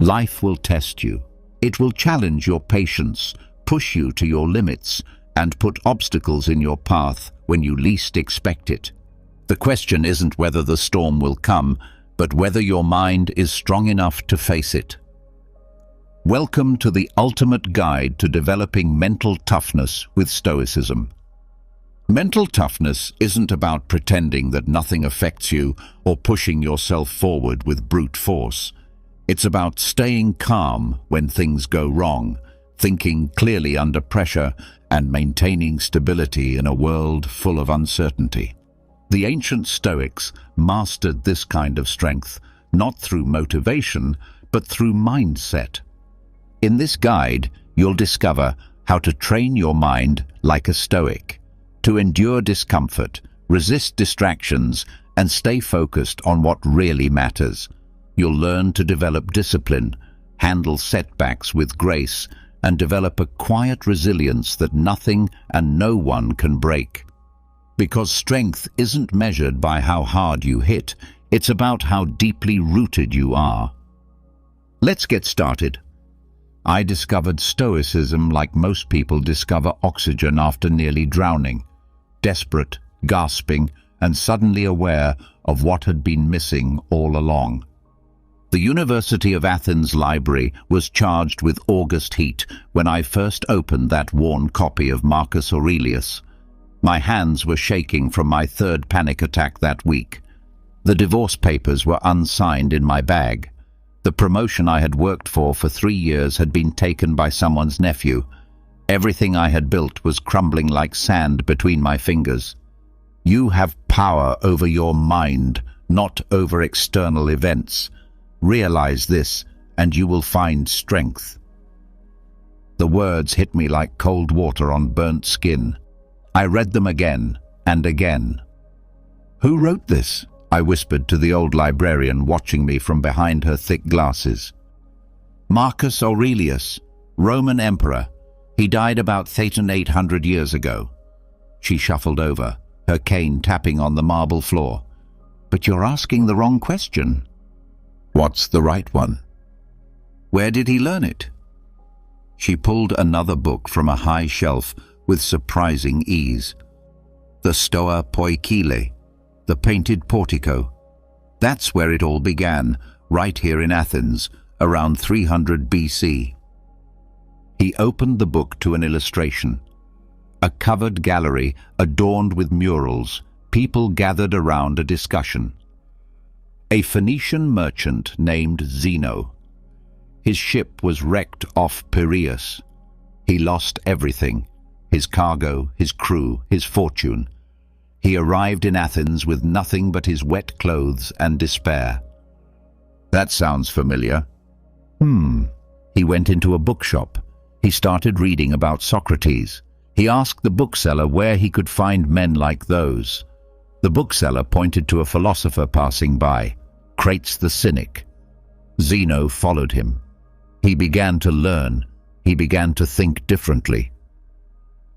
Life will test you. It will challenge your patience, push you to your limits, and put obstacles in your path when you least expect it. The question isn't whether the storm will come, but whether your mind is strong enough to face it. Welcome to the ultimate guide to developing mental toughness with Stoicism. Mental toughness isn't about pretending that nothing affects you or pushing yourself forward with brute force. It's about staying calm when things go wrong, thinking clearly under pressure, and maintaining stability in a world full of uncertainty. The ancient Stoics mastered this kind of strength, not through motivation, but through mindset. In this guide, you'll discover how to train your mind like a Stoic, to endure discomfort, resist distractions, and stay focused on what really matters. You'll learn to develop discipline, handle setbacks with grace, and develop a quiet resilience that nothing and no one can break. Because strength isn't measured by how hard you hit, it's about how deeply rooted you are. Let's get started. I discovered Stoicism like most people discover oxygen after nearly drowning, desperate, gasping, and suddenly aware of what had been missing all along. The University of Athens library was charged with August heat when I first opened that worn copy of Marcus Aurelius. My hands were shaking from my third panic attack that week. The divorce papers were unsigned in my bag. The promotion I had worked for 3 years had been taken by someone's nephew. Everything I had built was crumbling like sand between my fingers. You have power over your mind, not over external events. Realize this, and you will find strength. The words hit me like cold water on burnt skin. I read them again and again. "Who wrote this?" I whispered to the old librarian watching me from behind her thick glasses. "Marcus Aurelius, Roman emperor. He died about 800 years ago." She shuffled over, her cane tapping on the marble floor. "But you're asking the wrong question." "What's the right one?" "Where did he learn it?" She pulled another book from a high shelf with surprising ease. The Stoa Poikile, the painted portico. That's where it all began, right here in Athens, around 300 BC. He opened the book to an illustration. A covered gallery adorned with murals, people gathered around a discussion. A Phoenician merchant named Zeno. His ship was wrecked off Piraeus. He lost everything, his cargo, his crew, his fortune. He arrived in Athens with nothing but his wet clothes and despair. That sounds familiar. He went into a bookshop. He started reading about Socrates. He asked the bookseller where he could find men like those. The bookseller pointed to a philosopher passing by, Crates the cynic. Zeno followed him. He began to learn. He began to think differently.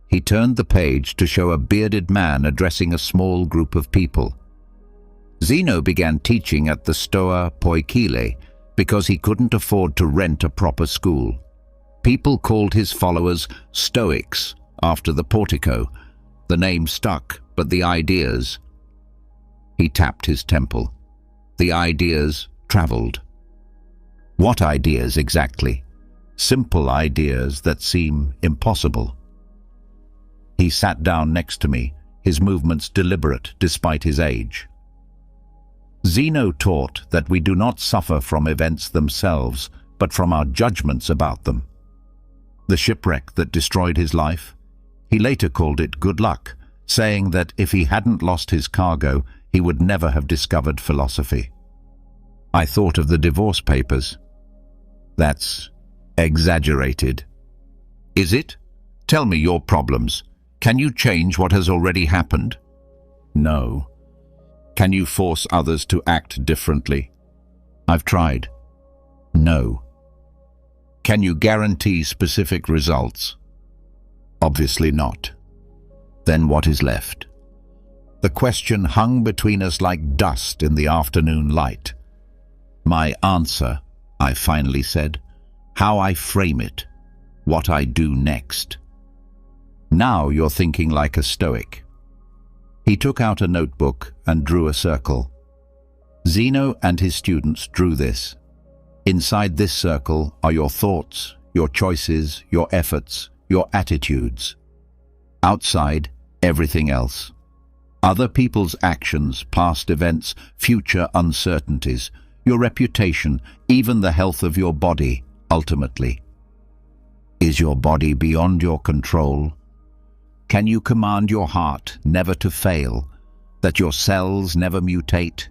He turned the page to show a bearded man addressing a small group of people. Zeno began teaching at the Stoa Poikile because he couldn't afford to rent a proper school. People called his followers Stoics after the portico. The name stuck, but the ideas... He tapped his temple. The ideas traveled. What ideas exactly? Simple ideas that seem impossible. He sat down next to me, his movements deliberate despite his age. Zeno taught that we do not suffer from events themselves, but from our judgments about them. The shipwreck that destroyed his life, he later called it good luck, saying that if he hadn't lost his cargo, he would never have discovered philosophy. I thought of the divorce papers. That's exaggerated. Is it? Tell me your problems. Can you change what has already happened? No. Can you force others to act differently? I've tried. No. Can you guarantee specific results? Obviously not. Then what is left? The question hung between us like dust in the afternoon light. My answer, I finally said. How I frame it. What I do next. Now you're thinking like a Stoic. He took out a notebook and drew a circle. Zeno and his students drew this. Inside this circle are your thoughts, your choices, your efforts, your attitudes. Outside, everything else. Other people's actions, past events, future uncertainties, your reputation, even the health of your body, ultimately. Is your body beyond your control? Can you command your heart never to fail, that your cells never mutate?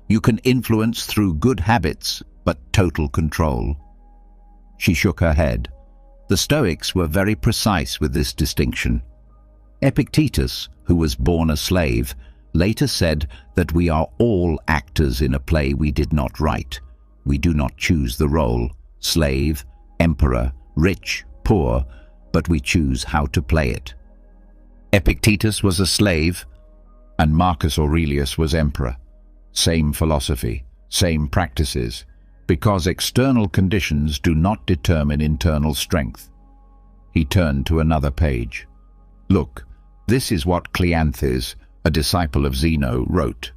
You can influence through good habits, but total control. She shook her head. The Stoics were very precise with this distinction. Epictetus, who was born a slave, later said that we are all actors in a play we did not write. We do not choose the role, slave, emperor, rich, poor, but we choose how to play it. Epictetus was a slave, and Marcus Aurelius was emperor. Same philosophy, same practices, because external conditions do not determine internal strength. He turned to another page. Look, this is what Cleanthes, a disciple of Zeno, wrote.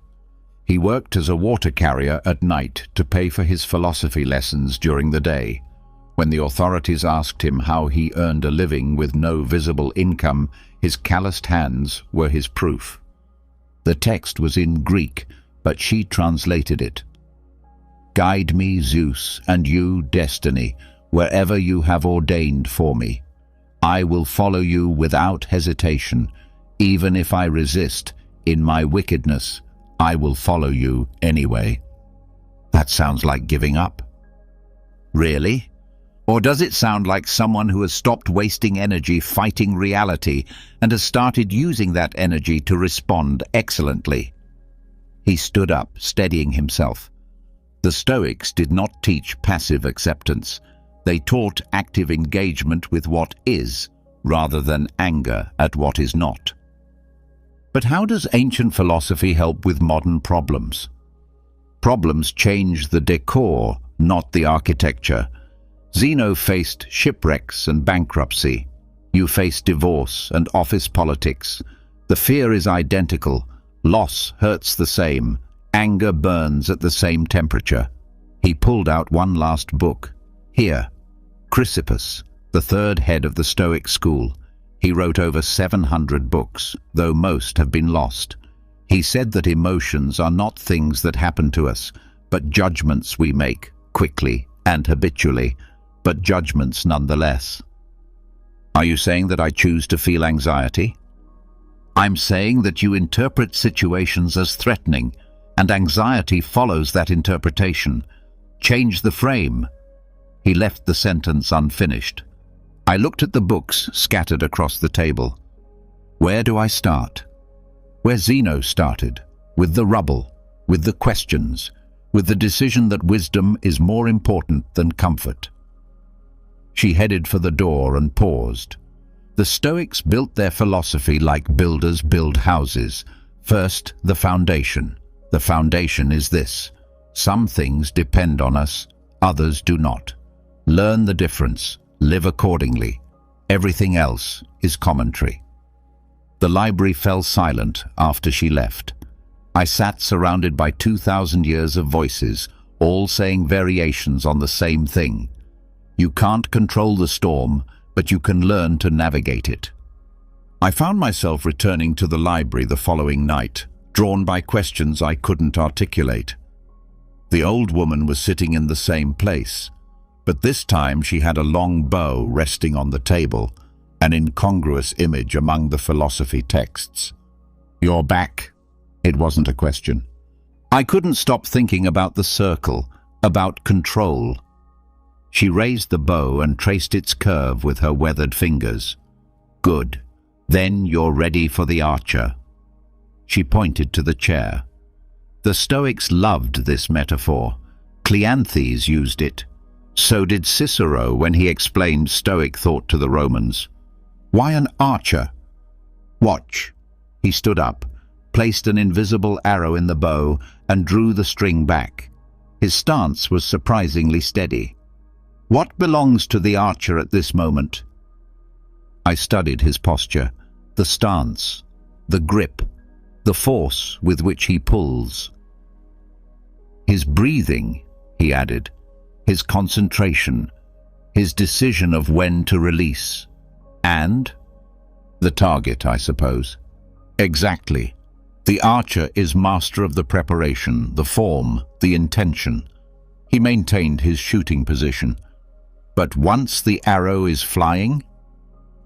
He worked as a water carrier at night to pay for his philosophy lessons during the day. When the authorities asked him how he earned a living with no visible income, his calloused hands were his proof. The text was in Greek, but she translated it. Guide me, Zeus, and you, Destiny, wherever you have ordained for me. I will follow you without hesitation. Even if I resist, in my wickedness, I will follow you anyway. That sounds like giving up. Really? Or does it sound like someone who has stopped wasting energy fighting reality and has started using that energy to respond excellently? He stood up, steadying himself. The Stoics did not teach passive acceptance. They taught active engagement with what is, rather than anger at what is not. But how does ancient philosophy help with modern problems? Problems change the decor, not the architecture. Zeno faced shipwrecks and bankruptcy. You face divorce and office politics. The fear is identical. Loss hurts the same. Anger burns at the same temperature. He pulled out one last book. Here, Chrysippus, the third head of the Stoic school. He wrote over 700 books, though most have been lost. He said that emotions are not things that happen to us, but judgments we make, quickly and habitually, but judgments nonetheless. Are you saying that I choose to feel anxiety? I'm saying that you interpret situations as threatening, and anxiety follows that interpretation. Change the frame. He left the sentence unfinished. I looked at the books scattered across the table. Where do I start? Where Zeno started, with the rubble, with the questions, with the decision that wisdom is more important than comfort. She headed for the door and paused. The Stoics built their philosophy like builders build houses. First, the foundation. The foundation is this: some things depend on us, others do not. Learn the difference, live accordingly. Everything else is commentary. The library fell silent after she left. I sat surrounded by 2,000 years of voices, all saying variations on the same thing. You can't control the storm, but you can learn to navigate it. I found myself returning to the library the following night, drawn by questions I couldn't articulate. The old woman was sitting in the same place, but this time she had a long bow resting on the table, an incongruous image among the philosophy texts. You're back. It wasn't a question. I couldn't stop thinking about the circle, about control. She raised the bow and traced its curve with her weathered fingers. Good. Then you're ready for the archer. She pointed to the chair. The Stoics loved this metaphor. Cleanthes used it. So did Cicero when he explained Stoic thought to the Romans. Why an archer? Watch. He stood up, placed an invisible arrow in the bow, and drew the string back. His stance was surprisingly steady. What belongs to the archer at this moment? I studied his posture, the stance, the grip, the force with which he pulls. His breathing, he added, his concentration, his decision of when to release. And the target, I suppose. Exactly. The archer is master of the preparation, the form, the intention. He maintained his shooting position. But once the arrow is flying,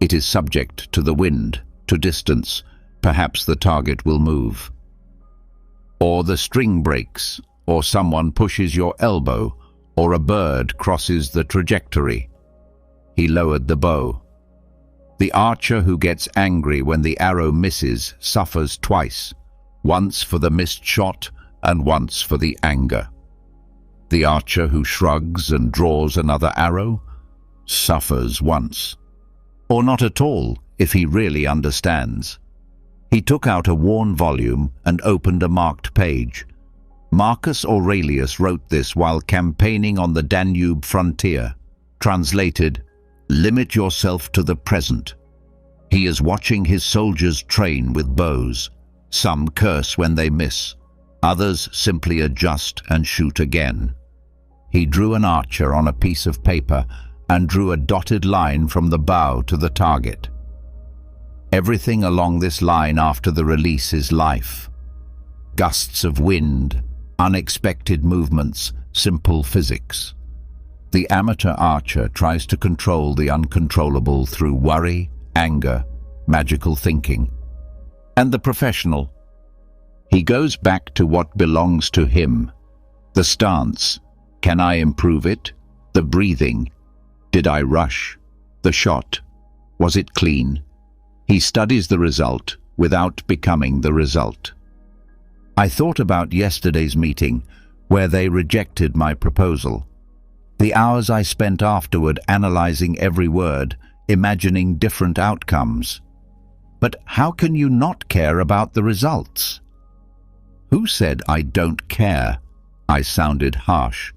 it is subject to the wind, to distance. Perhaps the target will move. Or the string breaks, or someone pushes your elbow, or a bird crosses the trajectory. He lowered the bow. The archer who gets angry when the arrow misses suffers twice, once for the missed shot and once for the anger. The archer who shrugs and draws another arrow suffers once, or not at all if he really understands. He took out a worn volume and opened a marked page. Marcus Aurelius wrote this while campaigning on the Danube frontier. Translated, "Limit yourself to the present." He is watching his soldiers train with bows. Some curse when they miss. Others simply adjust and shoot again. He drew an archer on a piece of paper and drew a dotted line from the bow to the target. Everything along this line after the release is life. Gusts of wind, unexpected movements, simple physics. The amateur archer tries to control the uncontrollable through worry, anger, magical thinking. And the professional, he goes back to what belongs to him. The stance, can I improve it? The breathing, did I rush? The shot, was it clean? He studies the result without becoming the result. I thought about yesterday's meeting where they rejected my proposal. The hours I spent afterward analyzing every word, imagining different outcomes. But how can you not care about the results? Who said I don't care? I sounded harsh.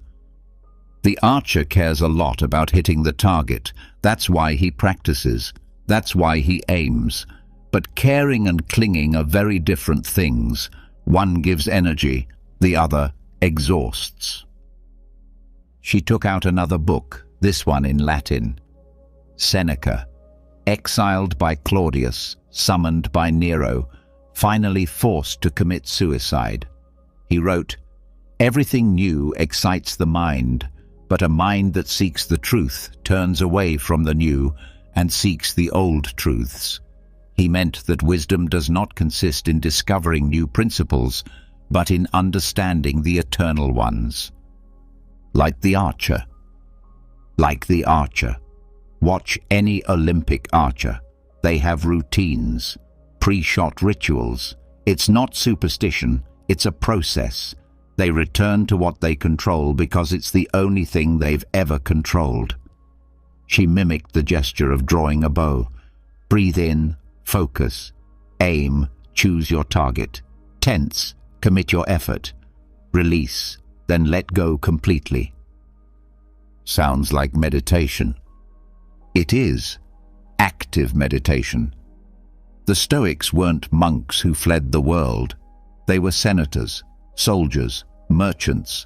The archer cares a lot about hitting the target. That's why he practices. That's why he aims. But caring and clinging are very different things. One gives energy, the other exhausts. She took out another book, this one in Latin. Seneca, exiled by Claudius, summoned by Nero, finally forced to commit suicide. He wrote, "Everything new excites the mind, but a mind that seeks the truth turns away from the new and seeks the old truths." He meant that wisdom does not consist in discovering new principles, but in understanding the eternal ones. Like the archer. Like the archer. Watch any Olympic archer. They have routines, pre-shot rituals. It's not superstition, it's a process. They return to what they control because it's the only thing they've ever controlled. She mimicked the gesture of drawing a bow. Breathe in, focus, aim, choose your target. Tense, commit your effort. Release, then let go completely. Sounds like meditation. It is active meditation. The Stoics weren't monks who fled the world. They were senators, soldiers, merchants.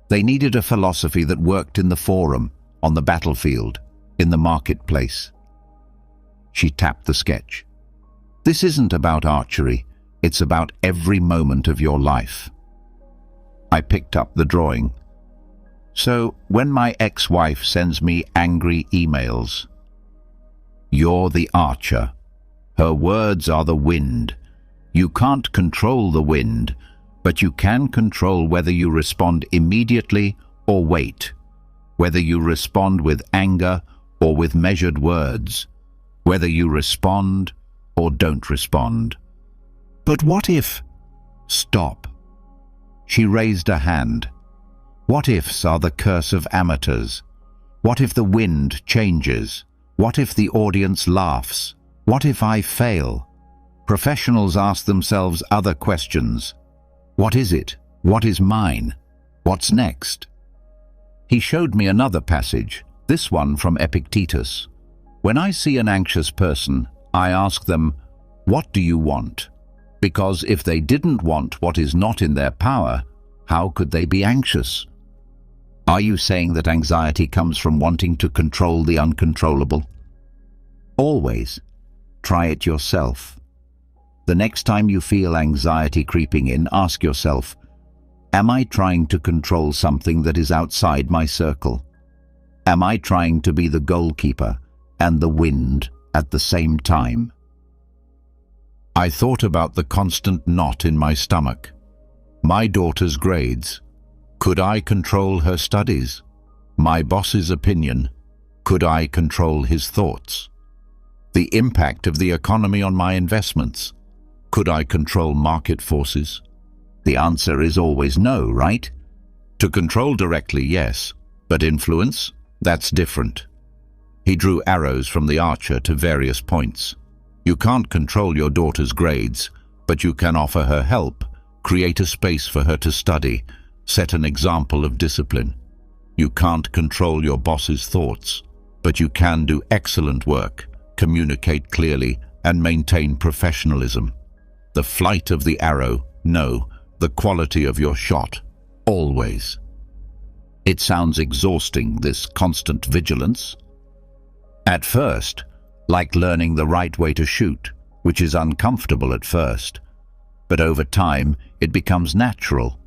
They needed a philosophy that worked in the forum, on the battlefield, in the marketplace. She tapped the sketch. This isn't about archery, it's about every moment of your life. I picked up the drawing. So, when my ex-wife sends me angry emails, you're the archer. Her words are the wind. You can't control the wind, but you can control whether you respond immediately or wait, whether you respond with anger or with measured words, whether you respond or don't respond. But what if... Stop. She raised a hand. What ifs are the curse of amateurs? What if the wind changes? What if the audience laughs? What if I fail? Professionals ask themselves other questions. What is it? What is mine? What's next? He showed me another passage, this one from Epictetus. When I see an anxious person, I ask them, "What do you want?" Because if they didn't want what is not in their power, how could they be anxious? Are you saying that anxiety comes from wanting to control the uncontrollable? Always. Try it yourself. The next time you feel anxiety creeping in, ask yourself, am I trying to control something that is outside my circle? Am I trying to be the goalkeeper and the wind at the same time? I thought about the constant knot in my stomach. My daughter's grades. Could I control her studies? My boss's opinion. Could I control his thoughts? The impact of the economy on my investments. Could I control market forces? The answer is always no, right? To control directly, yes, but influence? That's different. He drew arrows from the archer to various points. You can't control your daughter's grades, but you can offer her help, create a space for her to study, set an example of discipline. You can't control your boss's thoughts, but you can do excellent work, communicate clearly, and maintain professionalism. The flight of the arrow, no, the quality of your shot, always. It sounds exhausting, this constant vigilance. At first, like learning the right way to shoot, which is uncomfortable at first. But over time, it becomes natural.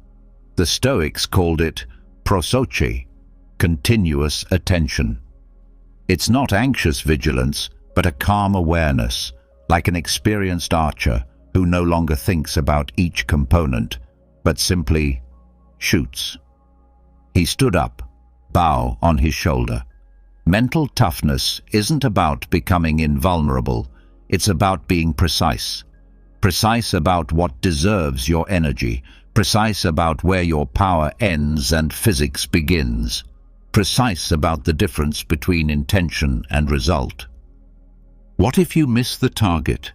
The Stoics called it prosoche, continuous attention. It's not anxious vigilance, but a calm awareness, like an experienced archer who no longer thinks about each component, but simply shoots. He stood up, bow on his shoulder. Mental toughness isn't about becoming invulnerable, it's about being precise. Precise about what deserves your energy, precise about where your power ends and physics begins, precise about the difference between intention and result. What if you miss the target?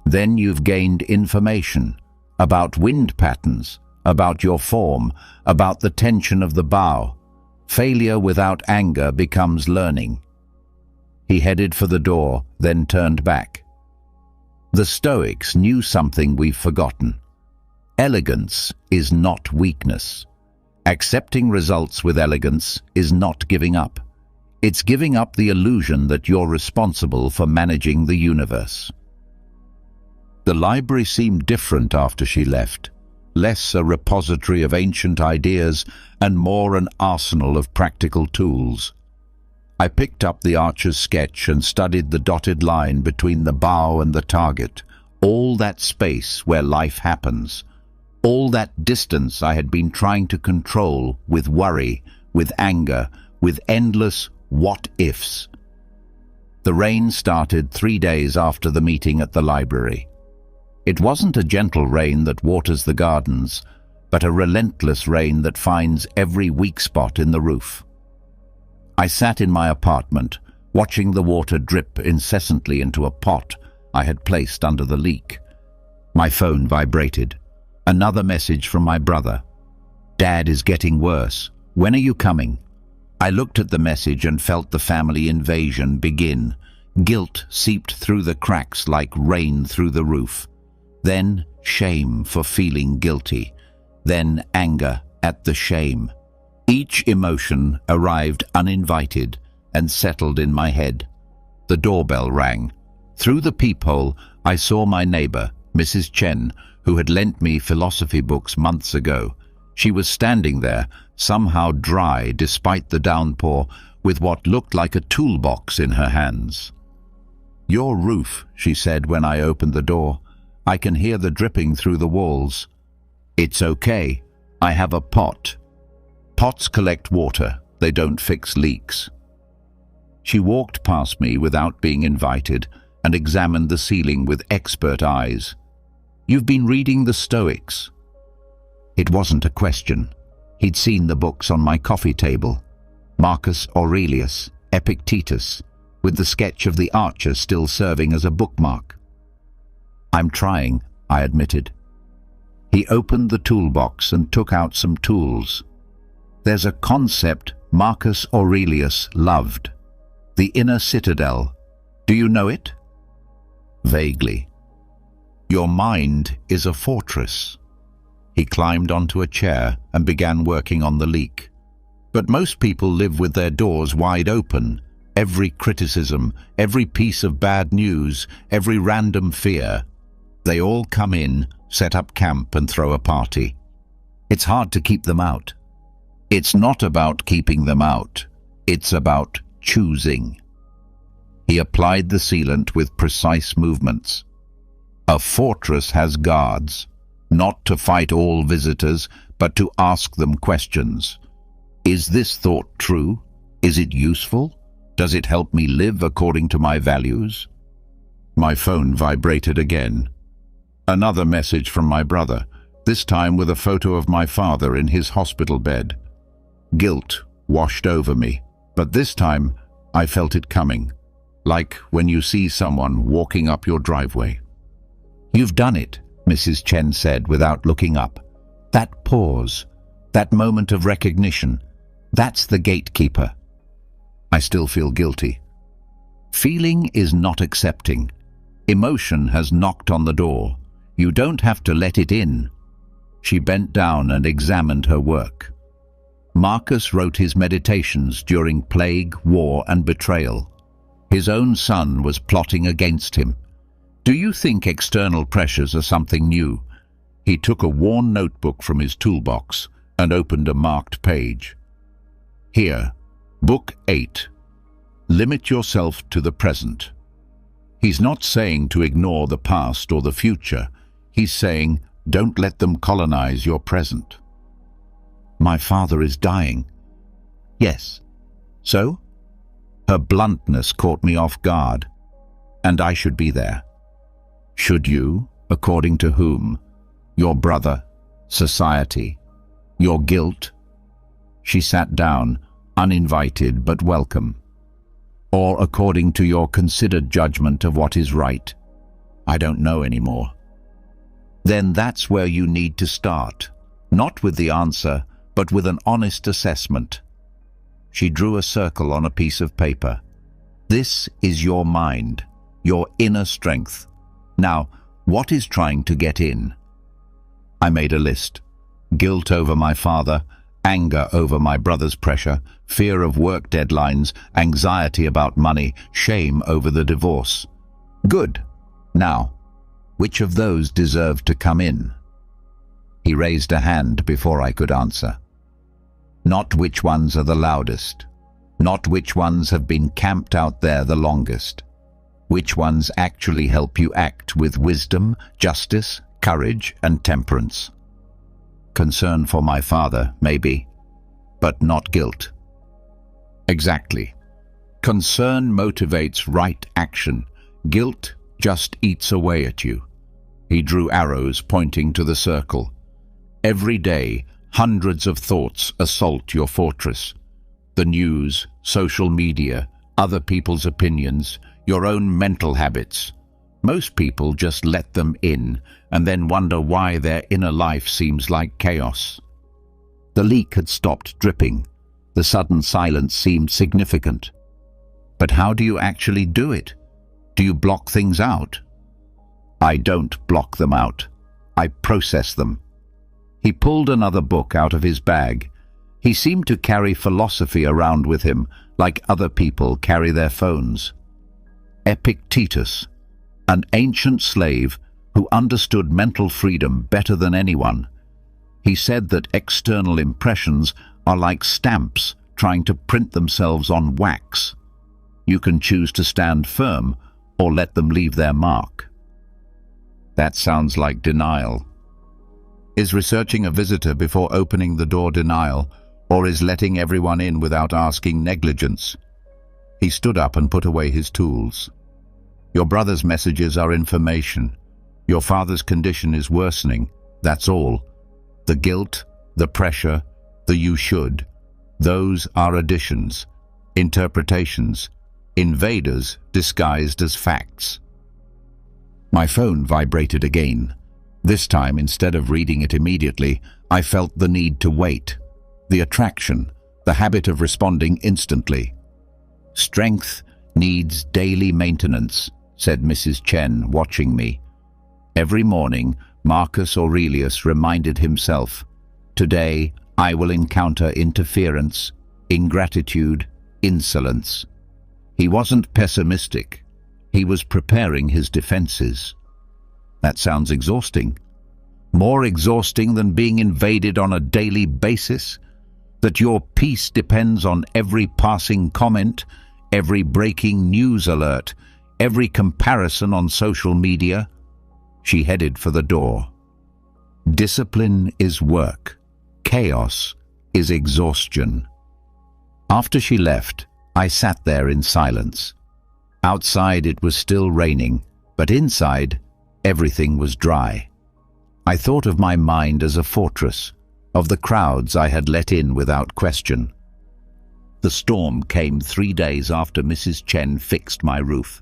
Then you've gained information about wind patterns, about your form, about the tension of the bow. Failure without anger becomes learning. He headed for the door, then turned back. The Stoics knew something we've forgotten. Elegance is not weakness. Accepting results with elegance is not giving up. It's giving up the illusion that you're responsible for managing the universe. The library seemed different after she left. Less a repository of ancient ideas and more an arsenal of practical tools. I picked up the archer's sketch and studied the dotted line between the bow and the target, all that space where life happens, all that distance I had been trying to control with worry, with anger, with endless what-ifs. The rain started 3 days after the meeting at the library. It wasn't a gentle rain that waters the gardens, but a relentless rain that finds every weak spot in the roof. I sat in my apartment, watching the water drip incessantly into a pot I had placed under the leak. My phone vibrated. Another message from my brother. "Dad is getting worse. When are you coming?" I looked at the message and felt the family invasion begin. Guilt seeped through the cracks like rain through the roof. Then shame for feeling guilty. Then anger at the shame. Each emotion arrived uninvited and settled in my head. The doorbell rang. Through the peephole, I saw my neighbor, Mrs. Chen, who had lent me philosophy books months ago. She was standing there, somehow dry despite the downpour, with what looked like a toolbox in her hands. "Your roof," she said when I opened the door. "I can hear the dripping through the walls." "It's okay. I have a pot." Pots collect water. They don't fix leaks. She walked past me without being invited and examined the ceiling with expert eyes. "You've been reading the Stoics." It wasn't a question. He'd seen the books on my coffee table. Marcus Aurelius, Epictetus, with the sketch of the archer still serving as a bookmark. "I'm trying," I admitted. He opened the toolbox and took out some tools. There's a concept Marcus Aurelius loved. The inner citadel. Do you know it? Vaguely. Your mind is a fortress. He climbed onto a chair and began working on the leak. But most people live with their doors wide open. Every criticism, every piece of bad news, every random fear. They all come in, set up camp and throw a party. It's hard to keep them out. It's not about keeping them out. It's about choosing. He applied the sealant with precise movements. A fortress has guards, not to fight all visitors, but to ask them questions. Is this thought true? Is it useful? Does it help me live according to my values? My phone vibrated again. Another message from my brother, this time with a photo of my father in his hospital bed. Guilt washed over me, but this time I felt it coming, like when you see someone walking up your driveway. "You've done it," Mrs. Chen said without looking up. "That pause, that moment of recognition, that's the gatekeeper." I still feel guilty. Feeling is not accepting. Emotion has knocked on the door. You don't have to let it in. She bent down and examined her work. Marcus wrote his meditations during plague, war, and betrayal. His own son was plotting against him. Do you think external pressures are something new? He took a worn notebook from his toolbox and opened a marked page. Here, Book 8. Limit yourself to the present. He's not saying to ignore the past or the future. He's saying, don't let them colonize your present. My father is dying. Yes. So? Her bluntness caught me off guard. And I should be there. Should you? According to whom? Your brother? Society? Your guilt? She sat down, uninvited but welcome. Or according to your considered judgment of what is right? I don't know anymore. Then that's where you need to start. Not with the answer, but with an honest assessment. She drew a circle on a piece of paper. This is your mind, your inner strength. Now, what is trying to get in? I made a list. Guilt over my father, anger over my brother's pressure, fear of work deadlines, anxiety about money, shame over the divorce. Good. Now, which of those deserved to come in? He raised a hand before I could answer. Not which ones are the loudest. Not which ones have been camped out there the longest. Which ones actually help you act with wisdom, justice, courage, and temperance. Concern for my father, maybe, but not guilt. Exactly. Concern motivates right action. Guilt just eats away at you. He drew arrows pointing to the circle. Every day, hundreds of thoughts assault your fortress. The news, social media, other people's opinions, your own mental habits. Most people just let them in and then wonder why their inner life seems like chaos. The leak had stopped dripping. The sudden silence seemed significant. But how do you actually do it? Do you block things out? I don't block them out. I process them. He pulled another book out of his bag. He seemed to carry philosophy around with him, like other people carry their phones. Epictetus, an ancient slave who understood mental freedom better than anyone. He said that external impressions are like stamps trying to print themselves on wax. You can choose to stand firm or let them leave their mark. That sounds like denial. Is researching a visitor before opening the door denial, or is letting everyone in without asking negligence? He stood up and put away his tools. Your brother's messages are information. Your father's condition is worsening, that's all. The guilt, the pressure, the you should, those are additions, interpretations, invaders disguised as facts. My phone vibrated again. This time, instead of reading it immediately, I felt the need to wait. The attraction, the habit of responding instantly. Strength needs daily maintenance, said Mrs. Chen, watching me. Every morning, Marcus Aurelius reminded himself, "Today I will encounter interference, ingratitude, insolence." He wasn't pessimistic. He was preparing his defenses. That sounds exhausting. More exhausting than being invaded on a daily basis? That your peace depends on every passing comment, every breaking news alert, every comparison on social media? She headed for the door. Discipline is work. Chaos is exhaustion. After she left, I sat there in silence. Outside it was still raining, but inside everything was dry. I thought of my mind as a fortress, of the crowds I had let in without question. The storm came 3 days after Mrs. Chen fixed my roof.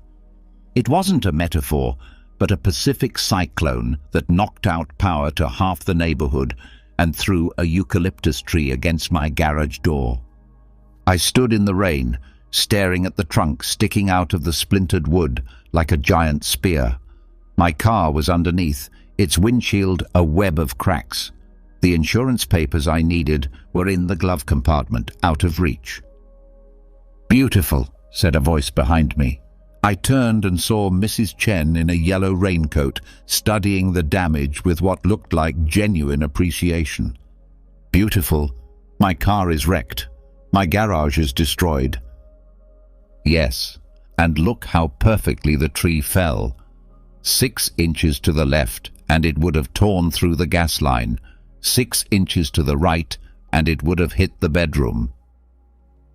It wasn't a metaphor, but a Pacific cyclone that knocked out power to half the neighborhood and threw a eucalyptus tree against my garage door. I stood in the rain, staring at the trunk sticking out of the splintered wood like a giant spear. My car was underneath, its windshield a web of cracks. The insurance papers I needed were in the glove compartment, out of reach. "Beautiful," said a voice behind me. I turned and saw Mrs. Chen in a yellow raincoat, studying the damage with what looked like genuine appreciation. "Beautiful. My car is wrecked. My garage is destroyed." "Yes, and look how perfectly the tree fell. 6 inches to the left, and it would have torn through the gas line. 6 inches to the right, and it would have hit the bedroom."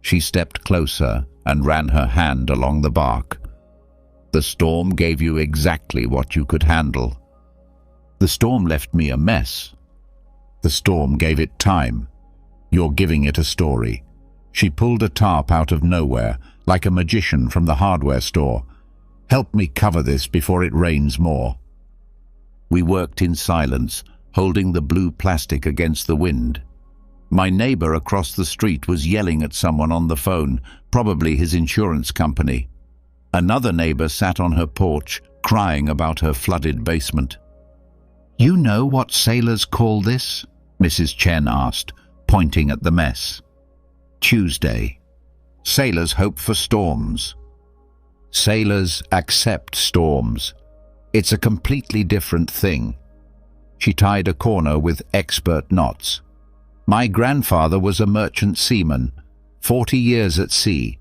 She stepped closer and ran her hand along the bark. "The storm gave you exactly what you could handle. The storm left me a mess. The storm gave it time. You're giving it a story." She pulled a tarp out of nowhere, like a magician from the hardware store. "Help me cover this before it rains more." We worked in silence, holding the blue plastic against the wind. My neighbor across the street was yelling at someone on the phone, probably his insurance company. Another neighbor sat on her porch, crying about her flooded basement. "You know what sailors call this?" Mrs. Chen asked, pointing at the mess. "Tuesday. Sailors hope for storms. Sailors accept storms. It's a completely different thing." She tied a corner with expert knots. "My grandfather was a merchant seaman, 40 years at sea.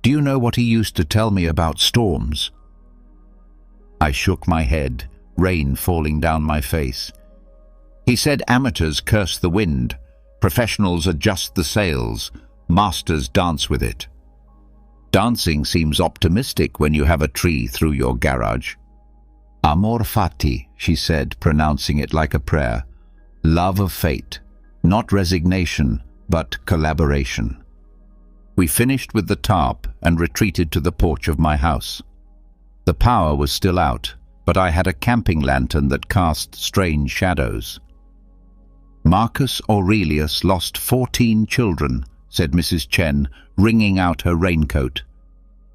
Do you know what he used to tell me about storms?" I shook my head, rain falling down my face. "He said amateurs curse the wind, professionals adjust the sails, masters dance with it." "Dancing seems optimistic when you have a tree through your garage." "Amor fati," she said, pronouncing it like a prayer. "Love of fate. Not resignation, but collaboration." We finished with the tarp and retreated to the porch of my house. The power was still out, but I had a camping lantern that cast strange shadows. "Marcus Aurelius lost 14 children," said Mrs. Chen, wringing out her raincoat.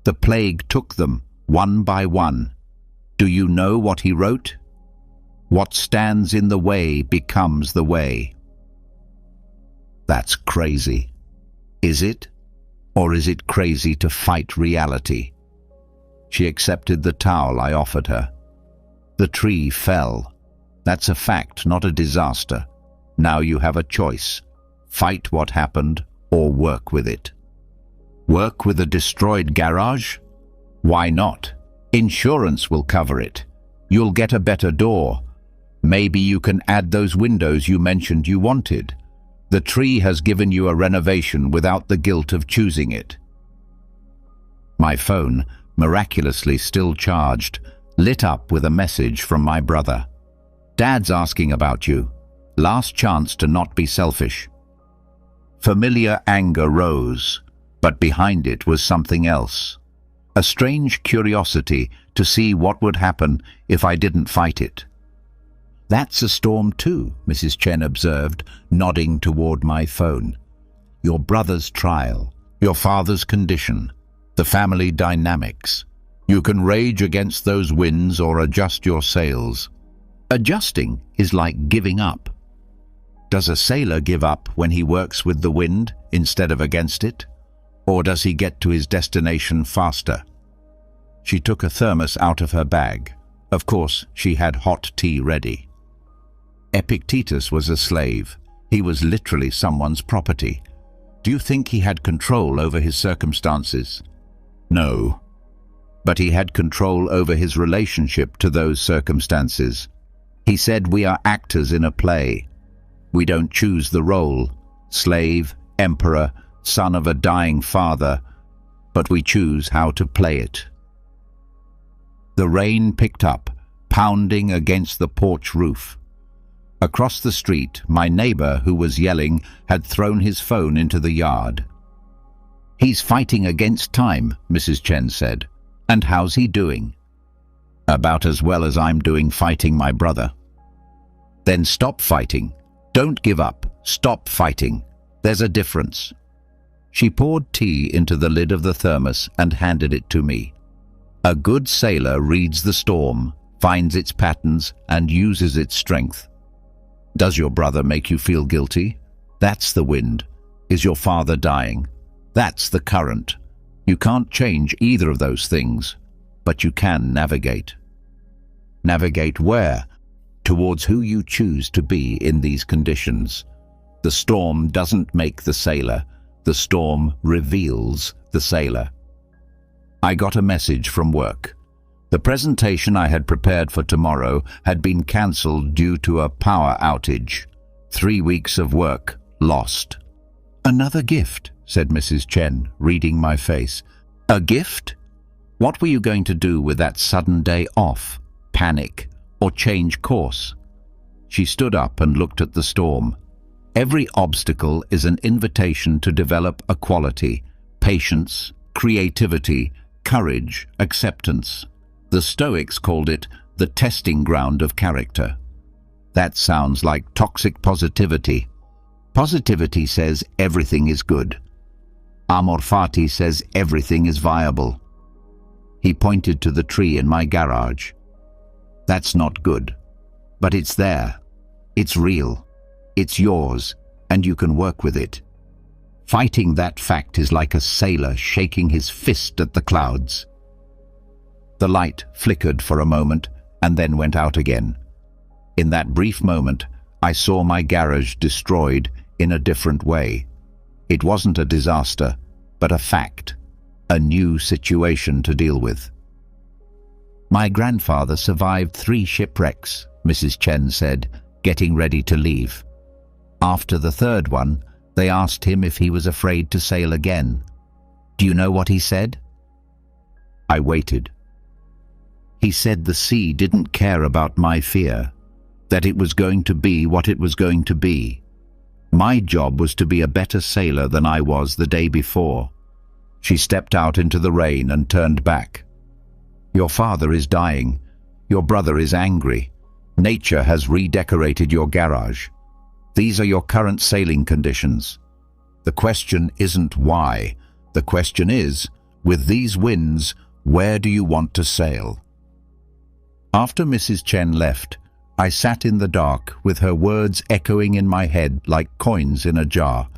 "The plague took them, one by one. Do you know what he wrote? What stands in the way becomes the way." That's crazy. Is it? Or is it crazy to fight reality? She accepted the towel I offered her. The tree fell. That's a fact, not a disaster. Now you have a choice. Fight what happened or work with it. Work with a destroyed garage? Why not? Insurance will cover it. You'll get a better door. Maybe you can add those windows you mentioned you wanted. The tree has given you a renovation without the guilt of choosing it. My phone, miraculously still charged, lit up with a message from my brother. "Dad's asking about you. Last chance to not be selfish." Familiar anger rose, but behind it was something else. A strange curiosity to see what would happen if I didn't fight it. "That's a storm too," Mrs. Chen observed, nodding toward my phone. your brother's trial, your father's condition, the family dynamics. You can rage against those winds or adjust your sails. Adjusting is like giving up. Does a sailor give up when he works with the wind instead of against it? Or does he get to his destination faster? She took a thermos out of her bag. Of course, she had hot tea ready. Epictetus was a slave. He was literally someone's property. Do you think he had control over his circumstances? No. But he had control over his relationship to those circumstances. He said we are actors in a play. We don't choose the role, slave, emperor, son of a dying father, but we choose how to play it. The rain picked up, pounding against the porch roof. Across the street, my neighbor, who was yelling, had thrown his phone into the yard. "He's fighting against time," Mrs. Chen said. "And how's he doing?" "About as well as I'm doing fighting my brother." "Then stop fighting. Don't give up. Stop fighting. There's a difference." She poured tea into the lid of the thermos and handed it to me. A good sailor reads the storm, finds its patterns, and uses its strength. Does your brother make you feel guilty? That's the wind. Is your father dying? That's the current. You can't change either of those things, but you can navigate. Navigate where? Towards who you choose to be in these conditions. The storm doesn't make the sailor. The storm reveals the sailor. I got a message from work. The presentation I had prepared for tomorrow had been cancelled due to a power outage. 3 weeks of work lost. "Another gift," said Mrs. Chen, reading my face. "A gift? What were you going to do with that sudden day off? Panic or change course?" She stood up and looked at the storm. Every obstacle is an invitation to develop a quality, patience, creativity, courage, acceptance. The Stoics called it the testing ground of character. That sounds like toxic positivity. Positivity says everything is good. Amor fati says everything is viable. He pointed to the tree in my garage. That's not good, but it's there. It's real. It's yours, and you can work with it. Fighting that fact is like a sailor shaking his fist at the clouds. The light flickered for a moment and then went out again. In that brief moment, I saw my garage destroyed in a different way. It wasn't a disaster, but a fact, a new situation to deal with. "My grandfather survived 3 shipwrecks," Mrs. Chen said, getting ready to leave. After the 3rd one, they asked him if he was afraid to sail again. Do you know what he said? I waited. He said the sea didn't care about my fear, that it was going to be what it was going to be. My job was to be a better sailor than I was the day before. She stepped out into the rain and turned back. "Your father is dying. Your brother is angry. Nature has redecorated your garage. These are your current sailing conditions. The question isn't why. The question is, with these winds, where do you want to sail?" After Mrs. Chen left, I sat in the dark with her words echoing in my head like coins in a jar.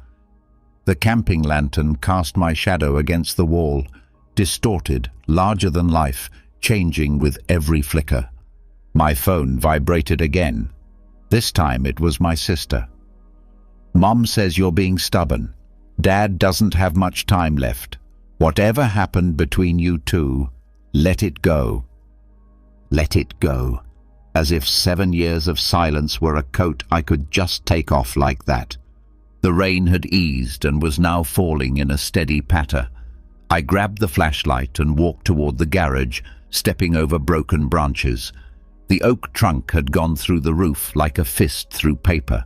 The camping lantern cast my shadow against the wall, distorted, larger than life, changing with every flicker. My phone vibrated again. This time it was my sister. "Mom says you're being stubborn. Dad doesn't have much time left. Whatever happened between you two, let it go." Let it go. As if 7 years of silence were a coat I could just take off like that. The rain had eased and was now falling in a steady patter. I grabbed the flashlight and walked toward the garage, stepping over broken branches. The oak trunk had gone through the roof like a fist through paper,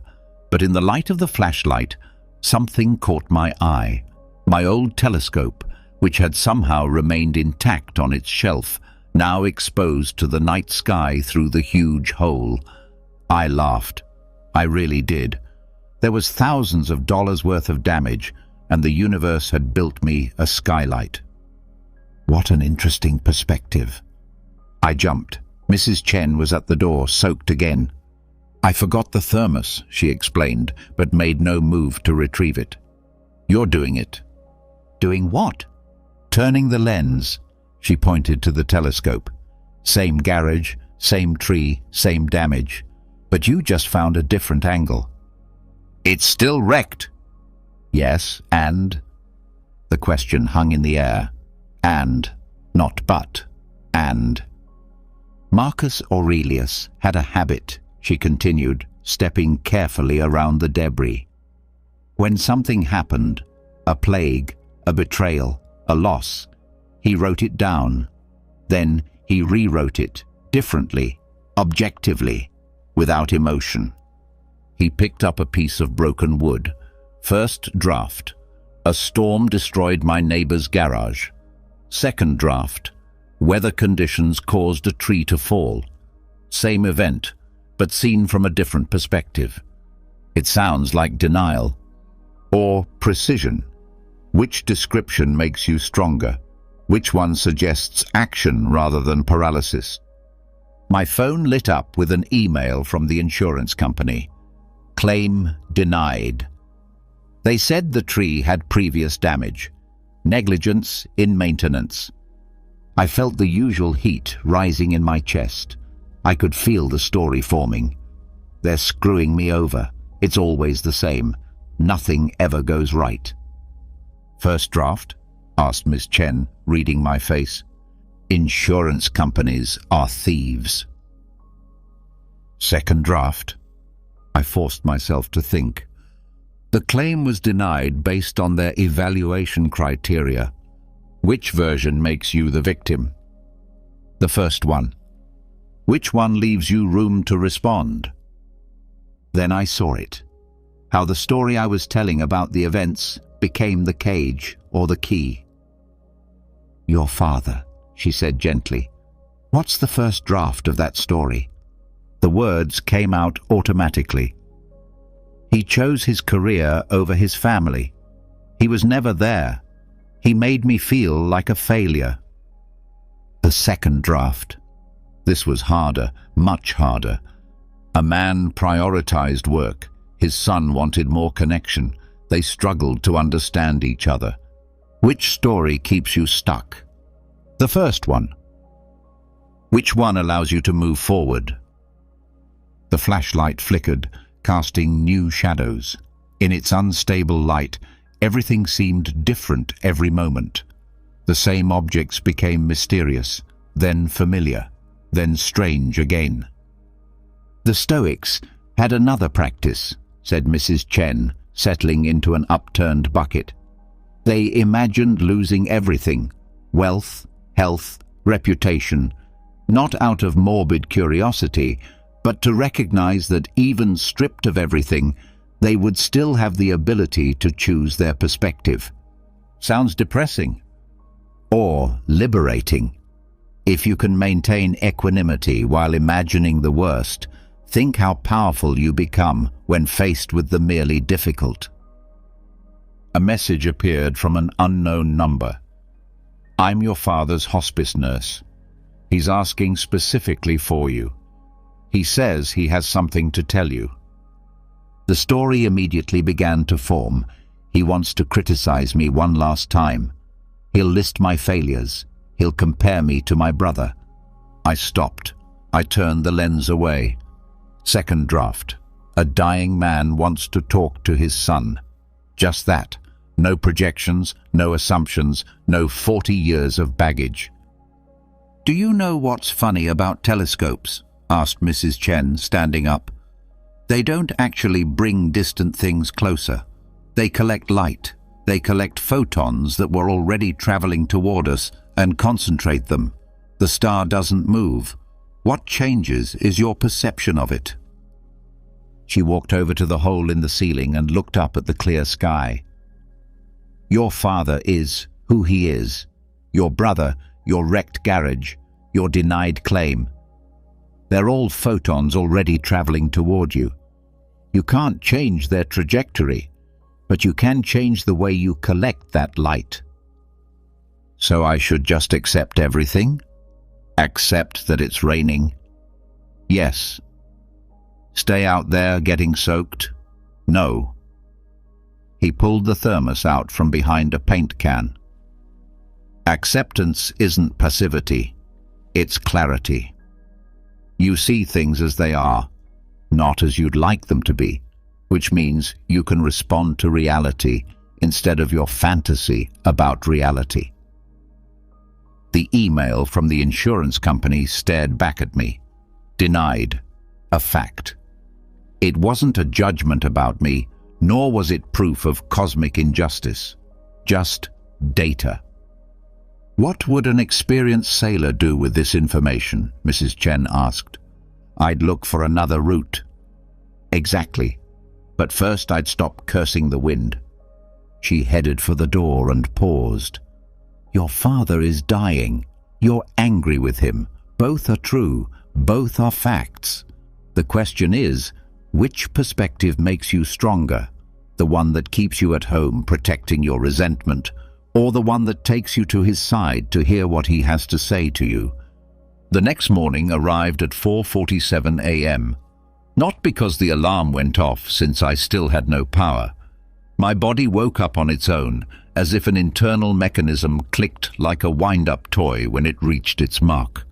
but in the light of the flashlight, something caught my eye. My old telescope, which had somehow remained intact on its shelf, now exposed to the night sky through the huge hole. I laughed. I really did. There was thousands of dollars worth of damage, and the universe had built me a skylight. What an interesting perspective. I jumped. Mrs. Chen was at the door, soaked again. I forgot the thermos, she explained, but made no move to retrieve it. You're doing it. Doing what? Turning the lens. She pointed to the telescope. Same garage, same tree, same damage. But you just found a different angle. It's still wrecked. Yes, and? The question hung in the air. And, not but, and. Marcus Aurelius had a habit, she continued, stepping carefully around the debris. When something happened, a plague, a betrayal, a loss, he wrote it down. Then he rewrote it, differently, objectively, without emotion. He picked up a piece of broken wood. First draft. A storm destroyed my neighbor's garage. Second draft. Weather conditions caused a tree to fall. Same event, but seen from a different perspective. It sounds like denial. Or precision. Which description makes you stronger? Which one suggests action rather than paralysis? My phone lit up with an email from the insurance company. Claim denied. They said the tree had previous damage. Negligence in maintenance. I felt the usual heat rising in my chest. I could feel the story forming. They're screwing me over. It's always the same. Nothing ever goes right. First draft? Asked Miss Chen, reading my face. Insurance companies are thieves. Second draft? I forced myself to think. The claim was denied based on their evaluation criteria. Which version makes you the victim? The first one. Which one leaves you room to respond? Then I saw it. How the story I was telling about the events became the cage or the key. Your father, she said gently. What's the first draft of that story? The words came out automatically. He chose his career over his family. He was never there. He made me feel like a failure. The second draft. This was harder, much harder. A man prioritized work. His son wanted more connection. They struggled to understand each other. Which story keeps you stuck? The first one. Which one allows you to move forward? The flashlight flickered, casting new shadows. In its unstable light, everything seemed different every moment. The same objects became mysterious, then familiar, then strange again. The Stoics had another practice, said Mrs. Chen, settling into an upturned bucket. They imagined losing everything, wealth, health, reputation, not out of morbid curiosity, but to recognize that even stripped of everything, they would still have the ability to choose their perspective. Sounds depressing. Or liberating. If you can maintain equanimity while imagining the worst, think how powerful you become when faced with the merely difficult. A message appeared from an unknown number. I'm your father's hospice nurse. He's asking specifically for you. He says he has something to tell you. The story immediately began to form. He wants to criticize me one last time. He'll list my failures. He'll compare me to my brother. I stopped. I turned the lens away. Second draft. A dying man wants to talk to his son. Just that. No projections, no assumptions, no 40 years of baggage. Do you know what's funny about telescopes? Asked Mrs. Chen, standing up. They don't actually bring distant things closer. They collect light. They collect photons that were already traveling toward us and concentrate them. The star doesn't move. What changes is your perception of it. She walked over to the hole in the ceiling and looked up at the clear sky. Your father is who he is. Your brother, your wrecked garage, your denied claim. They're all photons already traveling toward you. You can't change their trajectory, but you can change the way you collect that light. So I should just accept everything? Accept that it's raining? Yes. Stay out there getting soaked? No. He pulled the thermos out from behind a paint can. Acceptance isn't passivity, it's clarity. You see things as they are, not as you'd like them to be, which means you can respond to reality instead of your fantasy about reality. The email from the insurance company stared back at me. Denied. A fact. It wasn't a judgment about me, nor was it proof of cosmic injustice. Just data. What would an experienced sailor do with this information? Mrs. Chen asked. I'd look for another route. Exactly. But first I'd stop cursing the wind. She headed for the door and paused. Your father is dying. You're angry with him. Both are true. Both are facts. The question is, which perspective makes you stronger? The one that keeps you at home protecting your resentment, or the one that takes you to his side to hear what he has to say to you? The next morning arrived at 4:47 a.m. Not because the alarm went off, since I still had no power. My body woke up on its own, as if an internal mechanism clicked like a wind-up toy when it reached its mark.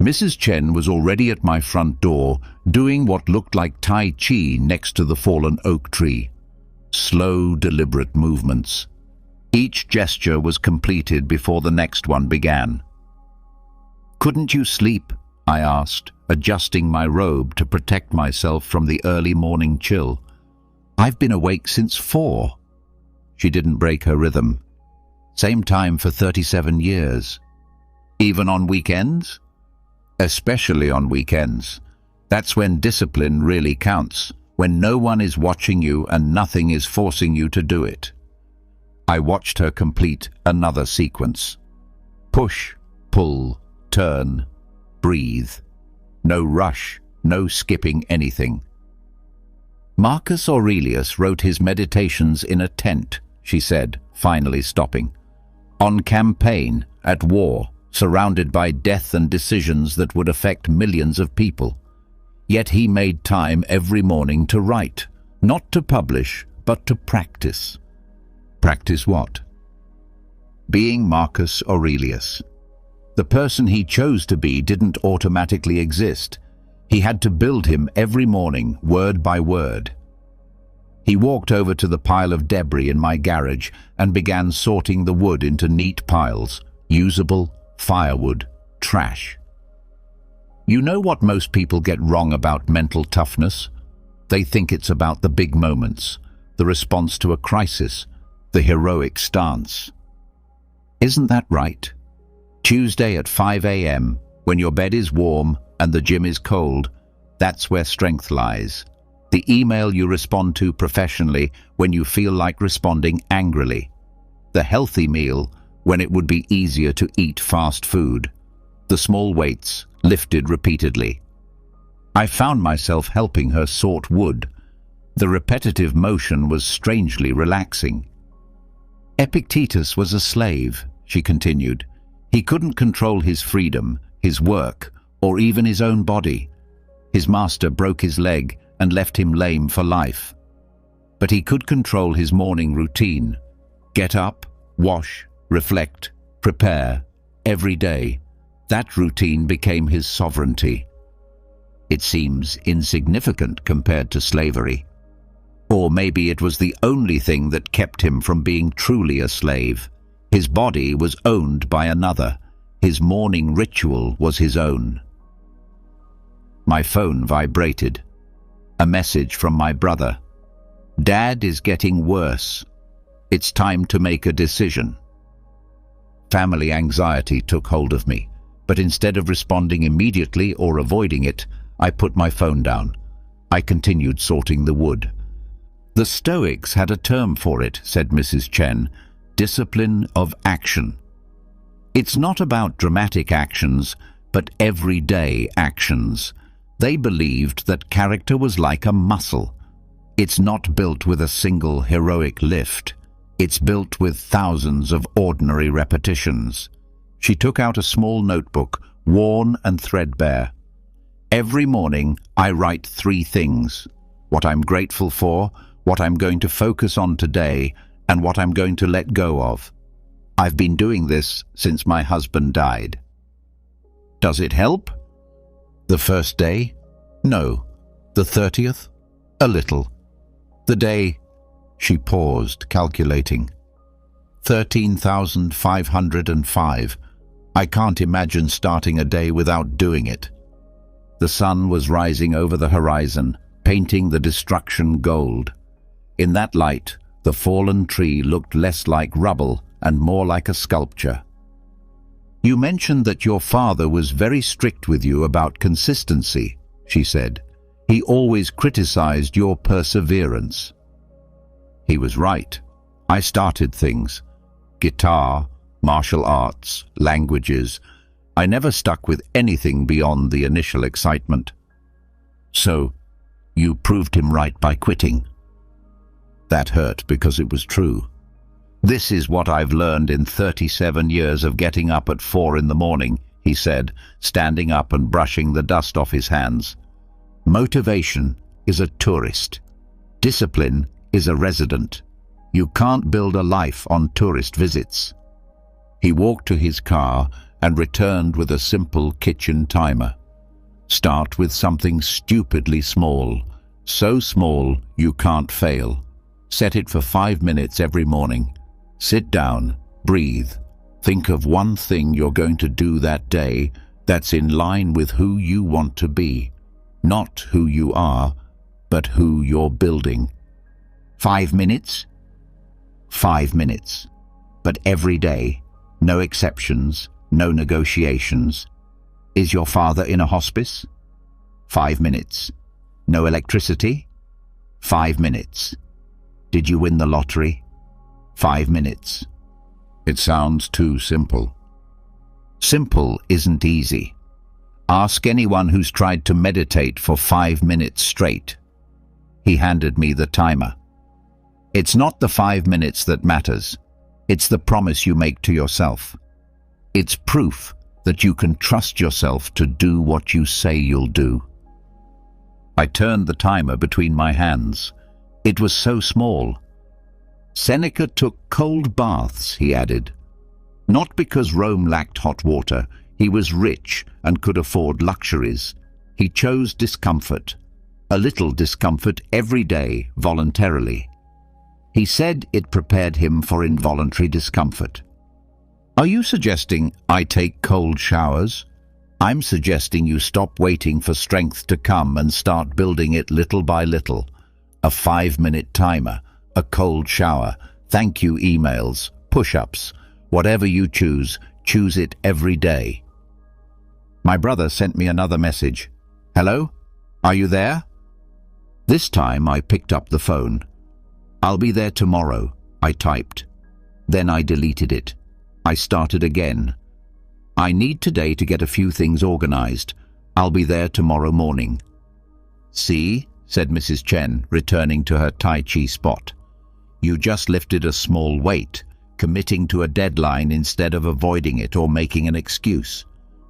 Mrs. Chen was already at my front door, doing what looked like Tai Chi next to the fallen oak tree. Slow, deliberate movements. Each gesture was completed before the next one began. Couldn't you sleep? I asked, adjusting my robe to protect myself from the early morning chill. I've been awake since 4. She didn't break her rhythm. Same time for 37 years. Even on weekends? Especially on weekends. That's when discipline really counts, when no one is watching you and nothing is forcing you to do it. I watched her complete another sequence. Push, pull, turn, breathe. No rush, no skipping anything. Marcus Aurelius wrote his meditations in a tent, she said, finally stopping. On campaign, at war, surrounded by death and decisions that would affect millions of people. Yet he made time every morning to write, not to publish, but to practice. Practice what? Being Marcus Aurelius. The person he chose to be didn't automatically exist. He had to build him every morning, word by word. He walked over to the pile of debris in my garage and began sorting the wood into neat piles, usable, firewood, trash. You know what most people get wrong about mental toughness? They think it's about the big moments, the response to a crisis, the heroic stance. Isn't that right? Tuesday at 5 a.m., when your bed is warm and the gym is cold, that's where strength lies. The email you respond to professionally when you feel like responding angrily. The healthy meal when it would be easier to eat fast food. The small weights lifted repeatedly. I found myself helping her sort wood. The repetitive motion was strangely relaxing. Epictetus was a slave, she continued. He couldn't control his freedom, his work, or even his own body. His master broke his leg and left him lame for life. But he could control his morning routine. Get up, wash, reflect, prepare, every day. That routine became his sovereignty. It seems insignificant compared to slavery. Or maybe it was the only thing that kept him from being truly a slave. His body was owned by another. His morning ritual was his own. My phone vibrated. A message from my brother. Dad is getting worse. It's time to make a decision. Family anxiety took hold of me, but instead of responding immediately or avoiding it, I put my phone down. I continued sorting the wood. The Stoics had a term for it, said Mrs. Chen, discipline of action. It's not about dramatic actions, but everyday actions. They believed that character was like a muscle. It's not built with a single heroic lift. It's built with thousands of ordinary repetitions. She took out a small notebook, worn and threadbare. Every morning, I write 3 things: what I'm grateful for, what I'm going to focus on today, and what I'm going to let go of. I've been doing this since my husband died. Does it help? The first day? No. The 30th? A little. The day... She paused, calculating. 13,505. I can't imagine starting a day without doing it. The sun was rising over the horizon, painting the destruction gold. In that light, the fallen tree looked less like rubble and more like a sculpture. You mentioned that your father was very strict with you about consistency, she said. He always criticized your perseverance. He was right. I started things. Guitar, martial arts, languages. I never stuck with anything beyond the initial excitement. So, you proved him right by quitting. That hurt because it was true. This is what I've learned in 37 years of getting up at 4 in the morning, he said, standing up and brushing the dust off his hands. Motivation is a tourist. Discipline is a resident. You can't build a life on tourist visits. He walked to his car and returned with a simple kitchen timer. Start with something stupidly small, so small you can't fail. Set it for 5 minutes every morning. Sit down, breathe. Think of one thing you're going to do that day that's in line with who you want to be. Not who you are, but who you're building. 5 minutes? 5 minutes. But every day, no exceptions, no negotiations. Is your father in a hospice? 5 minutes. No electricity? 5 minutes. Did you win the lottery? 5 minutes. It sounds too simple. Simple isn't easy. Ask anyone who's tried to meditate for 5 minutes straight. He handed me the timer. It's not the 5 minutes that matters. It's the promise you make to yourself. It's proof that you can trust yourself to do what you say you'll do. I turned the timer between my hands. It was so small. Seneca took cold baths, he added. Not because Rome lacked hot water. He was rich and could afford luxuries. He chose discomfort. A little discomfort every day, voluntarily. He said it prepared him for involuntary discomfort. Are you suggesting I take cold showers? I'm suggesting you stop waiting for strength to come and start building it little by little. A 5-minute timer, a cold shower, thank you emails, push-ups. Whatever you choose it every day. My brother sent me another message. Hello? Are you there? This time I picked up the phone. I'll be there tomorrow, I typed. Then I deleted it. I started again. I need today to get a few things organized. I'll be there tomorrow morning. See, said Mrs. Chen, returning to her Tai Chi spot. You just lifted a small weight, committing to a deadline instead of avoiding it or making an excuse.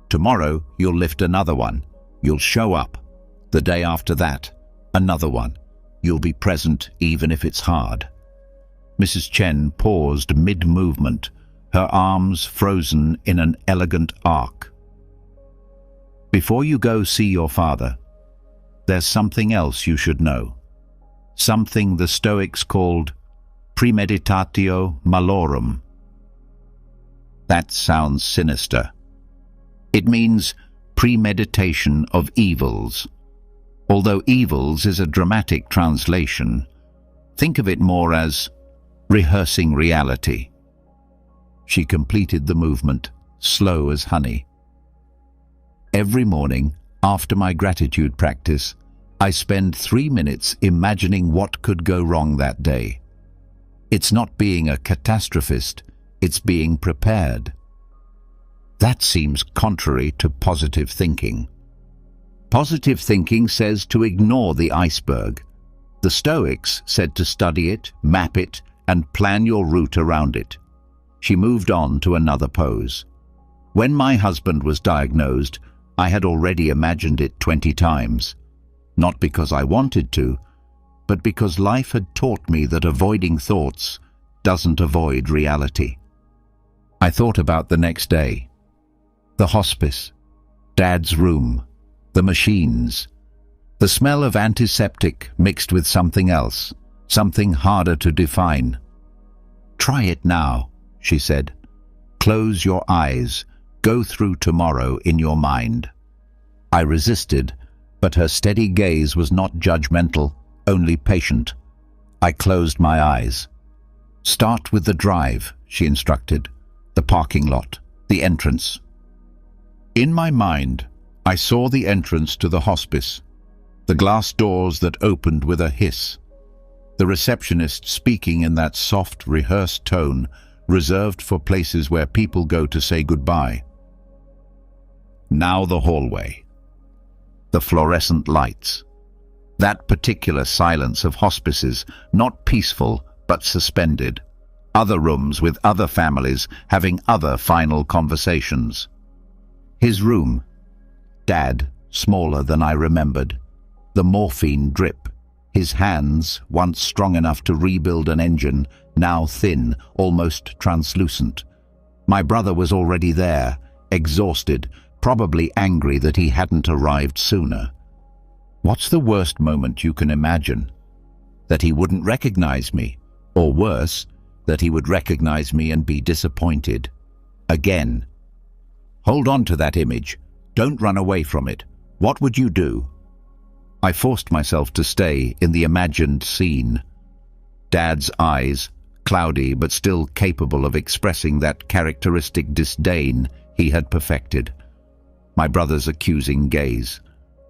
Tomorrow, you'll lift another one. You'll show up. The day after that, another one. You'll be present even if it's hard. Mrs. Chen paused mid-movement, her arms frozen in an elegant arc. Before you go see your father, there's something else you should know. Something the Stoics called premeditatio malorum. That sounds sinister. It means premeditation of evils. Although evils is a dramatic translation, think of it more as rehearsing reality. She completed the movement, slow as honey. Every morning, after my gratitude practice, I spend 3 minutes imagining what could go wrong that day. It's not being a catastrophist, it's being prepared. That seems contrary to positive thinking. Positive thinking says to ignore the iceberg. The Stoics said to study it, map it, and plan your route around it. She moved on to another pose. When my husband was diagnosed, I had already imagined it 20 times. Not because I wanted to, but because life had taught me that avoiding thoughts doesn't avoid reality. I thought about the next day. The hospice, Dad's room, the machines, the smell of antiseptic mixed with something else, something harder to define. "Try it now," she said. "Close your eyes. Go through tomorrow in your mind." I resisted, but her steady gaze was not judgmental, only patient. I closed my eyes. "Start with the drive," she instructed. "The parking lot, the entrance." In my mind, I saw the entrance to the hospice, the glass doors that opened with a hiss, the receptionist speaking in that soft, rehearsed tone reserved for places where people go to say goodbye. Now the hallway. The fluorescent lights. That particular silence of hospices, not peaceful but suspended. Other rooms with other families having other final conversations. His room. Dad, smaller than I remembered. The morphine drip. His hands, once strong enough to rebuild an engine, now thin, almost translucent. My brother was already there, exhausted, probably angry that he hadn't arrived sooner. What's the worst moment you can imagine? That he wouldn't recognize me, or worse, that he would recognize me and be disappointed. Again. Hold on to that image. Don't run away from it. What would you do? I forced myself to stay in the imagined scene. Dad's eyes, cloudy but still capable of expressing that characteristic disdain he had perfected. My brother's accusing gaze.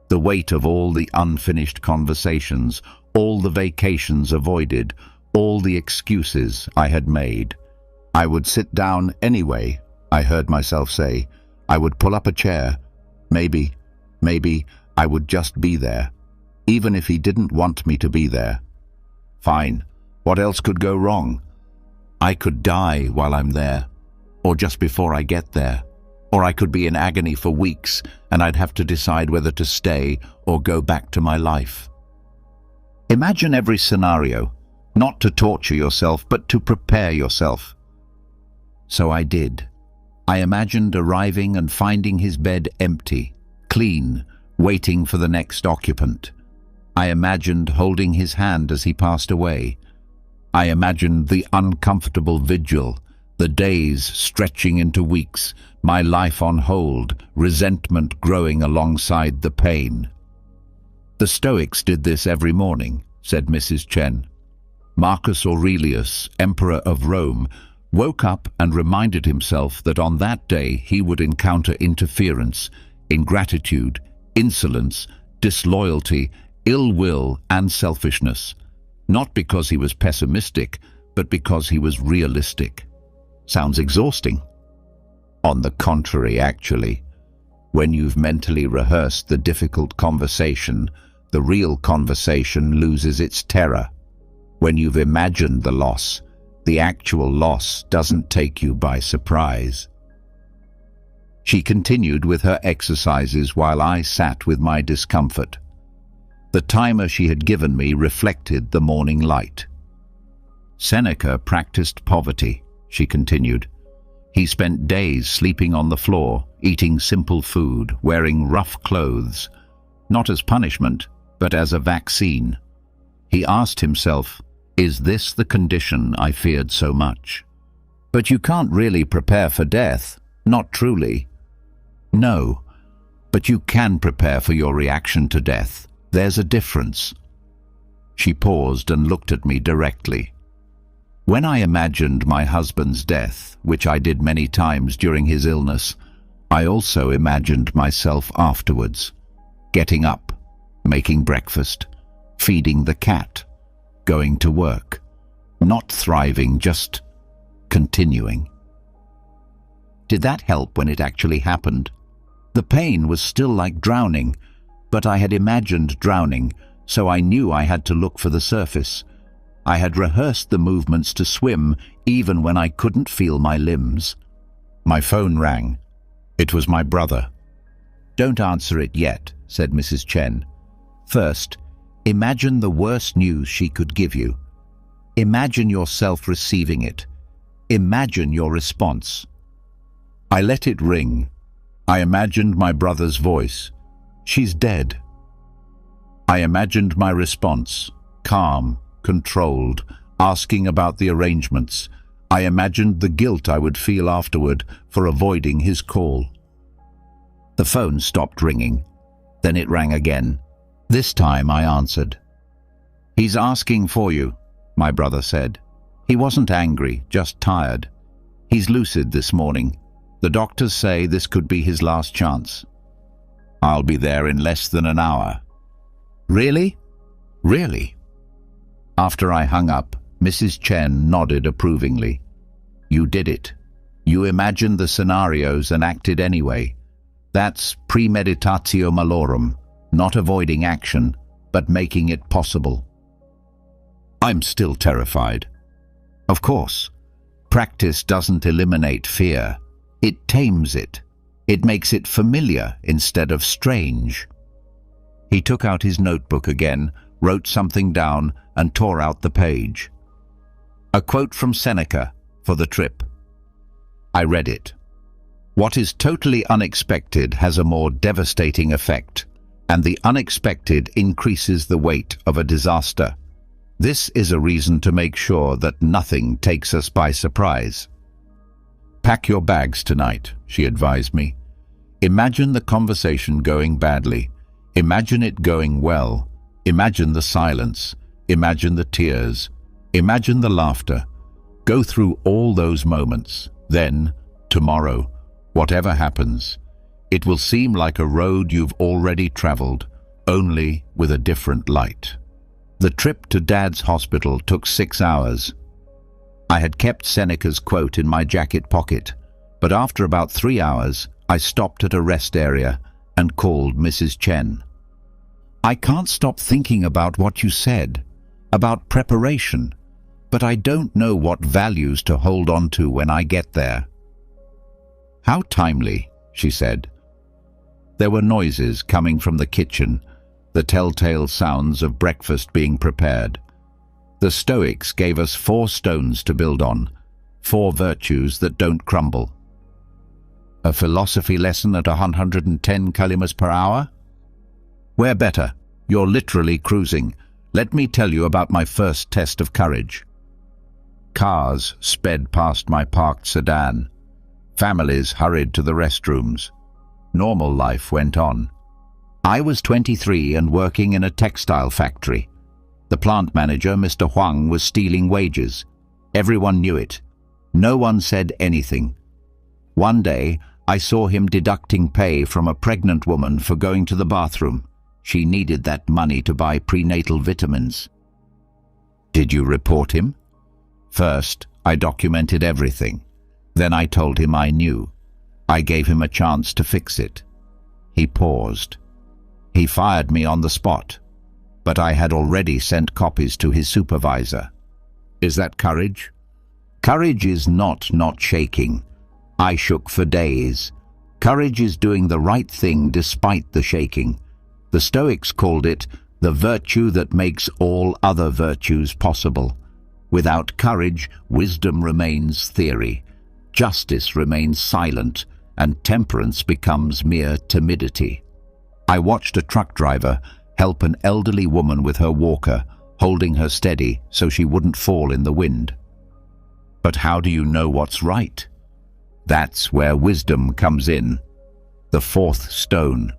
The weight of all the unfinished conversations, all the vacations avoided, all the excuses I had made. I would sit down anyway, I heard myself say. I would pull up a chair. Maybe I would just be there, even if he didn't want me to be there. Fine. What else could go wrong? I could die while I'm there, or just before I get there. Or I could be in agony for weeks, and I'd have to decide whether to stay or go back to my life. Imagine every scenario, not to torture yourself, but to prepare yourself. So I did. I imagined arriving and finding his bed empty, clean, waiting for the next occupant. I imagined holding his hand as he passed away. I imagined the uncomfortable vigil, the days stretching into weeks, my life on hold, resentment growing alongside the pain. The Stoics did this every morning, said Mrs. Chen. Marcus Aurelius, Emperor of Rome, woke up and reminded himself that on that day he would encounter interference, ingratitude, insolence, disloyalty, ill will, and selfishness. Not because he was pessimistic, but because he was realistic. Sounds exhausting. On the contrary, actually. When you've mentally rehearsed the difficult conversation, the real conversation loses its terror. When you've imagined the loss, the actual loss doesn't take you by surprise. She continued with her exercises while I sat with my discomfort. The timer she had given me reflected the morning light. Seneca practiced poverty, she continued. He spent days sleeping on the floor, eating simple food, wearing rough clothes, not as punishment, but as a vaccine. He asked himself, is this the condition I feared so much? But you can't really prepare for death, not truly. No, but you can prepare for your reaction to death. There's a difference. She paused and looked at me directly. When I imagined my husband's death, which I did many times during his illness, I also imagined myself afterwards, getting up, making breakfast, feeding the cat, going to work, not thriving, just continuing. Did that help when it actually happened? The pain was still like drowning, but I had imagined drowning, so I knew I had to look for the surface. I had rehearsed the movements to swim even when I couldn't feel my limbs. My phone rang. It was my brother. "Don't answer it yet," said Mrs. Chen. "First, imagine the worst news she could give you. Imagine yourself receiving it. Imagine your response." I let it ring. I imagined my brother's voice. "She's dead." I imagined my response, calm, controlled, asking about the arrangements. I imagined the guilt I would feel afterward for avoiding his call. The phone stopped ringing. Then it rang again. This time I answered. "He's asking for you," my brother said. He wasn't angry, just tired. "He's lucid this morning. The doctors say this could be his last chance." "I'll be there in less than an hour." "Really? Really?" After I hung up, Mrs. Chen nodded approvingly. "You did it. You imagined the scenarios and acted anyway. That's premeditatio malorum, not avoiding action, but making it possible." I'm still terrified. Of course, practice doesn't eliminate fear. It tames it. It makes it familiar instead of strange. He took out his notebook again, wrote something down, and tore out the page. A quote from Seneca for the trip. I read it. "What is totally unexpected has a more devastating effect, and the unexpected increases the weight of a disaster. This is a reason to make sure that nothing takes us by surprise." "Pack your bags tonight," she advised me. "Imagine the conversation going badly. Imagine it going well. Imagine the silence. Imagine the tears. Imagine the laughter. Go through all those moments. Then, tomorrow, whatever happens, it will seem like a road you've already traveled, only with a different light." The trip to Dad's hospital took 6 hours. I had kept Seneca's quote in my jacket pocket, but after about 3 hours, I stopped at a rest area and called Mrs. Chen. "I can't stop thinking about what you said, about preparation, but I don't know what values to hold on to when I get there." "How timely," she said. There were noises coming from the kitchen, the telltale sounds of breakfast being prepared. The Stoics gave us 4 stones to build on, 4 virtues that don't crumble. A philosophy lesson at 110 kilometers per hour? Where better? You're literally cruising. Let me tell you about my first test of courage. Cars sped past my parked sedan. Families hurried to the restrooms. Normal life went on. I was 23 and working in a textile factory. The plant manager, Mr. Huang, was stealing wages. Everyone knew it. No one said anything. One day, I saw him deducting pay from a pregnant woman for going to the bathroom. She needed that money to buy prenatal vitamins. "Did you report him?" "First, I documented everything. Then I told him I knew. I gave him a chance to fix it." He paused. "He fired me on the spot, but I had already sent copies to his supervisor." "Is that courage?" "Courage is not shaking. I shook for days. Courage is doing the right thing despite the shaking. The Stoics called it the virtue that makes all other virtues possible. Without courage, wisdom remains theory, justice remains silent, and temperance becomes mere timidity." I watched a truck driver help an elderly woman with her walker, holding her steady so she wouldn't fall in the wind. "But how do you know what's right?" "That's where wisdom comes in. The 4th stone."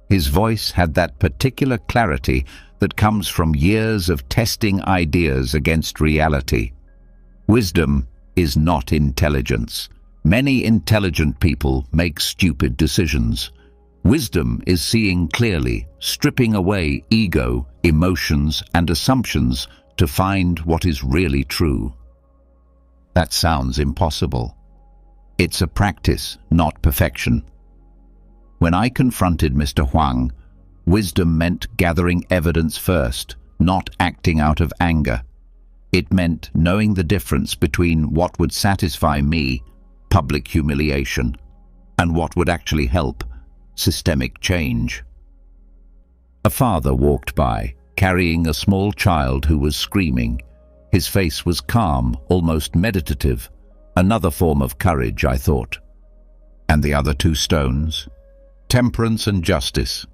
His voice had that particular clarity that comes from years of testing ideas against reality. Wisdom is not intelligence. Many intelligent people make stupid decisions. Wisdom is seeing clearly, stripping away ego, emotions, and assumptions to find what is really true. That sounds impossible. It's a practice, not perfection. When I confronted Mr. Huang, Wisdom meant gathering evidence first, not acting out of anger. It meant knowing the difference between what would satisfy me, public humiliation, and what would actually help, systemic change. A father walked by, carrying a small child who was screaming. His face was calm, almost meditative. Another form of courage, I thought. And the other two stones? Temperance and justice.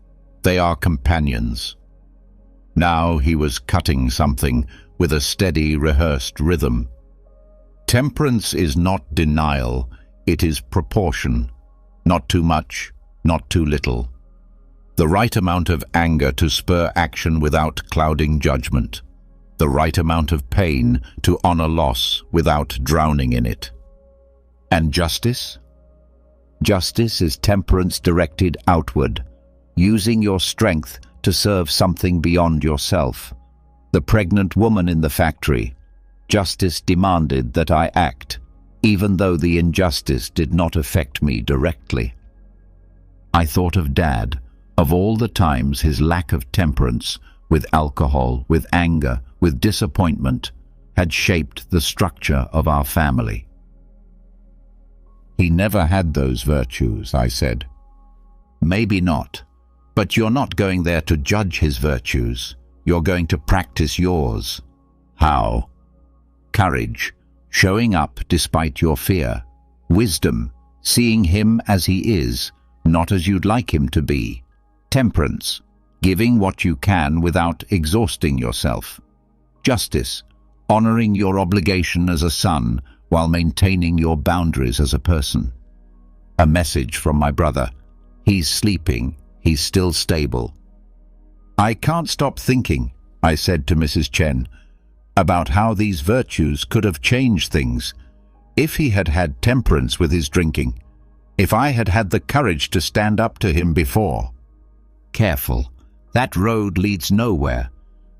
They are companions. Now he was cutting something with a steady, rehearsed rhythm. Temperance is not denial, it is proportion. Not too much, not too little. The right amount of anger to spur action without clouding judgment. The right amount of pain to honor loss without drowning in it. And justice? Justice is temperance directed outward, using your strength to serve something beyond yourself. The pregnant woman in the factory. Justice demanded that I act, even though the injustice did not affect me directly. I thought of Dad, of all the times his lack of temperance, with alcohol, with anger, with disappointment, had shaped the structure of our family. He never had those virtues, I said. Maybe not, but you're not going there to judge his virtues. You're going to practice yours. How? Courage, showing up despite your fear. Wisdom, seeing him as he is, not as you'd like him to be. Temperance, giving what you can without exhausting yourself. Justice, honoring your obligation as a son while maintaining your boundaries as a person. A message from my brother. He's sleeping. He's still stable. I can't stop thinking, I said to Mrs. Chen, about how these virtues could have changed things. If he had had temperance with his drinking, if I had had the courage to stand up to him before. Careful, that road leads nowhere.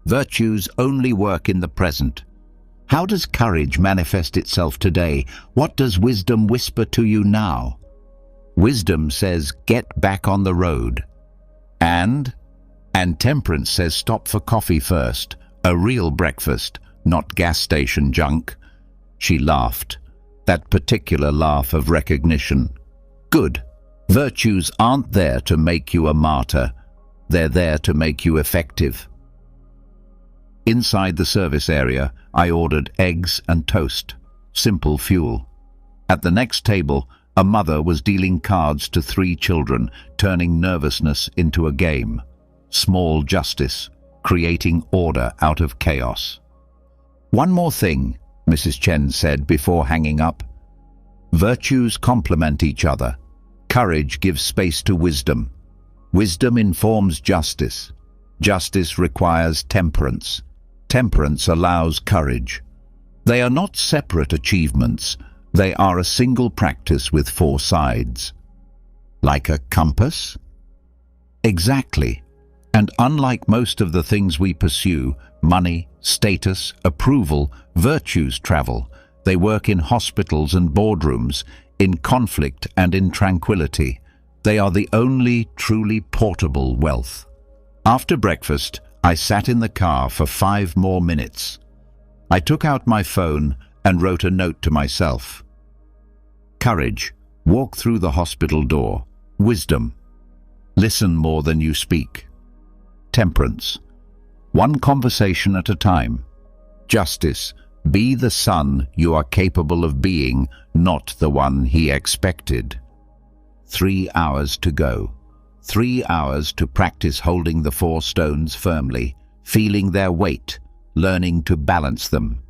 Virtues only work in the present. How does courage manifest itself today? What does wisdom whisper to you now? Wisdom says, get back on the road. And temperance says, stop for coffee first, a real breakfast, not gas station junk. She laughed, that particular laugh of recognition. Good. Virtues aren't there to make you a martyr. They're there to make you effective. Inside the service area, I ordered eggs and toast, simple fuel. At the next table, a mother was dealing cards to 3 children, turning nervousness into a game. Small justice, creating order out of chaos. One more thing, Mrs. Chen said before hanging up. Virtues complement each other. Courage gives space to wisdom. Wisdom informs justice. Justice requires temperance. Temperance allows courage. They are not separate achievements. They are a single practice with 4 sides. Like a compass? Exactly. And unlike most of the things we pursue, money, status, approval, virtues travel. They work in hospitals and boardrooms, in conflict and in tranquility. They are the only truly portable wealth. After breakfast, I sat in the car for 5 more minutes. I took out my phone and wrote a note to myself. Courage, walk through the hospital door. Wisdom, listen more than you speak. Temperance, one conversation at a time. Justice, be the son you are capable of being, not the one he expected. 3 hours to go. 3 hours to practice holding the 4 stones firmly, feeling their weight, learning to balance them.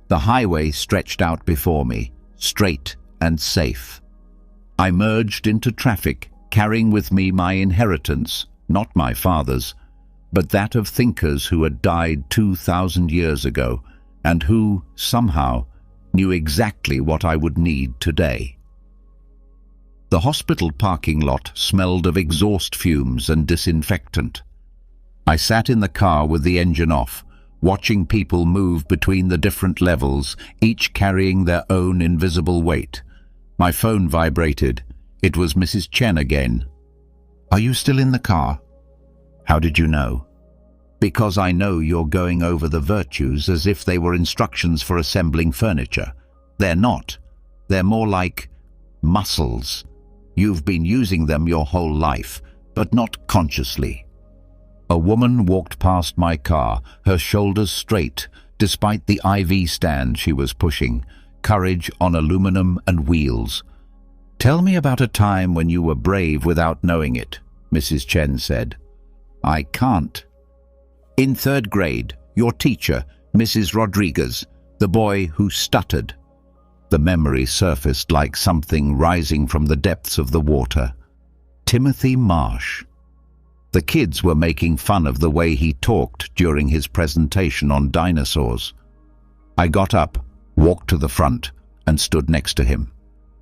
The highway stretched out before me, straight and safe. I merged into traffic, carrying with me my inheritance, not my father's, but that of thinkers who had died 2,000 years ago and who, somehow, knew exactly what I would need today. The hospital parking lot smelled of exhaust fumes and disinfectant. I sat in the car with the engine off, watching people move between the different levels, each carrying their own invisible weight. My phone vibrated. It was Mrs. Chen again. "Are you still in the car?" How did you know? Because I know you're going over the virtues as if they were instructions for assembling furniture. They're not. They're more like muscles. You've been using them your whole life, but not consciously. A woman walked past my car, her shoulders straight, despite the IV stand she was pushing, courage on aluminum and wheels. "Tell me about a time when you were brave without knowing it," Mrs. Chen said. "I can't." "In 3rd grade, your teacher, Mrs. Rodriguez, the boy who stuttered." The memory surfaced like something rising from the depths of the water. Timothy Marsh. The kids were making fun of the way he talked during his presentation on dinosaurs. I got up, walked to the front, and stood next to him.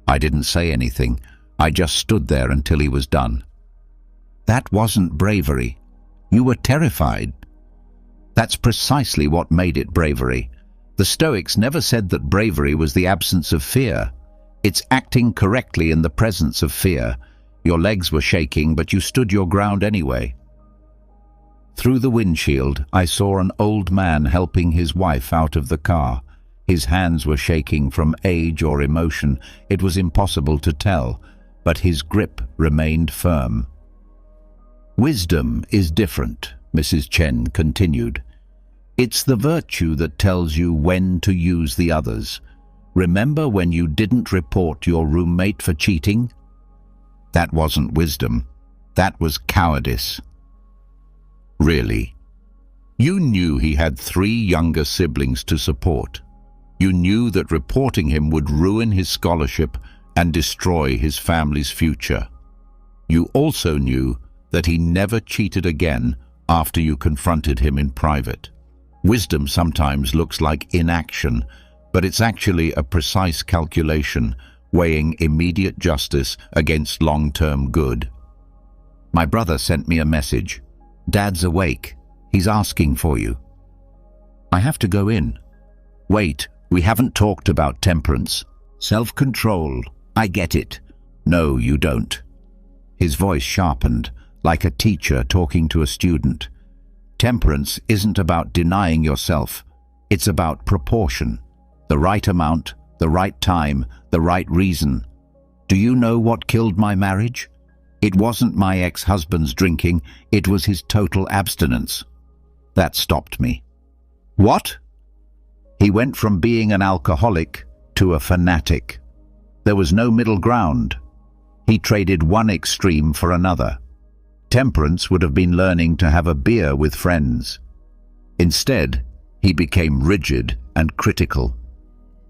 I didn't say anything. I just stood there until he was done. "That wasn't bravery. You were terrified." "That's precisely what made it bravery. The Stoics never said that bravery was the absence of fear. It's acting correctly in the presence of fear. Your legs were shaking, but you stood your ground anyway." Through the windshield, I saw an old man helping his wife out of the car. His hands were shaking from age or emotion. It was impossible to tell, but his grip remained firm. "Wisdom is different," Mrs. Chen continued. "It's the virtue that tells you when to use the others. Remember when you didn't report your roommate for cheating? That wasn't wisdom. That was cowardice." "Really? You knew he had 3 younger siblings to support. You knew that reporting him would ruin his scholarship and destroy his family's future. You also knew that he never cheated again after you confronted him in private. Wisdom sometimes looks like inaction, but it's actually a precise calculation, weighing immediate justice against long-term good." "My brother sent me a message. Dad's awake. He's asking for you." "I have to go in." "Wait, we haven't talked about temperance." "Self-control. I get it." "No, you don't." His voice sharpened, like a teacher talking to a student. "Temperance isn't about denying yourself. It's about proportion. The right amount, the right time, the right reason. Do you know what killed my marriage? It wasn't my ex-husband's drinking, it was his total abstinence. That stopped me." "What?" "He went from being an alcoholic to a fanatic. There was no middle ground. He traded one extreme for another. Temperance would have been learning to have a beer with friends. Instead, he became rigid and critical.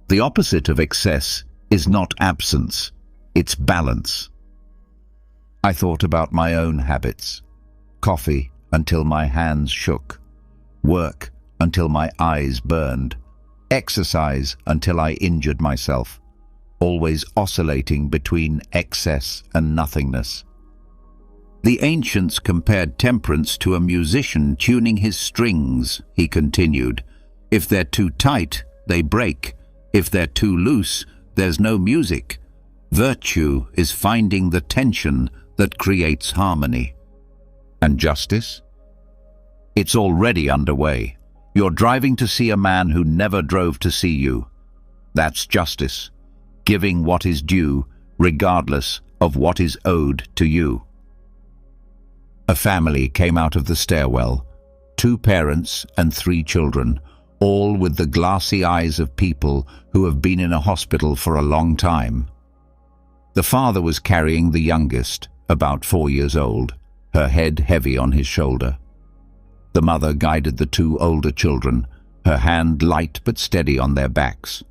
The opposite of excess is not absence, it's balance." I thought about my own habits. Coffee until my hands shook. Work until my eyes burned. Exercise until I injured myself. Always oscillating between excess and nothingness. "The ancients compared temperance to a musician tuning his strings," he continued. "If they're too tight, they break. If they're too loose, there's no music. Virtue is finding the tension that creates harmony." "And justice?" "It's already underway. You're driving to see a man who never drove to see you. That's justice. Giving what is due, regardless of what is owed to you." A family came out of the stairwell. 2 parents and 3 children, all with the glassy eyes of people who have been in a hospital for a long time. The father was carrying the youngest, about 4 years old, her head heavy on his shoulder. The mother guided the 2 older children, her hand light but steady on their backs.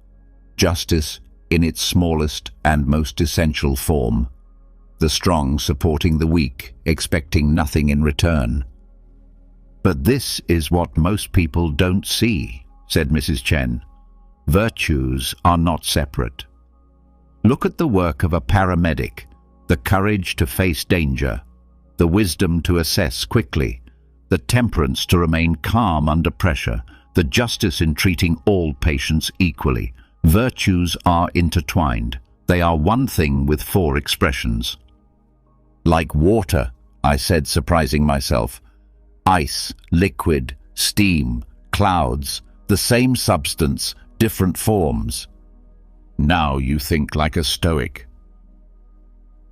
Justice in its smallest and most essential form. The strong supporting the weak, expecting nothing in return. "But this is what most people don't see," said Mrs. Chen. "Virtues are not separate. Look at the work of a paramedic, the courage to face danger, the wisdom to assess quickly, the temperance to remain calm under pressure, the justice in treating all patients equally. Virtues are intertwined. They are one thing with 4 expressions." "Like water," I said, surprising myself. Ice, liquid, steam, clouds, the same substance, different forms. Now you think like a Stoic.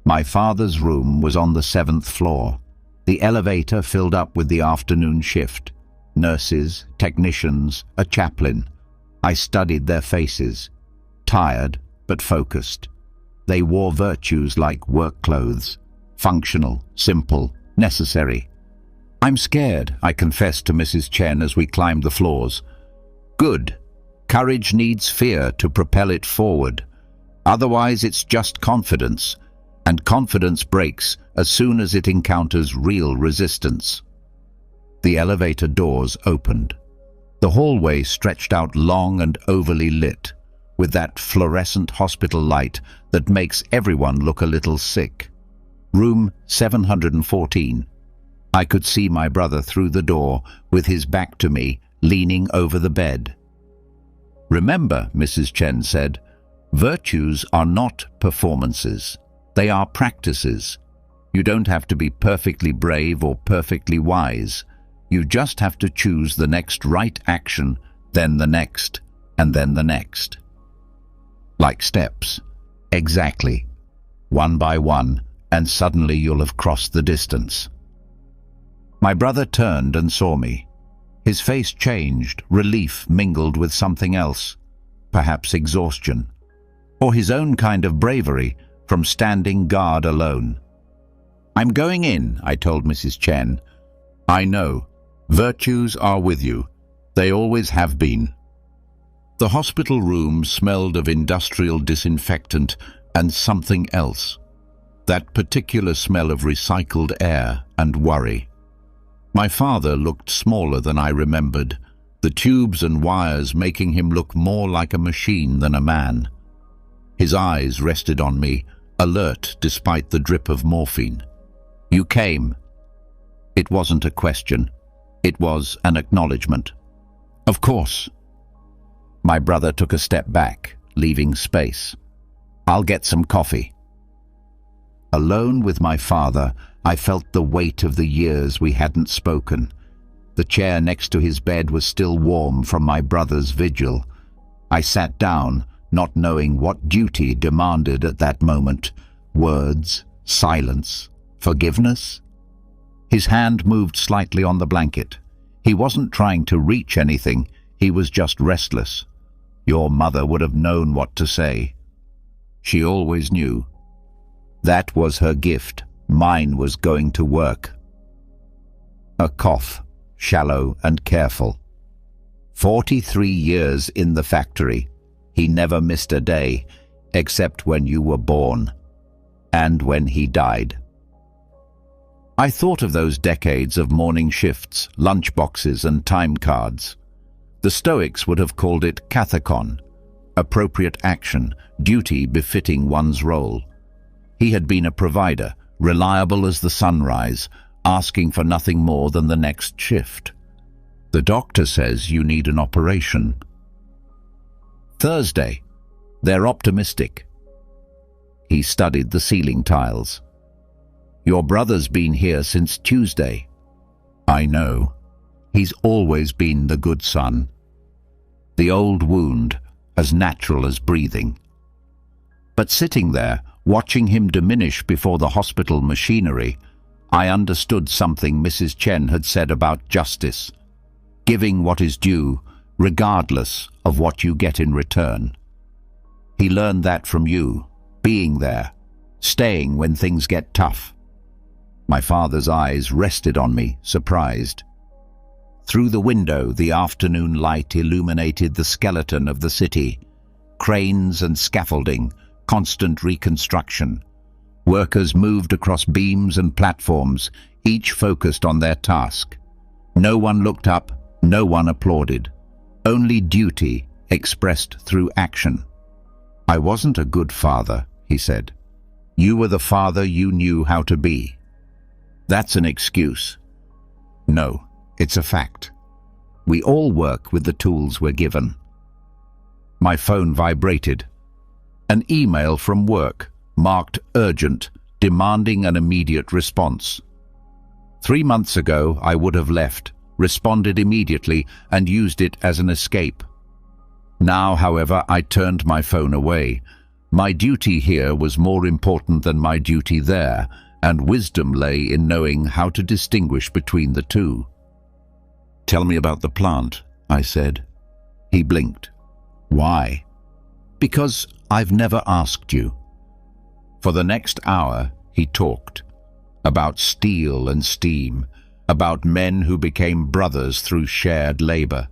My father's room was on the 7th floor. The elevator filled up with the afternoon shift. Nurses, technicians, a chaplain. I studied their faces. Tired, but focused. They wore virtues like work clothes. Functional, simple, necessary. "I'm scared," I confessed to Mrs. Chen as we climbed the floors. "Good. Courage needs fear to propel it forward. Otherwise it's just confidence, and confidence breaks as soon as it encounters real resistance." The elevator doors opened. The hallway stretched out long and overly lit, with that fluorescent hospital light that makes everyone look a little sick. Room 714. I could see my brother through the door, with his back to me, leaning over the bed. "Remember," Mrs. Chen said, "virtues are not performances. They are practices. You don't have to be perfectly brave or perfectly wise. You just have to choose the next right action, then the next, and then the next." Like steps. Exactly. One by one, and suddenly you'll have crossed the distance. My brother turned and saw me. His face changed, relief mingled with something else, perhaps exhaustion, or his own kind of bravery from standing guard alone. "I'm going in," I told Mrs. Chen. "I know. Virtues are with you. They always have been." The hospital room smelled of industrial disinfectant and something else. That particular smell of recycled air and worry. My father looked smaller than I remembered, the tubes and wires making him look more like a machine than a man. His eyes rested on me, alert despite the drip of morphine. "You came." It wasn't a question. It was an acknowledgement. "Of course." My brother took a step back, leaving space. "I'll get some coffee." Alone with my father, I felt the weight of the years we hadn't spoken. The chair next to his bed was still warm from my brother's vigil. I sat down, not knowing what duty demanded at that moment. Words, silence, forgiveness? His hand moved slightly on the blanket. He wasn't trying to reach anything, he was just restless. Your mother would have known what to say. She always knew. That was her gift. Mine was going to work. A cough, shallow and careful. 43 years in the factory. He never missed a day, except when you were born, and when he died. I thought of those decades of morning shifts, lunch boxes and time cards. The Stoics would have called it kathekon, appropriate action, duty befitting one's role. He had been a provider, reliable as the sunrise, asking for nothing more than the next shift. The doctor says you need an operation. Thursday. They're optimistic. He studied the ceiling tiles. Your brother's been here since Tuesday. I know. He's always been the good son. The old wound, as natural as breathing. But sitting there, watching him diminish before the hospital machinery, I understood something Mrs. Chen had said about justice. Giving what is due, regardless of what you get in return. He learned that from you, being there, staying when things get tough. My father's eyes rested on me, surprised. Through the window, the afternoon light illuminated the skeleton of the city. Cranes and scaffolding, constant reconstruction. Workers moved across beams and platforms, each focused on their task. No one looked up, no one applauded. Only duty expressed through action. I wasn't a good father, he said. You were the father you knew how to be. That's an excuse. No, it's a fact. We all work with the tools we're given. My phone vibrated. An email from work, marked urgent, demanding an immediate response. 3 months ago, I would have left, responded immediately, and used it as an escape. Now, however, I turned my phone away. My duty here was more important than my duty there, and wisdom lay in knowing how to distinguish between the two. "Tell me about the plant," I said. He blinked. "Why?" "Because I've never asked you." For the next hour, he talked. About steel and steam, about men who became brothers through shared labor,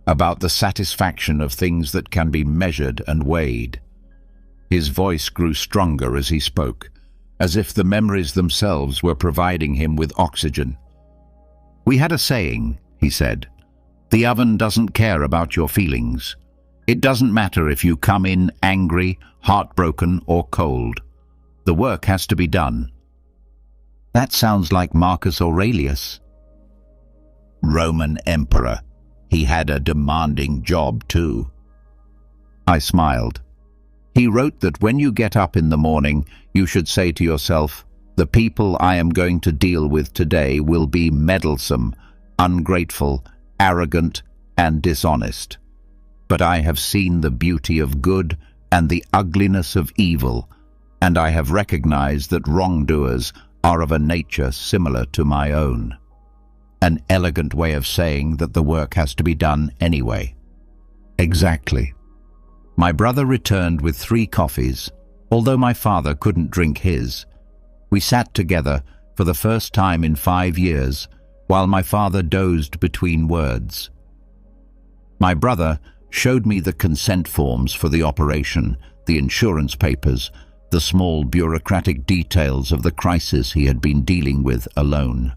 about the satisfaction of things that can be measured and weighed. His voice grew stronger as he spoke, as if the memories themselves were providing him with oxygen. "We had a saying," he said. "The oven doesn't care about your feelings. It doesn't matter if you come in angry, heartbroken, or cold. The work has to be done." That sounds like Marcus Aurelius. Roman emperor. He had a demanding job too. I smiled. He wrote that when you get up in the morning, you should say to yourself, "The people I am going to deal with today will be meddlesome, ungrateful, arrogant, and dishonest. But I have seen the beauty of good and the ugliness of evil, and I have recognized that wrongdoers are of a nature similar to my own." An elegant way of saying that the work has to be done anyway. Exactly. My brother returned with 3 coffees, although my father couldn't drink his. We sat together for the first time in 5 years, while my father dozed between words. My brother showed me the consent forms for the operation, the insurance papers, the small bureaucratic details of the crisis he had been dealing with alone.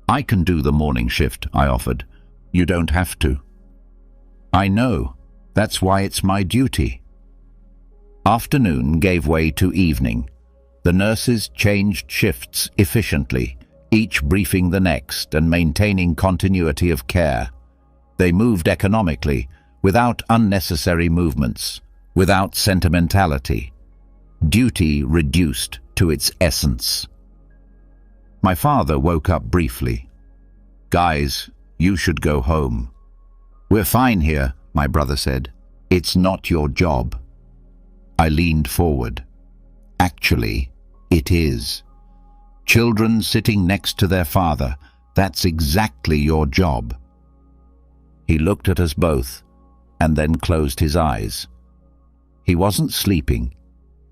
"I can do the morning shift," I offered. "You don't have to." "I know. That's why it's my duty." Afternoon gave way to evening. The nurses changed shifts efficiently, each briefing the next and maintaining continuity of care. They moved economically, without unnecessary movements, without sentimentality. Duty reduced to its essence. My father woke up briefly. "Guys, you should go home." "We're fine here," my brother said. "It's not your job." I leaned forward. "Actually, it is. Children sitting next to their father, that's exactly your job." He looked at us both, and then closed his eyes. He wasn't sleeping,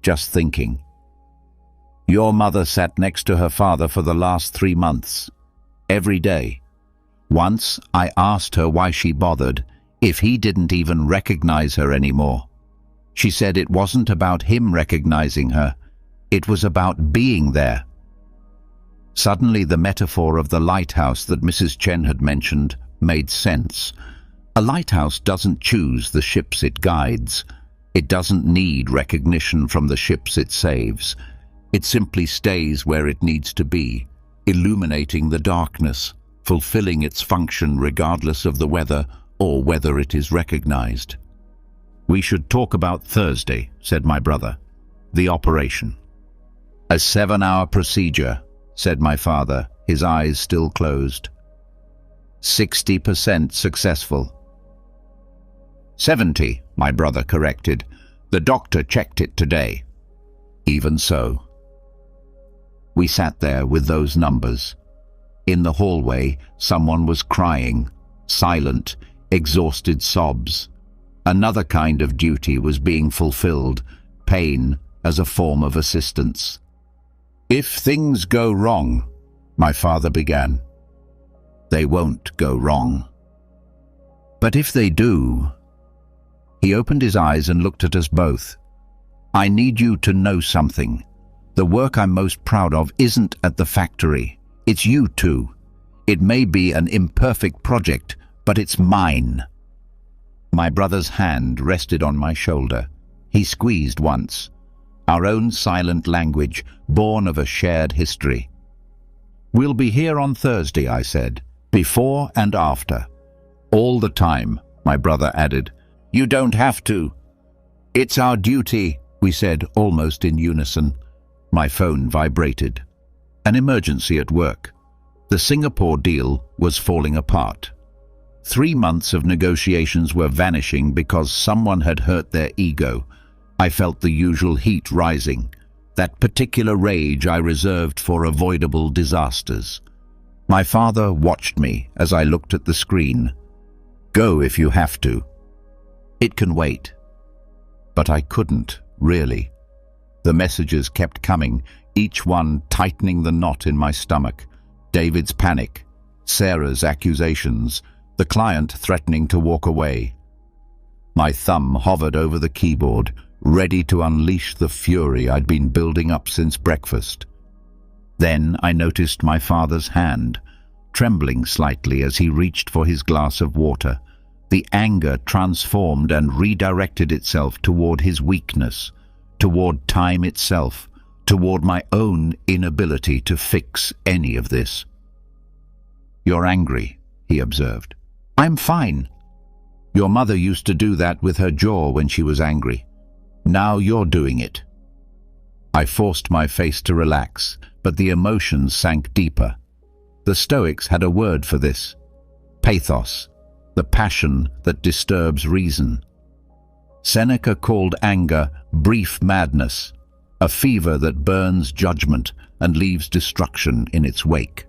just thinking. "Your mother sat next to her father for the last 3 months. Every day. Once I asked her why she bothered, if he didn't even recognize her anymore. She said it wasn't about him recognizing her, it was about being there." Suddenly the metaphor of the lighthouse that Mrs. Chen had mentioned made sense. A lighthouse doesn't choose the ships it guides. It doesn't need recognition from the ships it saves. It simply stays where it needs to be, illuminating the darkness, fulfilling its function regardless of the weather or whether it is recognized. "We should talk about Thursday," said my brother. "The operation." "A 7-hour procedure," said my father, his eyes still closed. 60% successful. 70, my brother corrected. "The doctor checked it today." Even so. We sat there with those numbers. In the hallway, someone was crying, silent, exhausted sobs. Another kind of duty was being fulfilled, pain as a form of assistance. "If things go wrong," my father began. "They won't go wrong." "But if they do..." He opened his eyes and looked at us both. "I need you to know something. The work I'm most proud of isn't at the factory. It's you two. It may be an imperfect project, but it's mine." My brother's hand rested on my shoulder. He squeezed once. Our own silent language, born of a shared history. "We'll be here on Thursday," I said. "Before and after." "All the time," my brother added. "You don't have to." "It's our duty," we said almost in unison. My phone vibrated. An emergency at work. The Singapore deal was falling apart. 3 months of negotiations were vanishing because someone had hurt their ego. I felt the usual heat rising, that particular rage I reserved for avoidable disasters. My father watched me as I looked at the screen. "Go if you have to." It can wait. But I couldn't, really. The messages kept coming, each one tightening the knot in my stomach. David's panic, Sarah's accusations, the client threatening to walk away. My thumb hovered over the keyboard, ready to unleash the fury I'd been building up since breakfast. Then I noticed my father's hand, trembling slightly as he reached for his glass of water. The anger transformed and redirected itself toward his weakness, toward time itself, toward my own inability to fix any of this. "You're angry," he observed. "I'm fine. Your mother used to do that with her jaw when she was angry. Now you're doing it." I forced my face to relax, but the emotions sank deeper. The Stoics had a word for this: pathos, the passion that disturbs reason. Seneca called anger brief madness, a fever that burns judgment and leaves destruction in its wake.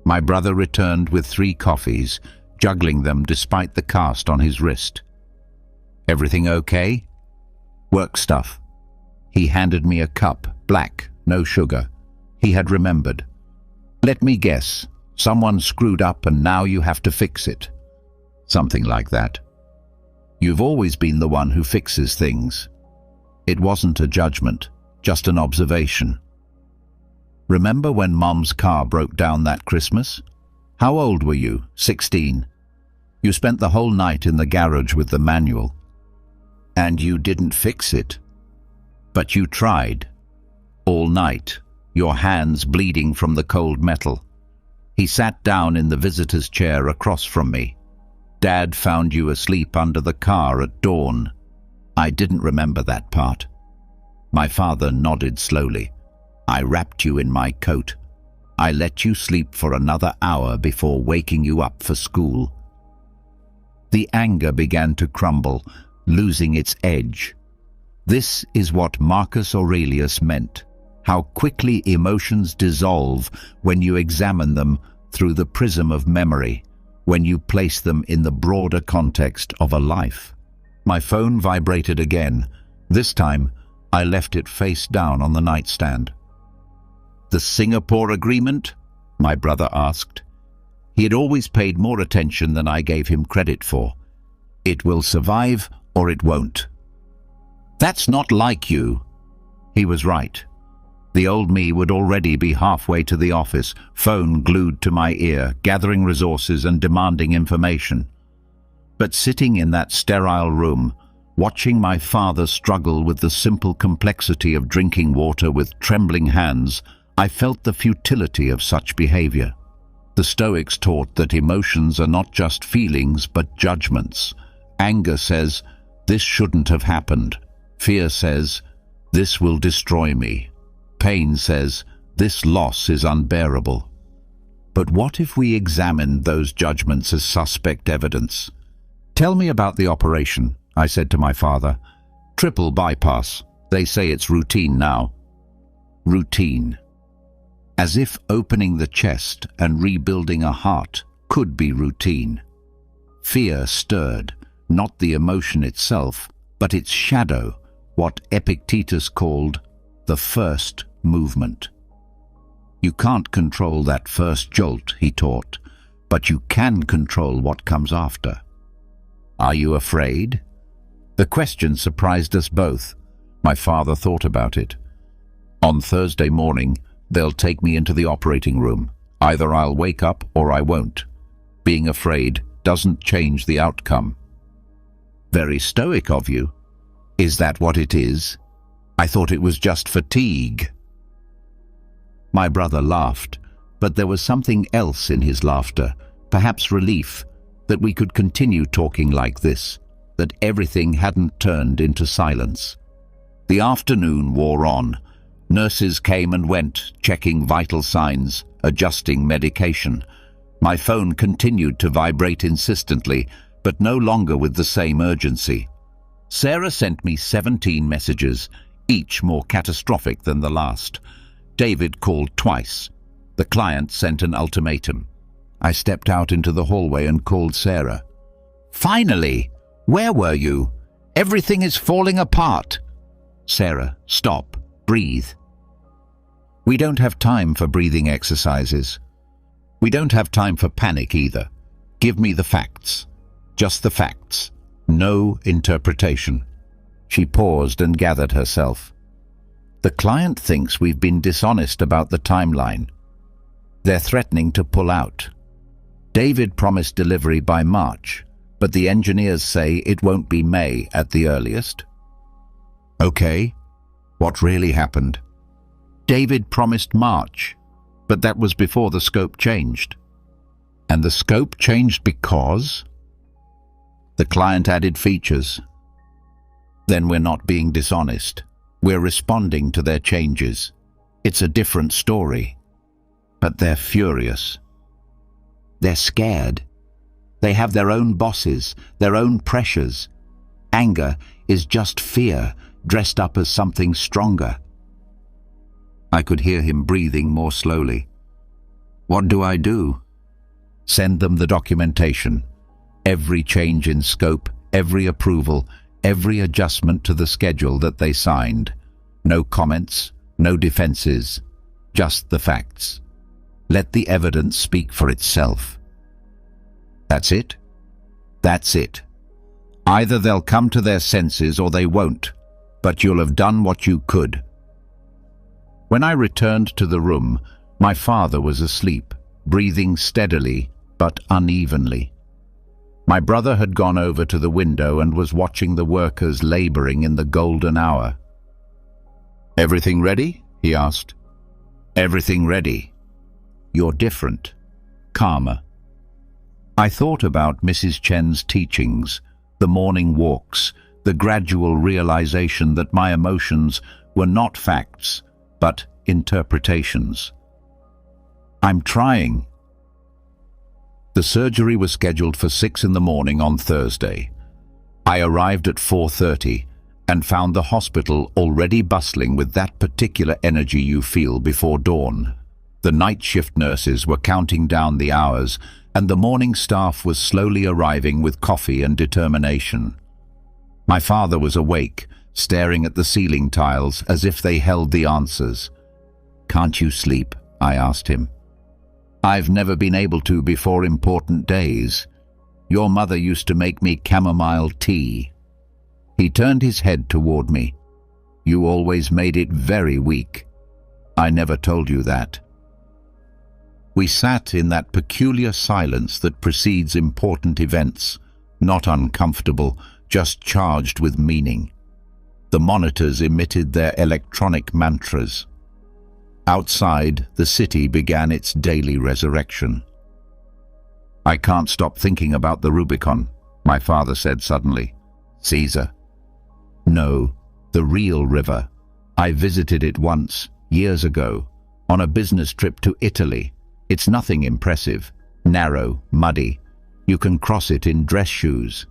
My brother returned with 3 coffees, juggling them despite the cast on his wrist. "Everything okay?" "Work stuff." He handed me a cup, black, no sugar. He had remembered. "Let me guess, someone screwed up and now you have to fix it." Something like that. "You've always been the one who fixes things." It wasn't a judgment, just an observation. "Remember when Mom's car broke down that Christmas? How old were you? 16. You spent the whole night in the garage with the manual. And you didn't fix it. But you tried. All night, your hands bleeding from the cold metal." He sat down in the visitor's chair across from me. "Dad found you asleep under the car at dawn." I didn't remember that part. My father nodded slowly. "I wrapped you in my coat. I let you sleep for another hour before waking you up for school." The anger began to crumble, losing its edge. This is what Marcus Aurelius meant: how quickly emotions dissolve when you examine them through the prism of memory, when you place them in the broader context of a life. My phone vibrated again. This time, I left it face down on the nightstand. "The Singapore agreement?" my brother asked. He had always paid more attention than I gave him credit for. "It will survive or it won't." "That's not like you." He was right. The old me would already be halfway to the office, phone glued to my ear, gathering resources and demanding information. But sitting in that sterile room, watching my father struggle with the simple complexity of drinking water with trembling hands, I felt the futility of such behavior. The Stoics taught that emotions are not just feelings but judgments. Anger says, "This shouldn't have happened." Fear says, "This will destroy me." Pain says, "This loss is unbearable." But what if we examined those judgments as suspect evidence? "Tell me about the operation," I said to my father. "Triple bypass. They say it's routine now." Routine. As if opening the chest and rebuilding a heart could be routine. Fear stirred, not the emotion itself, but its shadow, what Epictetus called the first movement. You can't control that first jolt, he taught, but you can control what comes after. "Are you afraid?" The question surprised us both. My father thought about it. "On Thursday morning, they'll take me into the operating room. Either I'll wake up or I won't. Being afraid doesn't change the outcome." Very stoic of you. Is that what it is? I thought it was just fatigue. My brother laughed, but there was something else in his laughter, perhaps relief, that we could continue talking like this, that everything hadn't turned into silence. The afternoon wore on. Nurses came and went, checking vital signs, adjusting medication. My phone continued to vibrate insistently, but no longer with the same urgency. Sarah sent me 17 messages, each more catastrophic than the last. David called twice. The client sent an ultimatum. I stepped out into the hallway and called Sarah. "Finally! Where were you? Everything is falling apart." "Sarah, stop. Breathe." We don't have time for breathing exercises. We don't have time for panic either. Give me the facts. Just the facts. No interpretation. She paused and gathered herself. The client thinks we've been dishonest about the timeline. They're threatening to pull out. David promised delivery by March, but the engineers say it won't be May at the earliest. Okay, what really happened? David promised March, but that was before the scope changed. And the scope changed because? The client added features. Then we're not being dishonest. We're responding to their changes. It's a different story. But they're furious. They're scared. They have their own bosses, their own pressures. Anger is just fear, dressed up as something stronger. I could hear him breathing more slowly. What do I do? Send them the documentation. Every change in scope, every approval, every adjustment to the schedule that they signed. No comments, no defenses, just the facts. Let the evidence speak for itself. That's it? That's it. Either they'll come to their senses or they won't, but you'll have done what you could. When I returned to the room, my father was asleep, breathing steadily but unevenly. My brother had gone over to the window and was watching the workers laboring in the golden hour. "Everything ready?" he asked. "Everything ready." "You're different, calmer." I thought about Mrs. Chen's teachings, the morning walks, the gradual realization that my emotions were not facts, but interpretations. I'm trying. The surgery was scheduled for 6 in the morning on Thursday. I arrived at 4:30 and found the hospital already bustling with that particular energy you feel before dawn. The night shift nurses were counting down the hours, and the morning staff was slowly arriving with coffee and determination. My father was awake, staring at the ceiling tiles as if they held the answers. "Can't you sleep?" I asked him. "I've never been able to before important days. Your mother used to make me chamomile tea." He turned his head toward me. "You always made it very weak. I never told you that." We sat in that peculiar silence that precedes important events, not uncomfortable, just charged with meaning. The monitors emitted their electronic mantras. Outside, the city began its daily resurrection. "I can't stop thinking about the Rubicon," my father said suddenly. "Caesar." "No, the real river. I visited it once, years ago, on a business trip to Italy. It's nothing impressive, narrow, muddy. You can cross it in dress shoes."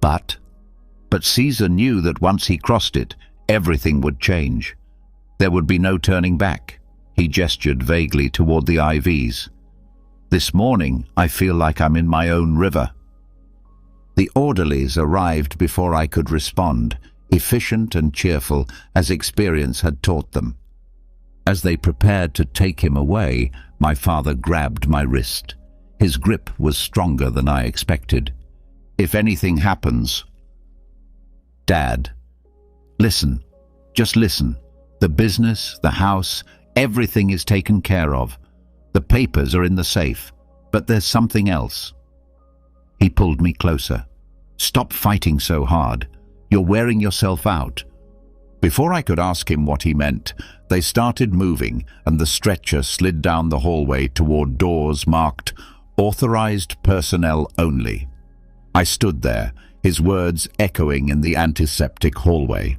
But Caesar knew that once he crossed it, everything would change. There would be no turning back. He gestured vaguely toward the IVs. "This morning, I feel like I'm in my own river." The orderlies arrived before I could respond, efficient and cheerful as experience had taught them. As they prepared to take him away, my father grabbed my wrist. His grip was stronger than I expected. "If anything happens..." "Dad, listen. Just listen. The business, the house, everything is taken care of. The papers are in the safe. But there's something else." He pulled me closer. "Stop fighting so hard. You're wearing yourself out." Before I could ask him what he meant, they started moving, and the stretcher slid down the hallway toward doors marked "Authorized Personnel Only." I stood there, his words echoing in the antiseptic hallway.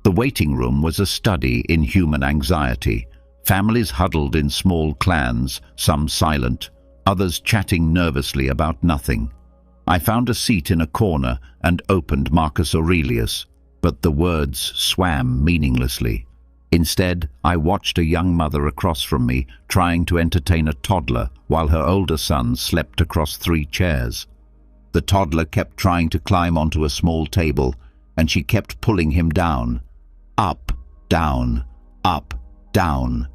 The waiting room was a study in human anxiety. Families huddled in small clans, some silent, others chatting nervously about nothing. I found a seat in a corner and opened Marcus Aurelius, but the words swam meaninglessly. Instead, I watched a young mother across from me trying to entertain a toddler while her older son slept across 3 chairs. The toddler kept trying to climb onto a small table, and she kept pulling him down. Up, down, up, down.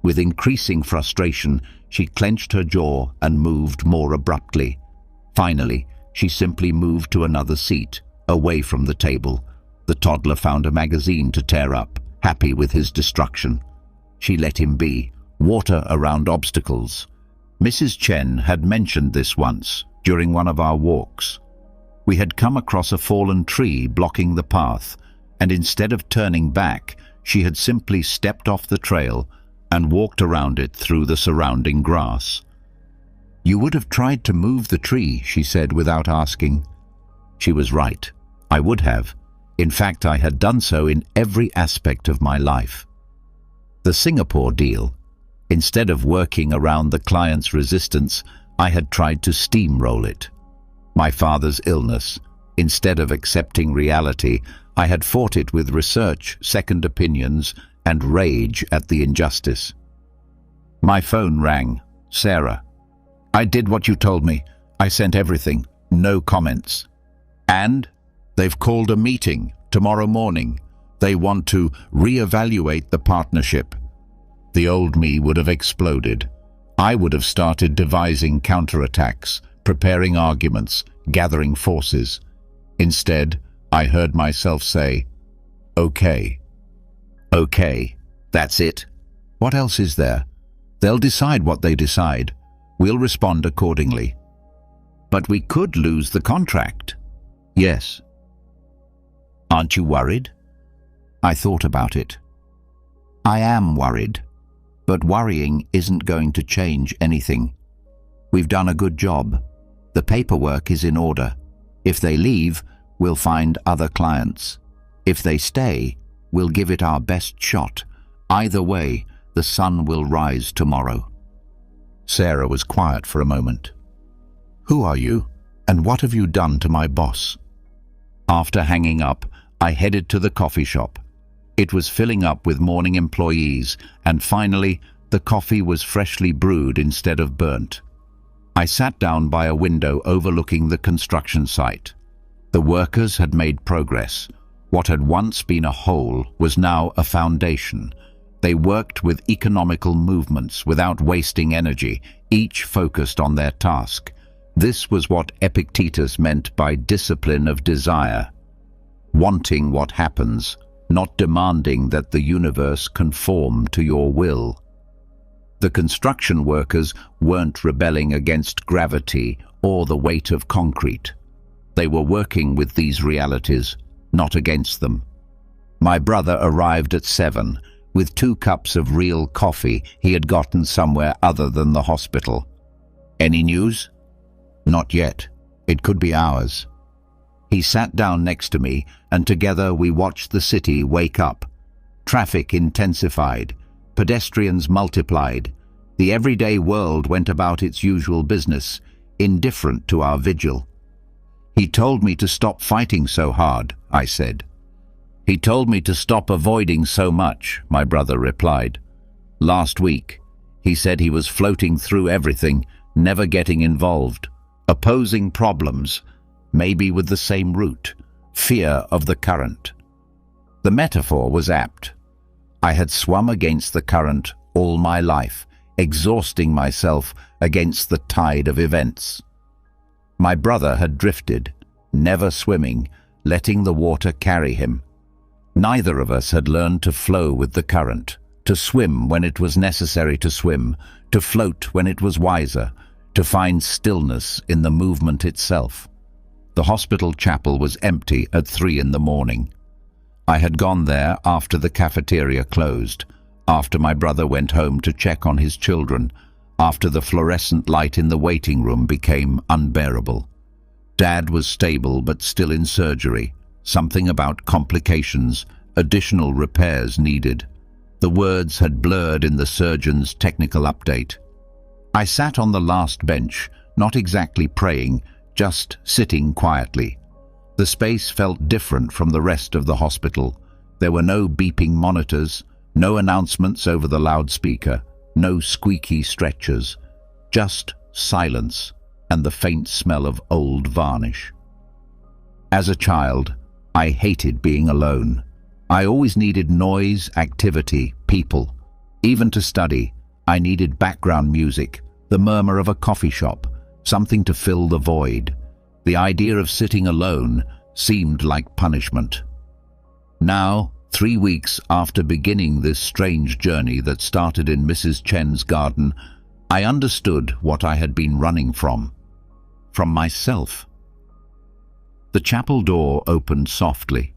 With increasing frustration, she clenched her jaw and moved more abruptly. Finally, she simply moved to another seat, away from the table. The toddler found a magazine to tear up, happy with his destruction. She let him be. Water around obstacles. Mrs. Chen had mentioned this once, during one of our walks. We had come across a fallen tree blocking the path, and instead of turning back, she had simply stepped off the trail and walked around it through the surrounding grass. "You would have tried to move the tree," she said without asking. She was right. I would have. In fact, I had done so in every aspect of my life. The Singapore deal. Instead of working around the client's resistance, I had tried to steamroll it. My father's illness. Instead of accepting reality, I had fought it with research, second opinions, and rage at the injustice. My phone rang. Sarah. "I did what you told me. I sent everything. No comments." "And? They've called a meeting tomorrow morning. They want to reevaluate the partnership." The old me would have exploded. I would have started devising counterattacks, preparing arguments, gathering forces. Instead, I heard myself say, "Okay." "Okay, that's it. What else is there? They'll decide what they decide. We'll respond accordingly." "But we could lose the contract." "Yes." "Aren't you worried?" I thought about it. I am worried, but worrying isn't going to change anything. We've done a good job. The paperwork is in order. If they leave, we'll find other clients. If they stay, we'll give it our best shot. Either way, the sun will rise tomorrow. Sarah was quiet for a moment. "Who are you, and what have you done to my boss?" After hanging up, I headed to the coffee shop. It was filling up with morning employees, and finally, the coffee was freshly brewed instead of burnt. I sat down by a window overlooking the construction site. The workers had made progress. What had once been a hole was now a foundation. They worked with economical movements without wasting energy, each focused on their task. This was what Epictetus meant by discipline of desire. Wanting what happens, not demanding that the universe conform to your will. The construction workers weren't rebelling against gravity or the weight of concrete. They were working with these realities, not against them. My brother arrived at 7, with 2 cups of real coffee he had gotten somewhere other than the hospital. "Any news?" "Not yet. It could be hours." He sat down next to me, and together we watched the city wake up. Traffic intensified. Pedestrians multiplied. The everyday world went about its usual business, indifferent to our vigil. "He told me to stop fighting so hard," I said. "He told me to stop avoiding so much," my brother replied. "Last week, he said he was floating through everything, never getting involved, opposing problems, maybe with the same root, fear of the current." The metaphor was apt. I had swum against the current all my life, exhausting myself against the tide of events. My brother had drifted, never swimming, letting the water carry him. Neither of us had learned to flow with the current, to swim when it was necessary to swim, to float when it was wiser, to find stillness in the movement itself. The hospital chapel was empty at 3 in the morning. I had gone there after the cafeteria closed, after my brother went home to check on his children, after the fluorescent light in the waiting room became unbearable. Dad was stable but still in surgery, something about complications additional repairs needed. The words had blurred in the surgeon's technical update. I sat on the last bench, not exactly praying, just sitting quietly. The space felt different from the rest of the hospital. There were no beeping monitors, no announcements over the loudspeaker, no squeaky stretchers, just silence and the faint smell of old varnish. As a child, I hated being alone. I always needed noise, activity, people. Even to study, I needed background music, the murmur of a coffee shop, something to fill the void. The idea of sitting alone seemed like punishment. Now, 3 weeks after beginning this strange journey that started in Mrs. Chen's garden, I understood what I had been running from myself. The chapel door opened softly.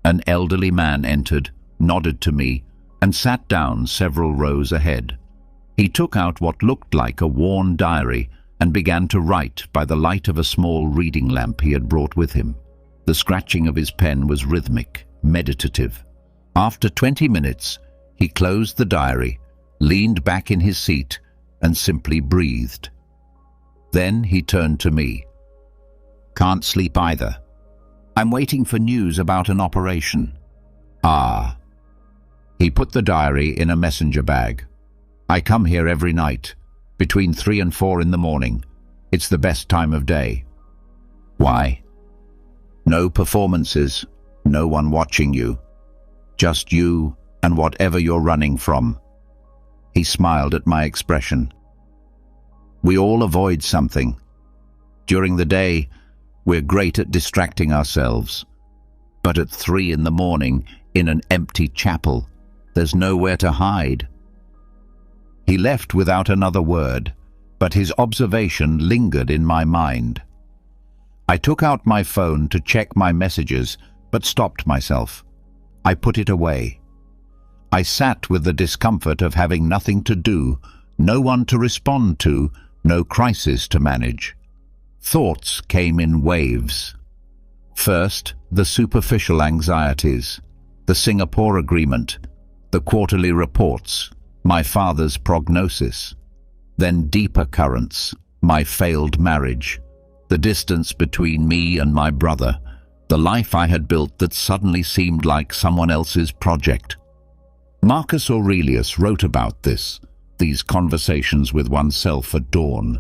An elderly man entered, nodded to me, and sat down several rows ahead. He took out what looked like a worn diary and began to write by the light of a small reading lamp he had brought with him. The scratching of his pen was rhythmic, meditative. After 20 minutes, he closed the diary, leaned back in his seat, and simply breathed. Then he turned to me. "Can't sleep either. I'm waiting for news about an operation." "Ah." He put the diary in a messenger bag. "I come here every night, between 3 and 4 in the morning. It's the best time of day." "Why?" "No performances, no one watching you. Just you and whatever you're running from." He smiled at my expression. "We all avoid something. During the day, we're great at distracting ourselves. But at 3 in the morning, in an empty chapel, there's nowhere to hide." He left without another word, but his observation lingered in my mind. I took out my phone to check my messages, but stopped myself. I put it away. I sat with the discomfort of having nothing to do, no one to respond to, no crisis to manage. Thoughts came in waves. First, the superficial anxieties, the Singapore agreement, the quarterly reports, my father's prognosis. Then deeper currents, my failed marriage, the distance between me and my brother, the life I had built that suddenly seemed like someone else's project. Marcus Aurelius wrote about this, these conversations with oneself at dawn.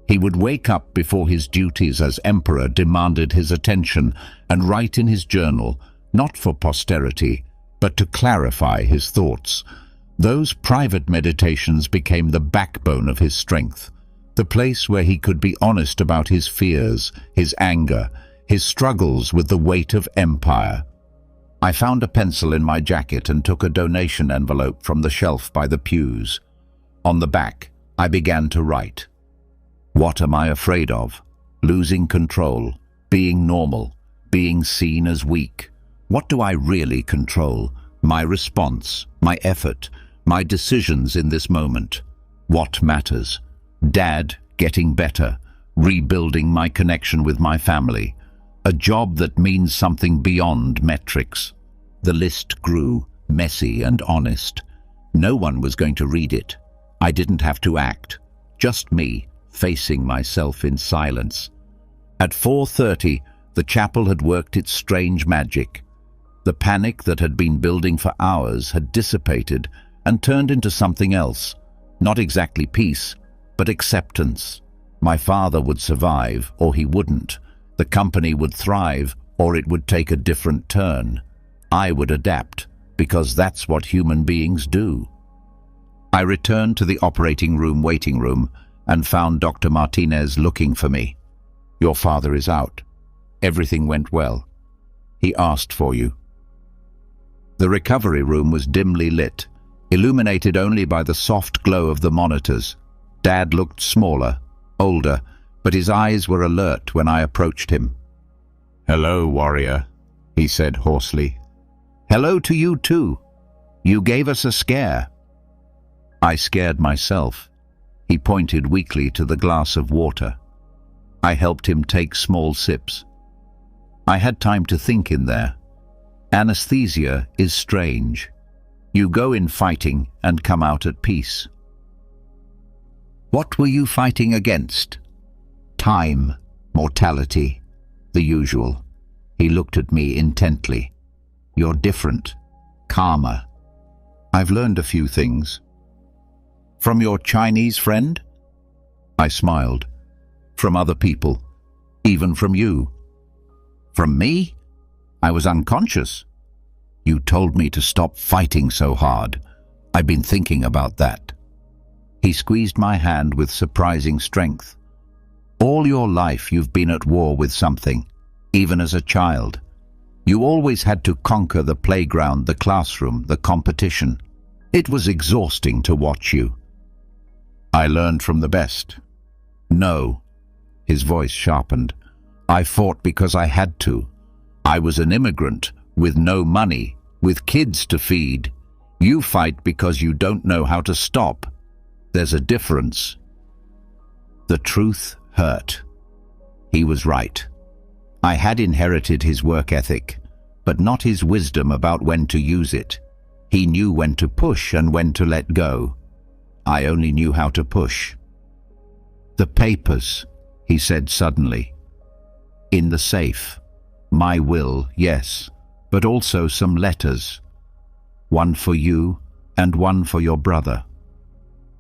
He would wake up before his duties as emperor demanded his attention and write in his journal, not for posterity, but to clarify his thoughts. Those private meditations became the backbone of his strength, the place where he could be honest about his fears, his anger, his struggles with the weight of empire. I found a pencil in my jacket and took a donation envelope from the shelf by the pews. On the back, I began to write. What am I afraid of? Losing control, being normal, being seen as weak. What do I really control? My response, my effort, my decisions in this moment. What matters? Dad getting better, rebuilding my connection with my family. A job that means something beyond metrics. The list grew, messy and honest. No one was going to read it. I didn't have to act. Just me, facing myself in silence. At 4:30, the chapel had worked its strange magic. The panic that had been building for hours had dissipated and turned into something else. Not exactly peace, but acceptance. My father would survive, or he wouldn't. The company would thrive, or it would take a different turn. I would adapt, because that's what human beings do. I returned to the operating room waiting room and found Dr. Martinez looking for me. Your father is out. Everything went well. He asked for you. The recovery room was dimly lit, illuminated only by the soft glow of the monitors. Dad looked smaller, older, but his eyes were alert when I approached him. Hello, warrior, he said hoarsely. Hello to you too. You gave us a scare. I scared myself. He pointed weakly to the glass of water. I helped him take small sips. I had time to think in there. Anesthesia is strange. You go in fighting and come out at peace. What were you fighting against? Time, mortality, the usual. He looked at me intently. You're different, calmer. I've learned a few things. From your Chinese friend? I smiled. From other people, even from you. From me? I was unconscious. You told me to stop fighting so hard. I've been thinking about that. He squeezed my hand with surprising strength. All your life you've been at war with something, even as a child. You always had to conquer the playground, the classroom, the competition. It was exhausting to watch you. I learned from the best. No. His voice sharpened. I fought because I had to. I was an immigrant, with no money, with kids to feed. You fight because you don't know how to stop. There's a difference. The truth hurt. He was right. I had inherited his work ethic, but not his wisdom about when to use it. He knew when to push and when to let go. I only knew how to push. The papers, he said suddenly. In the safe. My will, yes, but also some letters. One for you and one for your brother.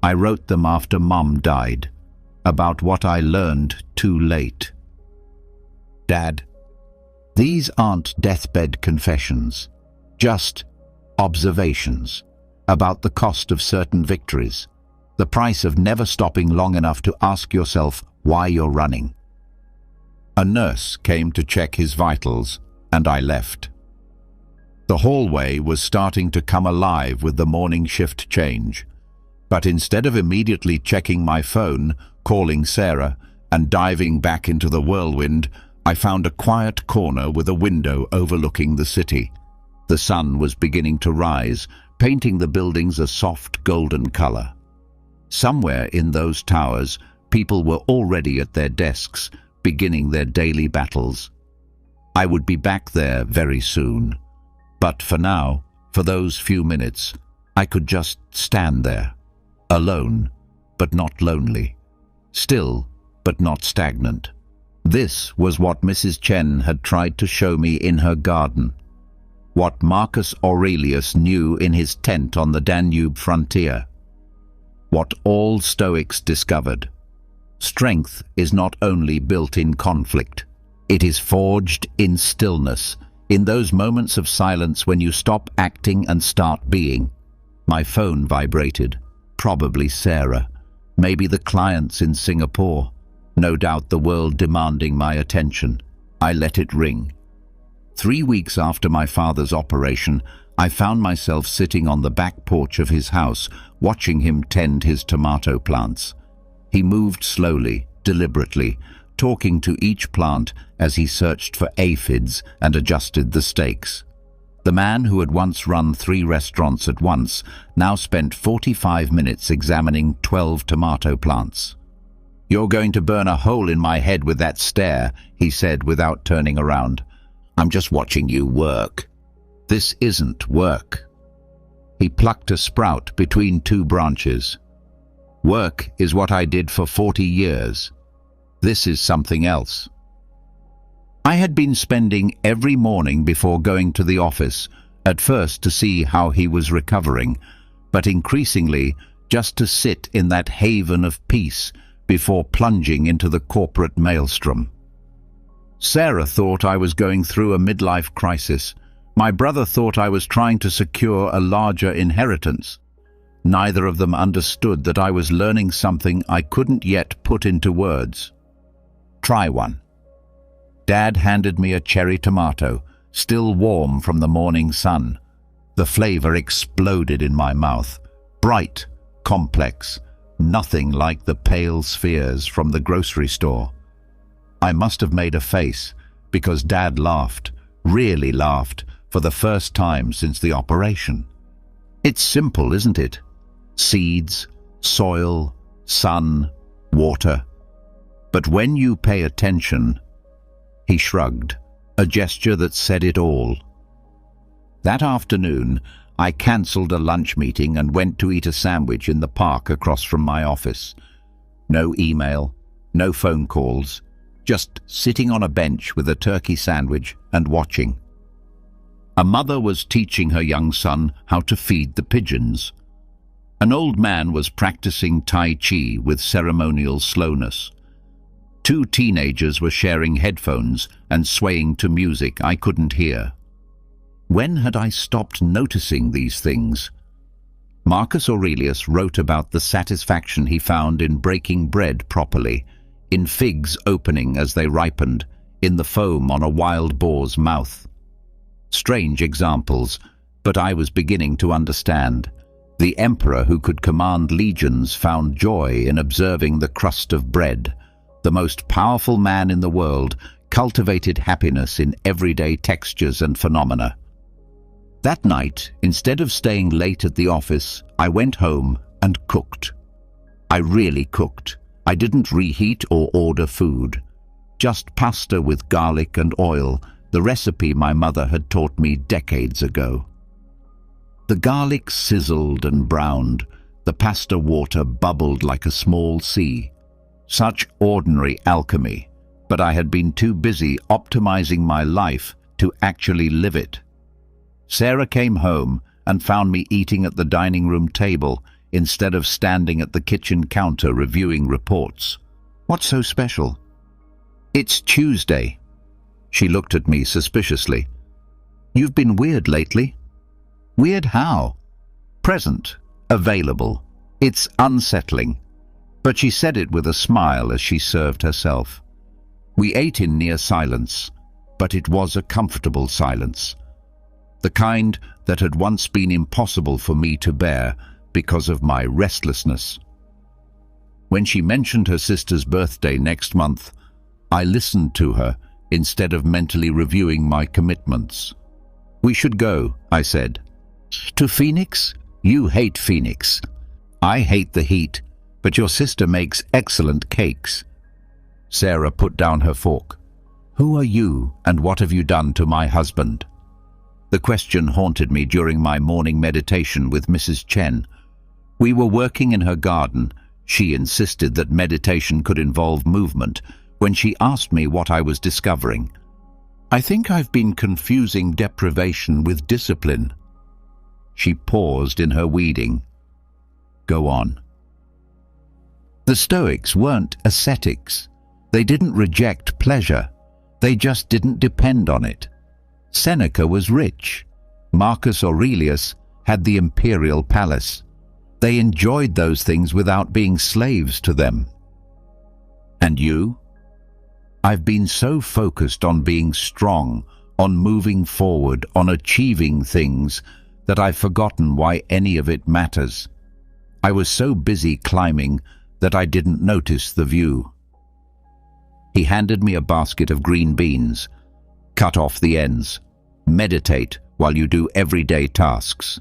I wrote them after Mum died, about what I learned too late. Dad, these aren't deathbed confessions, just observations about the cost of certain victories, the price of never stopping long enough to ask yourself why you're running. A nurse came to check his vitals, and I left. The hallway was starting to come alive with the morning shift change, but instead of immediately checking my phone, calling Sarah, and diving back into the whirlwind, I found a quiet corner with a window overlooking the city. The sun was beginning to rise, painting the buildings a soft golden color. Somewhere in those towers, people were already at their desks, beginning their daily battles. I would be back there very soon. But for now, for those few minutes, I could just stand there, alone, but not lonely, still, but not stagnant. This was what Mrs. Chen had tried to show me in her garden, what Marcus Aurelius knew in his tent on the Danube frontier, what all Stoics discovered. Strength is not only built in conflict, it is forged in stillness, in those moments of silence when you stop acting and start being. My phone vibrated. Probably Sarah. Maybe the clients in Singapore. No doubt the world demanding my attention. I let it ring. 3 weeks after my father's operation, I found myself sitting on the back porch of his house, watching him tend his tomato plants. He moved slowly, deliberately, talking to each plant as he searched for aphids and adjusted the stakes. The man who had once run 3 restaurants at once now spent 45 minutes examining 12 tomato plants. "You're going to burn a hole in my head with that stare," he said without turning around. "I'm just watching you work." "This isn't work." He plucked a sprout between 2 branches. "Work is what I did for 40 years. This is something else." I had been spending every morning before going to the office, at first to see how he was recovering, but increasingly just to sit in that haven of peace before plunging into the corporate maelstrom. Sarah thought I was going through a midlife crisis. My brother thought I was trying to secure a larger inheritance. Neither of them understood that I was learning something I couldn't yet put into words. "Try one." Dad handed me a cherry tomato, still warm from the morning sun. The flavor exploded in my mouth. Bright, complex, nothing like the pale spheres from the grocery store. I must have made a face, because Dad laughed, really laughed, for the first time since the operation. It's simple, isn't it? Seeds, soil, sun, water. But when you pay attention... He shrugged, a gesture that said it all. That afternoon, I cancelled a lunch meeting and went to eat a sandwich in the park across from my office. No email, no phone calls, just sitting on a bench with a turkey sandwich and watching. A mother was teaching her young son how to feed the pigeons. An old man was practicing Tai Chi with ceremonial slowness. Two teenagers were sharing headphones and swaying to music I couldn't hear. When had I stopped noticing these things? Marcus Aurelius wrote about the satisfaction he found in breaking bread properly, in figs opening as they ripened, in the foam on a wild boar's mouth. Strange examples, but I was beginning to understand. The emperor who could command legions found joy in observing the crust of bread. The most powerful man in the world cultivated happiness in everyday textures and phenomena. That night, instead of staying late at the office, I went home and cooked. I really cooked. I didn't reheat or order food. Just pasta with garlic and oil, the recipe my mother had taught me decades ago. The garlic sizzled and browned. The pasta water bubbled like a small sea. Such ordinary alchemy, but I had been too busy optimizing my life to actually live it. Sarah came home and found me eating at the dining room table instead of standing at the kitchen counter reviewing reports. "What's so special?" "It's Tuesday." She looked at me suspiciously. "You've been weird lately." "Weird how?" "Present, available. It's unsettling." But she said it with a smile as she served herself. We ate in near silence, but it was a comfortable silence. The kind that had once been impossible for me to bear because of my restlessness. When she mentioned her sister's birthday next month, I listened to her instead of mentally reviewing my commitments. "We should go," I said. "To Phoenix? You hate Phoenix." "I hate the heat, but your sister makes excellent cakes." Sarah put down her fork. "Who are you, and what have you done to my husband?" The question haunted me during my morning meditation with Mrs. Chen. We were working in her garden. She insisted that meditation could involve movement when she asked me what I was discovering. "I think I've been confusing deprivation with discipline." She paused in her weeding. "Go on." The Stoics weren't ascetics. They didn't reject pleasure. They just didn't depend on it. Seneca was rich. Marcus Aurelius had the imperial palace. They enjoyed those things without being slaves to them. And you? I've been so focused on being strong, on moving forward, on achieving things, that I've forgotten why any of it matters. I was so busy climbing that I didn't notice the view. He handed me a basket of green beans. "Cut off the ends. Meditate while you do everyday tasks."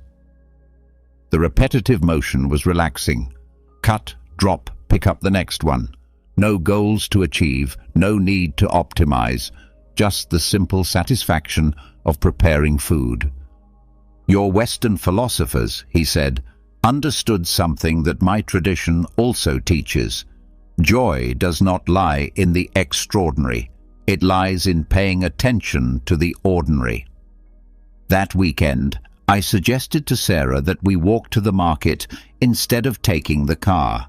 The repetitive motion was relaxing. Cut, drop, pick up the next one. No goals to achieve, no need to optimize, just the simple satisfaction of preparing food. "Your Western philosophers," he said, "understood something that my tradition also teaches. Joy does not lie in the extraordinary. It lies in paying attention to the ordinary." That weekend, I suggested to Sarah that we walk to the market instead of taking the car.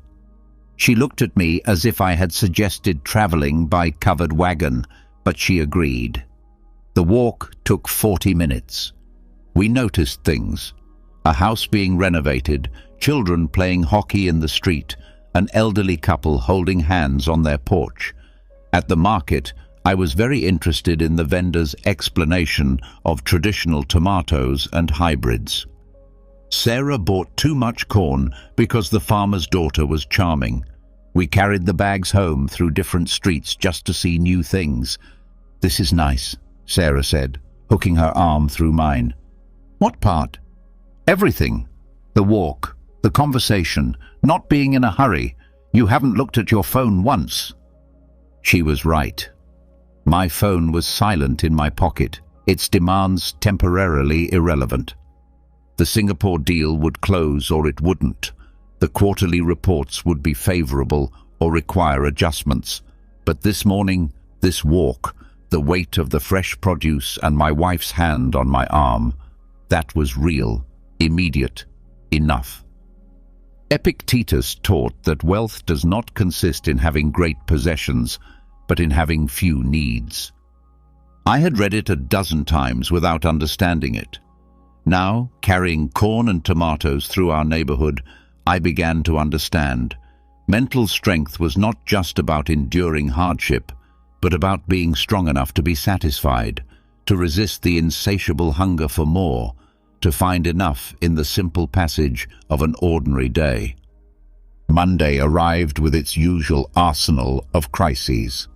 She looked at me as if I had suggested traveling by covered wagon, but she agreed. The walk took 40 minutes. We noticed things. A house being renovated, children playing hockey in the street, an elderly couple holding hands on their porch. At the market, I was very interested in the vendor's explanation of traditional tomatoes and hybrids. Sarah bought too much corn because the farmer's daughter was charming. We carried the bags home through different streets just to see new things. "This is nice," Sarah said, hooking her arm through mine. "What part?" "Everything. The walk, the conversation, not being in a hurry. You haven't looked at your phone once." She was right. My phone was silent in my pocket. its demands temporarily irrelevant. The Singapore deal would close or it wouldn't. The quarterly reports would be favorable or require adjustments. But this morning, this walk, the weight of the fresh produce and my wife's hand on my arm, that was real, immediate, enough. Epictetus taught that wealth does not consist in having great possessions, but in having few needs. I had read it a dozen times without understanding it. Now, carrying corn and tomatoes through our neighborhood, I began to understand. Mental strength was not just about enduring hardship, but about being strong enough to be satisfied, to resist the insatiable hunger for more, to find enough in the simple passage of an ordinary day. Monday arrived with its usual arsenal of crises.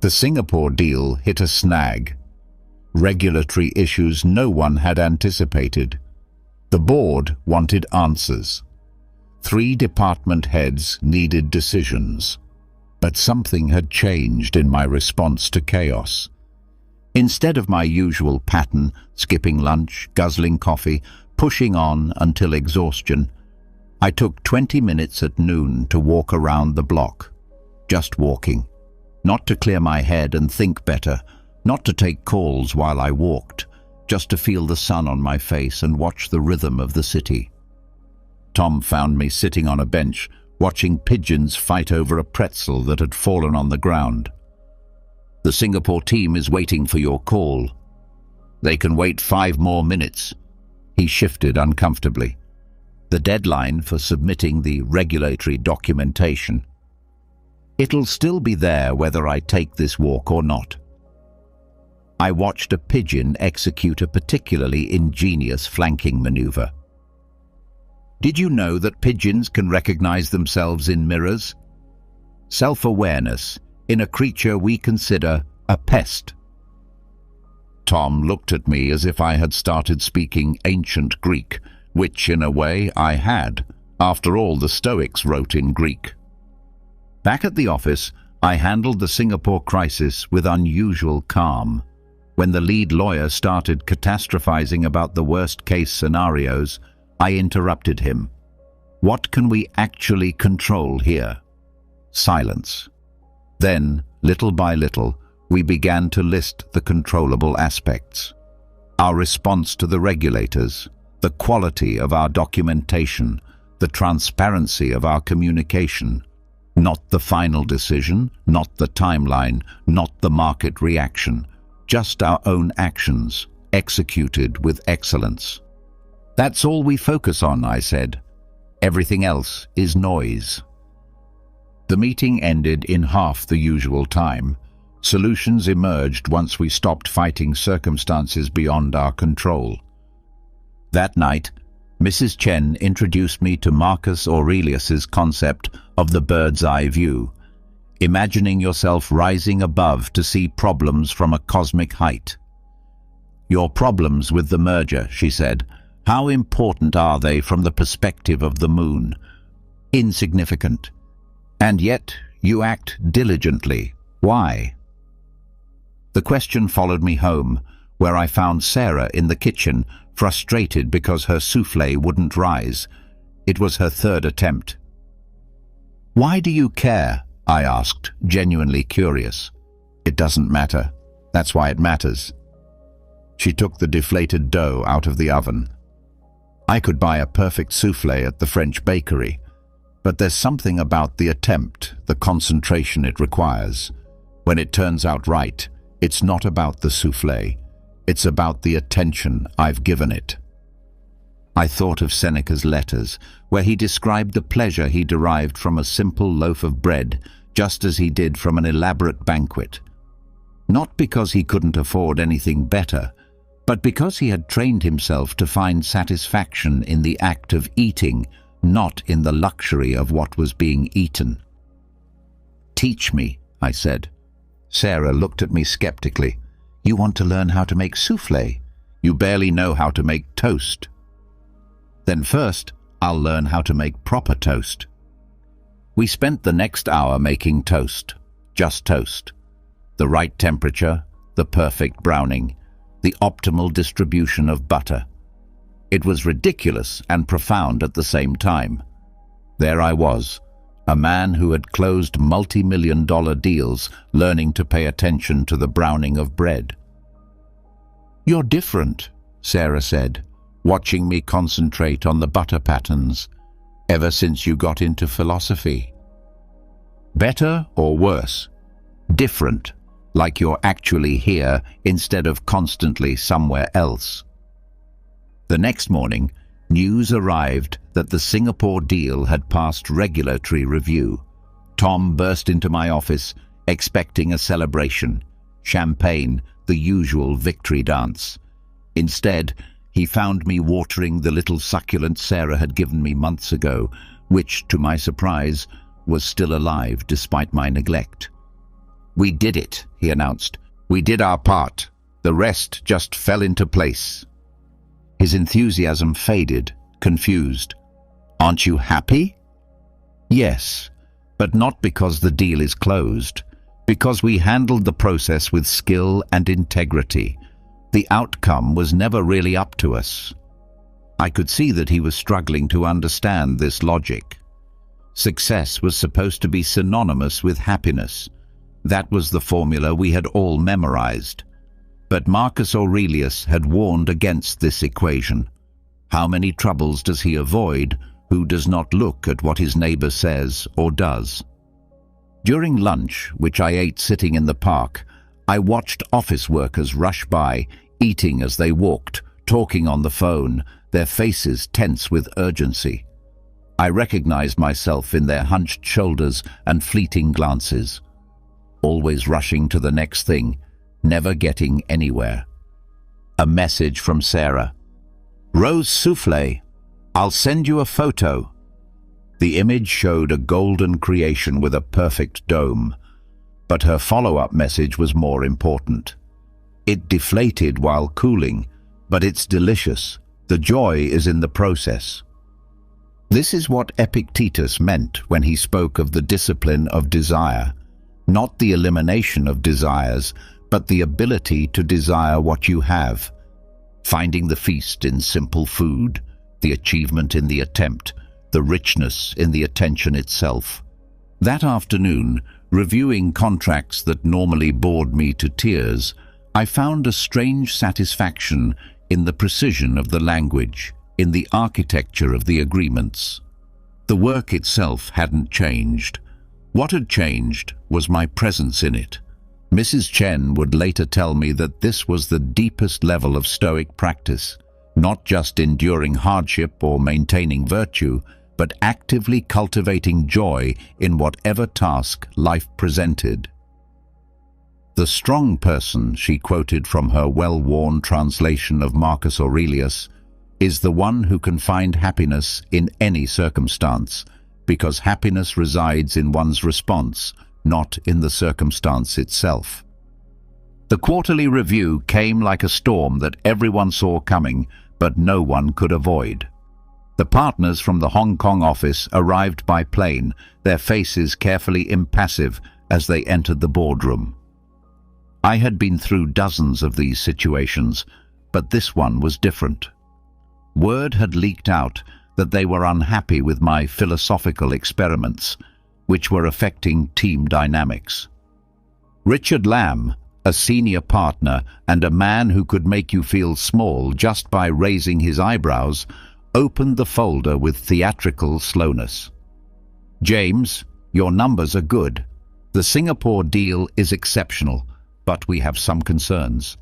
The Singapore deal hit a snag. Regulatory issues no one had anticipated. The board wanted answers. 3 department heads needed decisions. But something had changed in my response to chaos. Instead of my usual pattern, skipping lunch, guzzling coffee, pushing on until exhaustion, I took 20 minutes at noon to walk around the block. Just walking. Not to clear my head and think better, not to take calls while I walked, just to feel the sun on my face and watch the rhythm of the city. Tom found me sitting on a bench, watching pigeons fight over a pretzel that had fallen on the ground. "The Singapore team is waiting for your call." "They can wait 5 more minutes." He shifted uncomfortably. "The deadline for submitting the regulatory documentation. It'll still be there whether I take this walk or not." I watched a pigeon execute a particularly ingenious flanking maneuver. Did you know that pigeons can recognize themselves in mirrors? Self-awareness in a creature we consider a pest. Tom looked at me as if I had started speaking ancient Greek, which, in a way, I had. After all, the Stoics wrote in Greek. Back at the office, I handled the Singapore crisis with unusual calm. When the lead lawyer started catastrophizing about the worst-case scenarios, I interrupted him. What can we actually control here? Silence. Then, little by little, we began to list the controllable aspects. Our response to the regulators, the quality of our documentation, the transparency of our communication. Not the final decision, not the timeline, not the market reaction, just our own actions, executed with excellence. That's all we focus on, I said. Everything else is noise. The meeting ended in half the usual time. Solutions emerged once we stopped fighting circumstances beyond our control. That night, Mrs. Chen introduced me to Marcus Aurelius's concept of the bird's eye view, imagining yourself rising above to see problems from a cosmic height. Your problems with the merger, she said, how important are they from the perspective of the moon? Insignificant. And yet you act diligently. Why? The question followed me home, where I found Sarah in the kitchen, frustrated because her soufflé wouldn't rise. It was her 3rd attempt. "Why do you care?" I asked, genuinely curious. "It doesn't matter. That's why it matters." She took the deflated dough out of the oven. I could buy a perfect soufflé at the French bakery, but there's something about the attempt, the concentration it requires. When it turns out right, it's not about the soufflé. It's about the attention I've given it. I thought of Seneca's letters, where he described the pleasure he derived from a simple loaf of bread, just as he did from an elaborate banquet. Not because he couldn't afford anything better, but because he had trained himself to find satisfaction in the act of eating, not in the luxury of what was being eaten. "Teach me," I said. Sarah looked at me skeptically. "You want to learn how to make soufflé? You barely know how to make toast." "Then first, I'll learn how to make proper toast." We spent the next hour making toast, just toast. The right temperature, the perfect browning, the optimal distribution of butter. It was ridiculous and profound at the same time. There I was, a man who had closed multi-million-dollar deals, learning to pay attention to the browning of bread. "You're different," Sarah said, watching me concentrate on the butter patterns, "ever since you got into philosophy." Better or worse? Different, like you're actually here instead of constantly somewhere else. The next morning, news arrived that the Singapore deal had passed regulatory review. Tom burst into my office, expecting a celebration, champagne, the usual victory dance. Instead, he found me watering the little succulent Sarah had given me months ago, which, to my surprise, was still alive despite my neglect. "We did it," he announced. "We did our part. The rest just fell into place." His enthusiasm faded, confused. "Aren't you happy?" "Yes, but not because the deal is closed. Because we handled the process with skill and integrity. The outcome was never really up to us." I could see that he was struggling to understand this logic. Success was supposed to be synonymous with happiness. That was the formula we had all memorized. But Marcus Aurelius had warned against this equation. How many troubles does he avoid who does not look at what his neighbor says or does? During lunch, which I ate sitting in the park, I watched office workers rush by, eating as they walked, talking on the phone, their faces tense with urgency. I recognized myself in their hunched shoulders and fleeting glances. Always rushing to the next thing, never getting anywhere. A message from Sarah. "Rose soufflé. I'll send you a photo." The image showed a golden creation with a perfect dome. But her follow-up message was more important. "It deflated while cooling, but it's delicious. The joy is in the process." This is what Epictetus meant when he spoke of the discipline of desire. Not the elimination of desires, but the ability to desire what you have. Finding the feast in simple food, the achievement in the attempt, the richness in the attention itself. That afternoon, reviewing contracts that normally bored me to tears, I found a strange satisfaction in the precision of the language, in the architecture of the agreements. The work itself hadn't changed. What had changed was my presence in it. Mrs. Chen would later tell me that this was the deepest level of Stoic practice, not just enduring hardship or maintaining virtue, but actively cultivating joy in whatever task life presented. "The strong person," she quoted from her well-worn translation of Marcus Aurelius, "is the one who can find happiness in any circumstance, because happiness resides in one's response, not in the circumstance itself." The quarterly review came like a storm that everyone saw coming, but no one could avoid. The partners from the Hong Kong office arrived by plane, their faces carefully impassive as they entered the boardroom. I had been through dozens of these situations, but this one was different. Word had leaked out that they were unhappy with my philosophical experiments, which were affecting team dynamics. Richard Lamb, a senior partner and a man who could make you feel small just by raising his eyebrows, opened the folder with theatrical slowness. "James, your numbers are good. The Singapore deal is exceptional, but we have some concerns."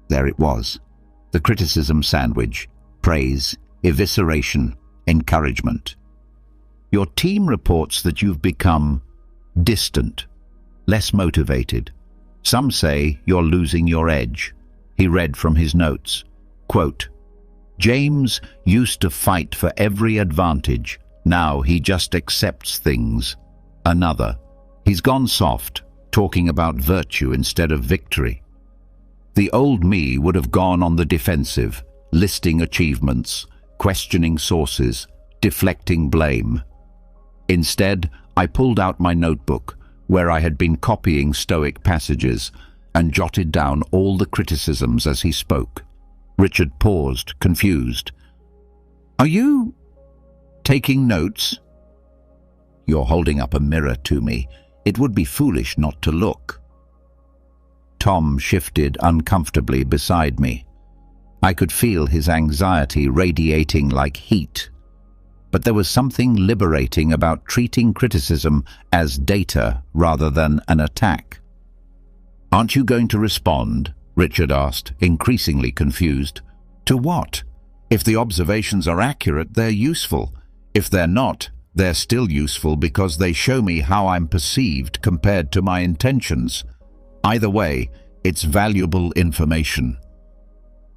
There it was, the criticism sandwich: praise, evisceration, encouragement. "Your team reports that you've become distant, less motivated. Some say you're losing your edge." He read from his notes, quote, "James used to fight for every advantage. Now he just accepts things." Another, "He's gone soft, talking about virtue instead of victory. The old me would have gone on the defensive, listing achievements, questioning sources, deflecting blame. Instead, I pulled out my notebook, where I had been copying Stoic passages, and jotted down all the criticisms as he spoke. Richard paused, confused. "Are you taking notes?" "You're holding up a mirror to me. It would be foolish not to look." Tom shifted uncomfortably beside me. I could feel his anxiety radiating like heat. But there was something liberating about treating criticism as data rather than an attack. "Aren't you going to respond?" Richard asked, increasingly confused. "To what? If the observations are accurate, they're useful. If they're not, they're still useful because they show me how I'm perceived compared to my intentions. Either way, it's valuable information."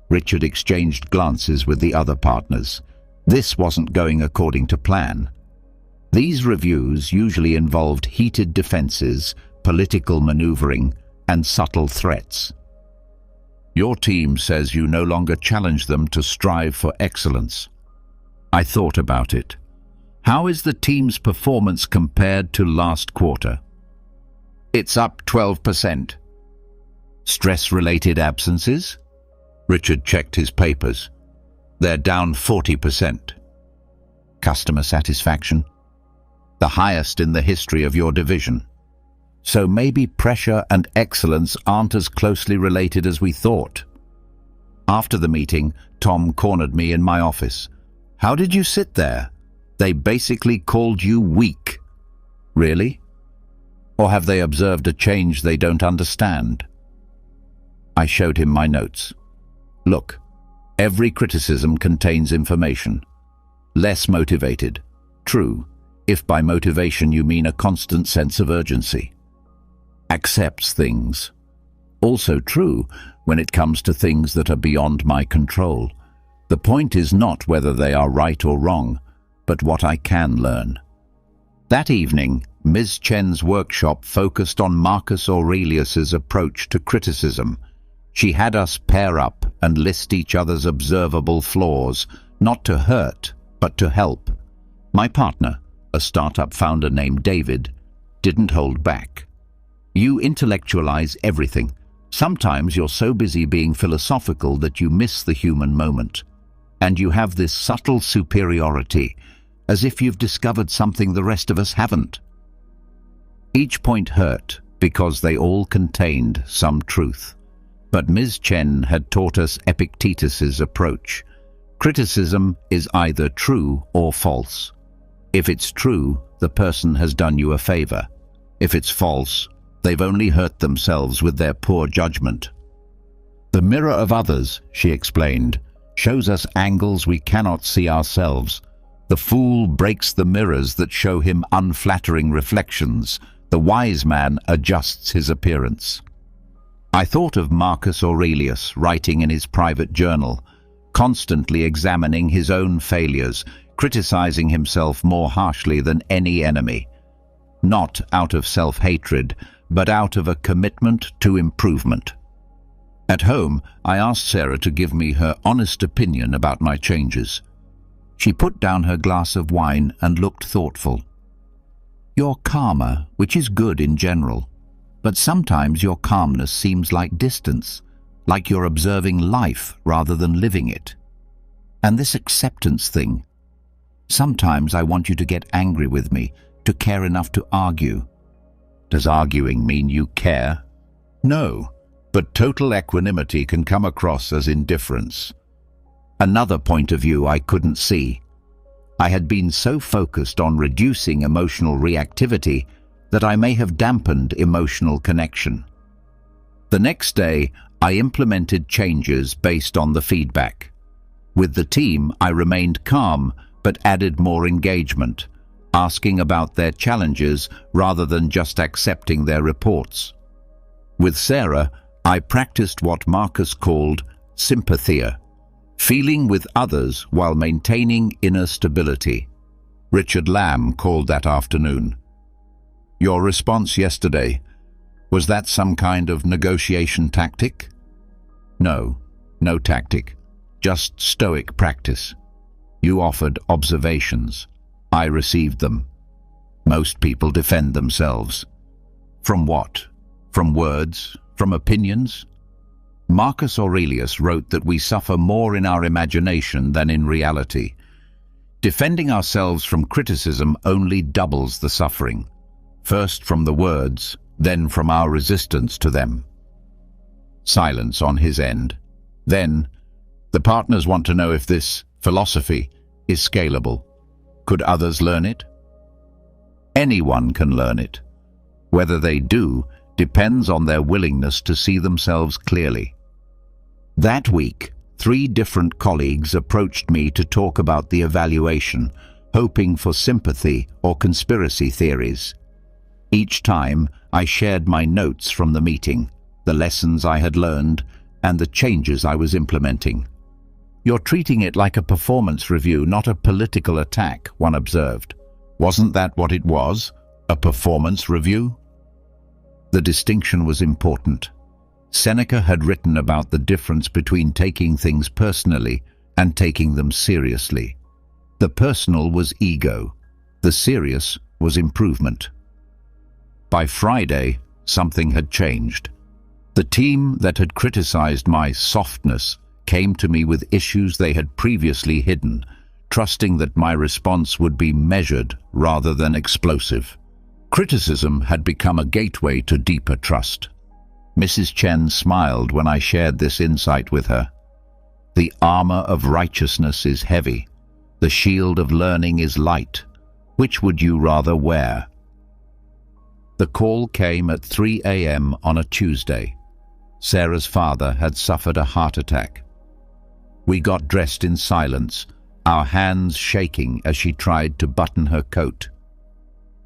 Richard exchanged glances with the other partners. This wasn't going according to plan. These reviews usually involved heated defenses, political maneuvering, and subtle threats. "Your team says you no longer challenge them to strive for excellence." I thought about it. How is the team's performance compared to last quarter? "It's up 12%. Stress-related absences? Richard checked his papers. "They're down 40%. Customer satisfaction? The highest in the history of your division. So maybe pressure and excellence aren't as closely related as we thought." After the meeting, Tom cornered me in my office. "How did you sit there? They basically called you weak." "Really? Or have they observed a change they don't understand?" I showed him my notes. "Look, every criticism contains information. Less motivated. True, if by motivation you mean a constant sense of urgency. Accepts things. Also true when it comes to things that are beyond my control. The point is not whether they are right or wrong, but what I can learn." That evening, Ms. Chen's workshop focused on Marcus Aurelius's approach to criticism. She had us pair up and list each other's observable flaws, not to hurt, but to help. My partner, a startup founder named David, didn't hold back. "You intellectualize everything. Sometimes you're so busy being philosophical that you miss the human moment. And you have this subtle superiority, as if you've discovered something the rest of us haven't." Each point hurt because they all contained some truth. But Ms. Chen had taught us Epictetus's approach. Criticism is either true or false. If it's true, the person has done you a favor. If it's false, they've only hurt themselves with their poor judgment. "The mirror of others," she explained, "shows us angles we cannot see ourselves. The fool breaks the mirrors that show him unflattering reflections. The wise man adjusts his appearance." I thought of Marcus Aurelius writing in his private journal, constantly examining his own failures, criticizing himself more harshly than any enemy. Not out of self-hatred, but out of a commitment to improvement. At home, I asked Sarah to give me her honest opinion about my changes. She put down her glass of wine and looked thoughtful. "You're calmer, which is good in general. But sometimes your calmness seems like distance, like you're observing life rather than living it. And this acceptance thing. Sometimes I want you to get angry with me, to care enough to argue." "Does arguing mean you care?" "No, but total equanimity can come across as indifference." Another point of view I couldn't see. I had been so focused on reducing emotional reactivity that I may have dampened emotional connection. The next day, I implemented changes based on the feedback. With the team, I remained calm but added more engagement, asking about their challenges rather than just accepting their reports. With Sarah, I practiced what Marcus called sympathia, feeling with others while maintaining inner stability. Richard Lamb called that afternoon. "Your response yesterday, was that some kind of negotiation tactic?" "No, no tactic, just Stoic practice. You offered observations. I received them. Most people defend themselves. From what? From words? from opinions? Marcus Aurelius wrote that we suffer more in our imagination than in reality. Defending ourselves from criticism only doubles the suffering, first from the words, then from our resistance to them. Silence on his end. Then, the partners want to know if this philosophy is scalable. Could others learn it? Anyone can learn it. Whether they do depends on their willingness to see themselves clearly. That week, 3 different colleagues approached me to talk about the evaluation, hoping for sympathy or conspiracy theories. Each time, I shared my notes from the meeting, the lessons I had learned, and the changes I was implementing. "You're treating it like a performance review, not a political attack," one observed. Wasn't that what it was? A performance review? The distinction was important. Seneca had written about the difference between taking things personally and taking them seriously. The personal was ego. The serious was improvement. By Friday, something had changed. The team that had criticized my softness came to me with issues they had previously hidden, trusting that my response would be measured rather than explosive. Criticism had become a gateway to deeper trust. Mrs. Chen smiled when I shared this insight with her. The armor of righteousness is heavy. The shield of learning is light. Which would you rather wear? The call came at 3 a.m. on a Tuesday. Sarah's father had suffered a heart attack. We got dressed in silence, our hands shaking as she tried to button her coat.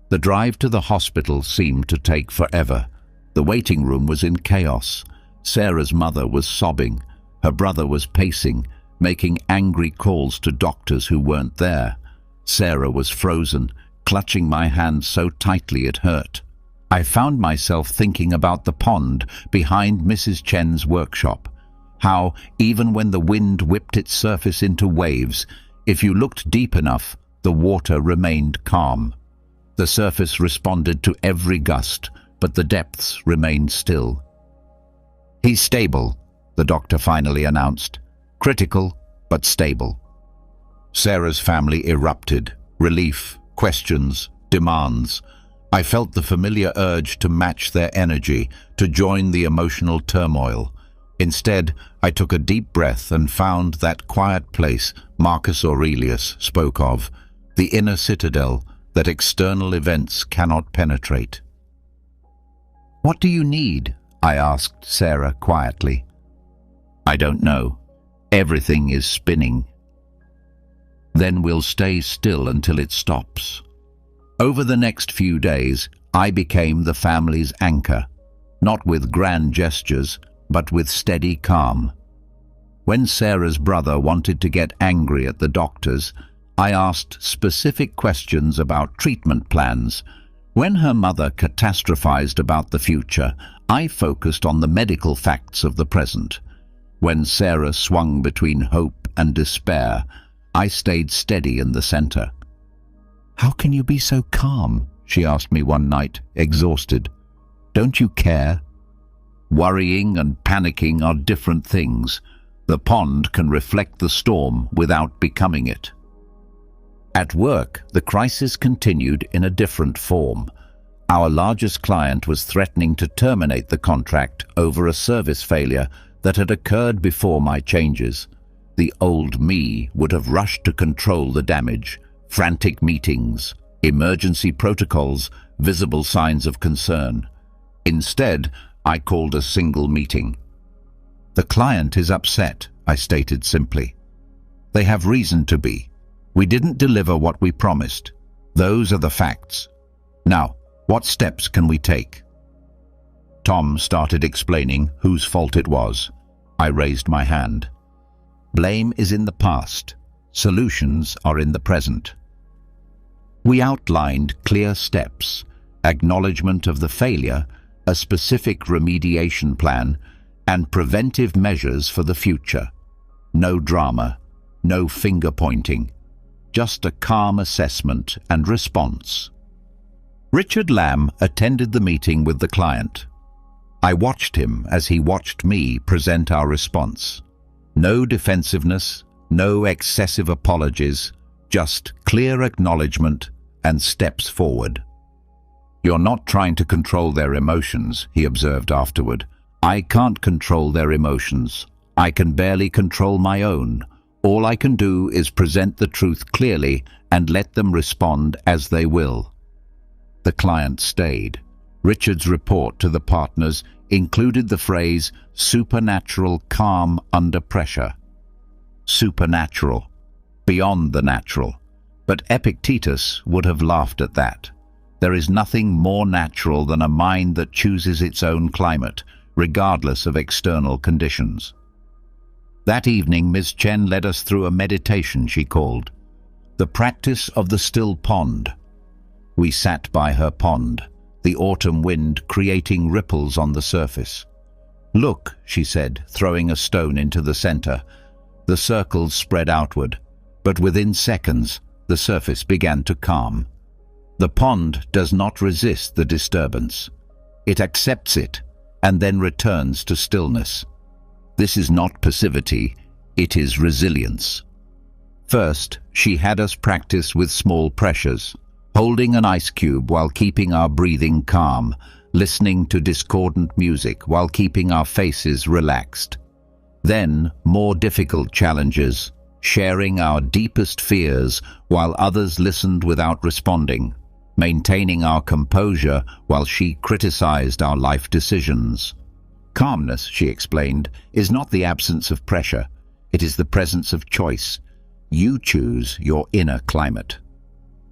The drive to the hospital seemed to take forever. The waiting room was in chaos. Sarah's mother was sobbing. Her brother was pacing, making angry calls to doctors who weren't there. Sarah was frozen, clutching my hand so tightly it hurt. I found myself thinking about the pond behind Mrs. Chen's workshop. How, even when the wind whipped its surface into waves, if you looked deep enough, the water remained calm. The surface responded to every gust, but the depths remained still. "He's stable," the doctor finally announced. "Critical, but stable." Sarah's family erupted. Relief, questions, demands. I felt the familiar urge to match their energy, to join the emotional turmoil. Instead, I took a deep breath and found that quiet place Marcus Aurelius spoke of, the inner citadel that external events cannot penetrate. "What do you need?" I asked Sarah quietly. "I don't know. Everything is spinning." "Then we'll stay still until it stops." Over the next few days, I became the family's anchor, not with grand gestures, but with steady calm. When Sarah's brother wanted to get angry at the doctors, I asked specific questions about treatment plans. When her mother catastrophized about the future, I focused on the medical facts of the present. When Sarah swung between hope and despair, I stayed steady in the center. "How can you be so calm?" she asked me one night, exhausted. "Don't you care?" Worrying and panicking are different things. The pond can reflect the storm without becoming it. At work, the crisis continued in a different form. Our largest client was threatening to terminate the contract over a service failure that had occurred before my changes. The old me would have rushed to control the damage. Frantic meetings, emergency protocols, visible signs of concern. Instead, I called a single meeting. "The client is upset," I stated simply. "They have reason to be. We didn't deliver what we promised. Those are the facts. Now, what steps can we take?" Tom started explaining whose fault it was. I raised my hand. Blame is in the past. Solutions are in the present. We outlined clear steps, acknowledgement of the failure, a specific remediation plan, and preventive measures for the future. No drama, no finger-pointing, just a calm assessment and response. Richard Lamb attended the meeting with the client. I watched him as he watched me present our response. No defensiveness, no excessive apologies, just clear acknowledgement and steps forward. "You're not trying to control their emotions," he observed afterward. "I can't control their emotions. I can barely control my own. All I can do is present the truth clearly and let them respond as they will." The client stayed. Richard's report to the partners included the phrase supernatural calm under pressure. Supernatural, beyond the natural. But Epictetus would have laughed at that. There is nothing more natural than a mind that chooses its own climate, regardless of external conditions. That evening, Ms. Chen led us through a meditation she called the practice of the still pond. We sat by her pond, the autumn wind creating ripples on the surface. "Look," she said, throwing a stone into the center. The circles spread outward, but within seconds, the surface began to calm. The pond does not resist the disturbance. It accepts it and then returns to stillness. This is not passivity, it is resilience. First, she had us practice with small pressures, holding an ice cube while keeping our breathing calm, listening to discordant music while keeping our faces relaxed. Then, more difficult challenges, sharing our deepest fears while others listened without responding, maintaining our composure while she criticized our life decisions. Calmness, she explained, is not the absence of pressure. It is the presence of choice. You choose your inner climate.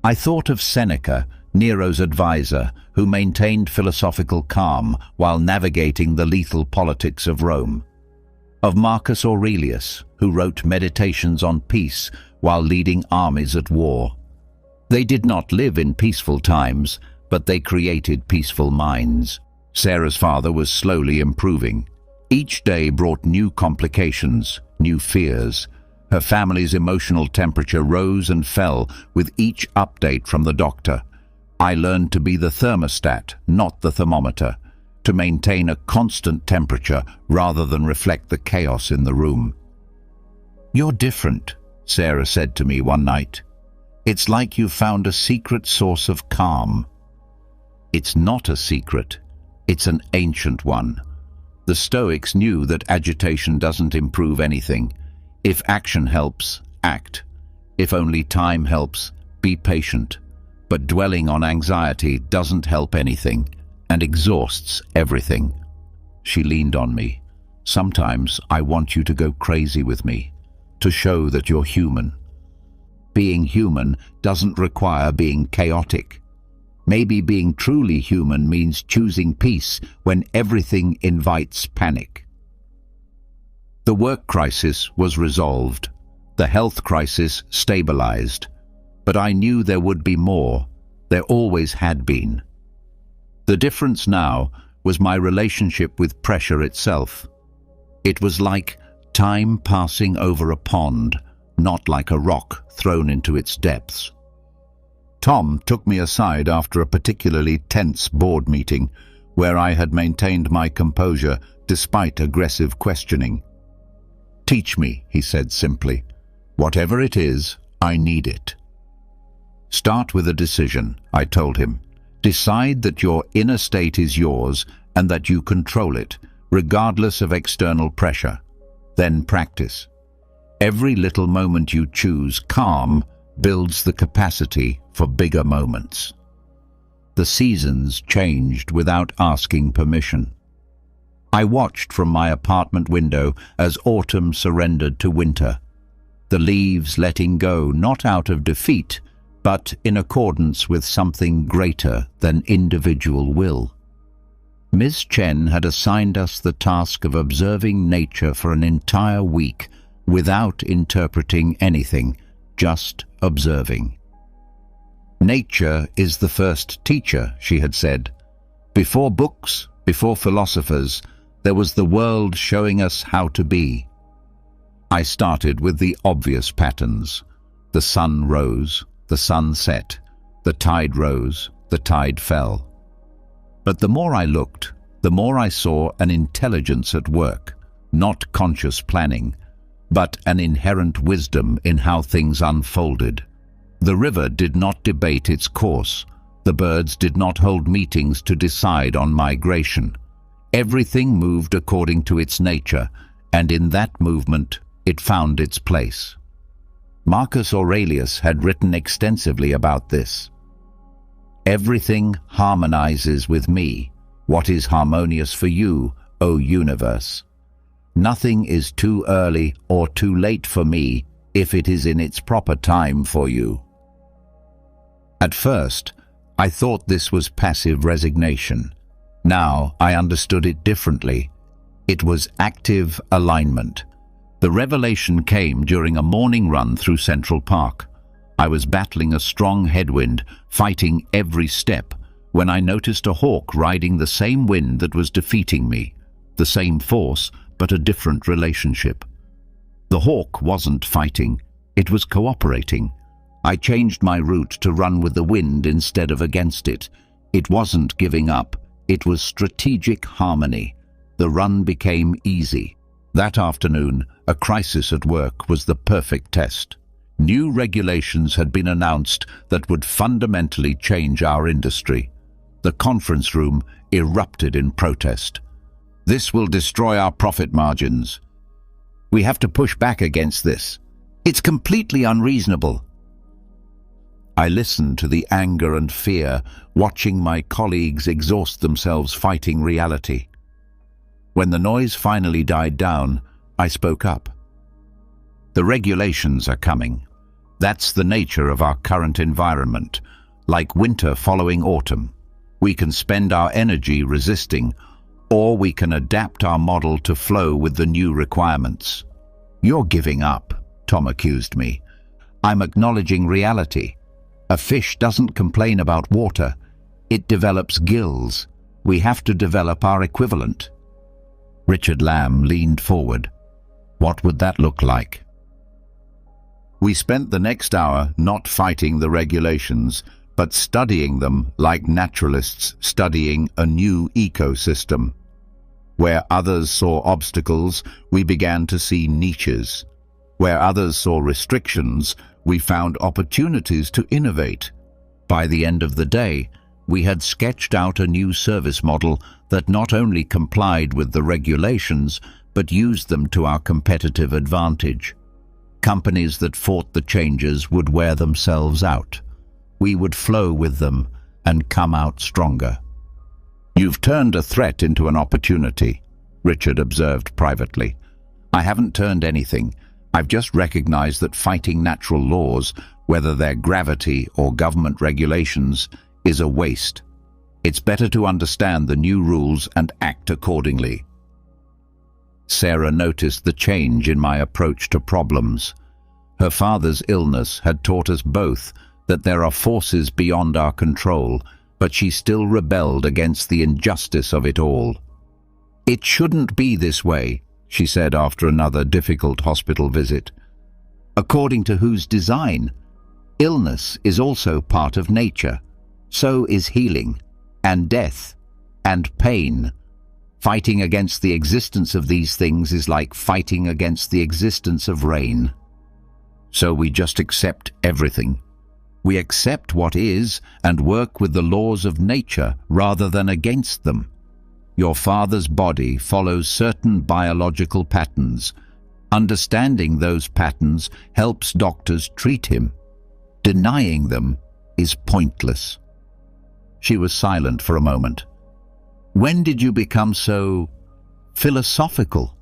I thought of Seneca, Nero's advisor, who maintained philosophical calm while navigating the lethal politics of Rome. Of Marcus Aurelius, who wrote meditations on peace while leading armies at war. They did not live in peaceful times, but they created peaceful minds. Sarah's father was slowly improving. Each day brought new complications, new fears. Her family's emotional temperature rose and fell with each update from the doctor. I learned to be the thermostat, not the thermometer, to maintain a constant temperature rather than reflect the chaos in the room. "You're different," Sarah said to me one night. "It's like you found a secret source of calm." It's not a secret. It's an ancient one. The Stoics knew that agitation doesn't improve anything. If action helps, act. If only time helps, be patient. But dwelling on anxiety doesn't help anything and exhausts everything. She leaned on me. "Sometimes I want you to go crazy with me, to show that you're human. Being human doesn't require being chaotic. Maybe being truly human means choosing peace when everything invites panic." The work crisis was resolved. The health crisis stabilized. But I knew there would be more. There always had been. The difference now was my relationship with pressure itself. It was like time passing over a pond, not like a rock thrown into its depths. Tom took me aside after a particularly tense board meeting where I had maintained my composure despite aggressive questioning. "Teach me," he said simply. "Whatever it is, I need it." "Start with a decision," I told him. "Decide that your inner state is yours and that you control it, regardless of external pressure. Then practice. Every little moment you choose calm builds the capacity for bigger moments." The seasons changed without asking permission. I watched from my apartment window as autumn surrendered to winter, the leaves letting go not out of defeat, but in accordance with something greater than individual will. Ms. Chen had assigned us the task of observing nature for an entire week without interpreting anything, just observing. "Nature is the first teacher," she had said. "Before books, before philosophers, there was the world showing us how to be." I started with the obvious patterns. The sun rose, the sun set, the tide rose, the tide fell. But the more I looked, the more I saw an intelligence at work, not conscious planning, but an inherent wisdom in how things unfolded. The river did not debate its course. The birds did not hold meetings to decide on migration. Everything moved according to its nature, and in that movement it found its place. Marcus Aurelius had written extensively about this. Everything harmonizes with me. What is harmonious for you, O universe? Nothing is too early or too late for me if it is in its proper time for you. At first, I thought this was passive resignation. Now I understood it differently. It was active alignment. The revelation came during a morning run through Central Park. I was battling a strong headwind, fighting every step, when I noticed a hawk riding the same wind that was defeating me. The same force, but a different relationship. The hawk wasn't fighting, it was cooperating. I changed my route to run with the wind instead of against it. It wasn't giving up, it was strategic harmony. The run became easy. That afternoon, a crisis at work was the perfect test. New regulations had been announced that would fundamentally change our industry. The conference room erupted in protest. This will destroy our profit margins. We have to push back against this. It's completely unreasonable. I listened to the anger and fear, watching my colleagues exhaust themselves fighting reality. When the noise finally died down, I spoke up. The regulations are coming. That's the nature of our current environment, like winter following autumn. We can spend our energy resisting, or we can adapt our model to flow with the new requirements. You're giving up, Tom accused me. I'm acknowledging reality. A fish doesn't complain about water. It develops gills. We have to develop our equivalent. Richard Lamb leaned forward. What would that look like? We spent the next hour not fighting the regulations, but studying them like naturalists studying a new ecosystem. Where others saw obstacles, we began to see niches. Where others saw restrictions, we found opportunities to innovate. By the end of the day, we had sketched out a new service model that not only complied with the regulations, but used them to our competitive advantage. Companies that fought the changes would wear themselves out. We would flow with them and come out stronger. You've turned a threat into an opportunity, Richard observed privately. I haven't turned anything. I've just recognized that fighting natural laws, whether they're gravity or government regulations, is a waste. It's better to understand the new rules and act accordingly. Sarah noticed the change in my approach to problems. Her father's illness had taught us both that there are forces beyond our control, but she still rebelled against the injustice of it all. It shouldn't be this way, she said after another difficult hospital visit. According to whose design? Illness is also part of nature. So is healing, and death, and pain. Fighting against the existence of these things is like fighting against the existence of rain. So we just accept everything. We accept what is and work with the laws of nature rather than against them. Your father's body follows certain biological patterns. Understanding those patterns helps doctors treat him. Denying them is pointless. She was silent for a moment. When did you become so philosophical?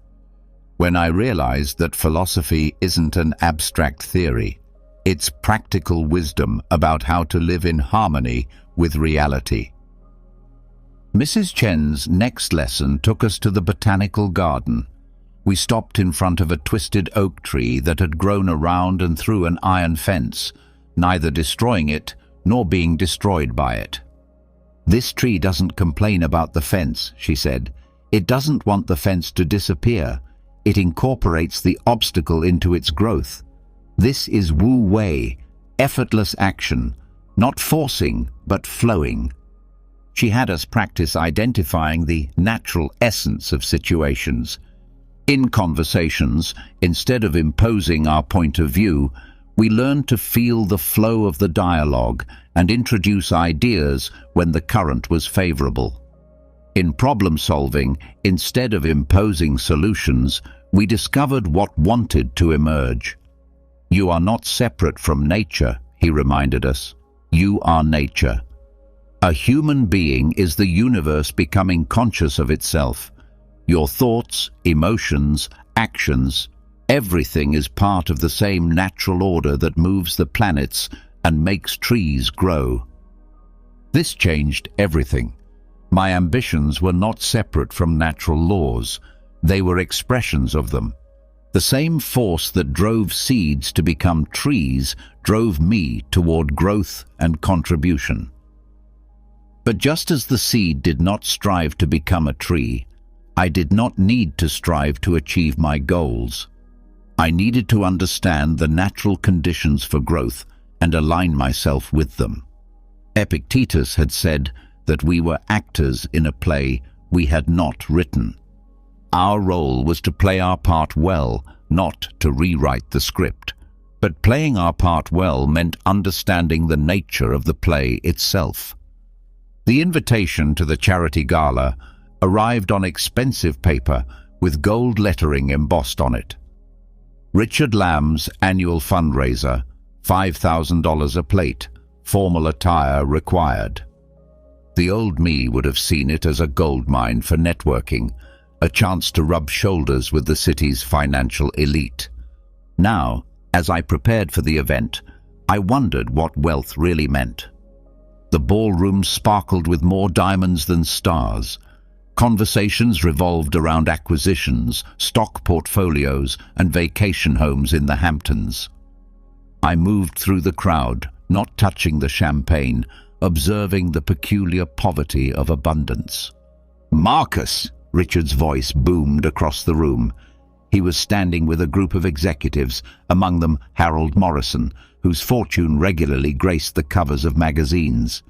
When I realized that philosophy isn't an abstract theory. It's practical wisdom about how to live in harmony with reality. Mrs. Chen's next lesson took us to the botanical garden. We stopped in front of a twisted oak tree that had grown around and through an iron fence, neither destroying it nor being destroyed by it. This tree doesn't complain about the fence, she said. It doesn't want the fence to disappear. It incorporates the obstacle into its growth. This is Wu Wei, effortless action, not forcing, but flowing. She had us practice identifying the natural essence of situations. In conversations, instead of imposing our point of view, we learned to feel the flow of the dialogue and introduce ideas when the current was favorable. In problem solving, instead of imposing solutions, we discovered what wanted to emerge. "You are not separate from nature," he reminded us. "You are nature." A human being is the universe becoming conscious of itself. Your thoughts, emotions, actions, everything is part of the same natural order that moves the planets and makes trees grow. This changed everything. My ambitions were not separate from natural laws. They were expressions of them. The same force that drove seeds to become trees drove me toward growth and contribution. But just as the seed did not strive to become a tree, I did not need to strive to achieve my goals. I needed to understand the natural conditions for growth and align myself with them. Epictetus had said that we were actors in a play we had not written. Our role was to play our part well, not to rewrite the script. But playing our part well meant understanding the nature of the play itself. The invitation to the charity gala arrived on expensive paper with gold lettering embossed on it. Richard Lamb's annual fundraiser, $5,000 a plate, formal attire required. The old me would have seen it as a goldmine for networking, a chance to rub shoulders with the city's financial elite. Now, as I prepared for the event, I wondered what wealth really meant. The ballroom sparkled with more diamonds than stars. Conversations revolved around acquisitions, stock portfolios, and vacation homes in the Hamptons. I moved through the crowd, not touching the champagne, observing the peculiar poverty of abundance. "Marcus!" Richard's voice boomed across the room. He was standing with a group of executives, among them Harold Morrison, whose fortune regularly graced the covers of magazines.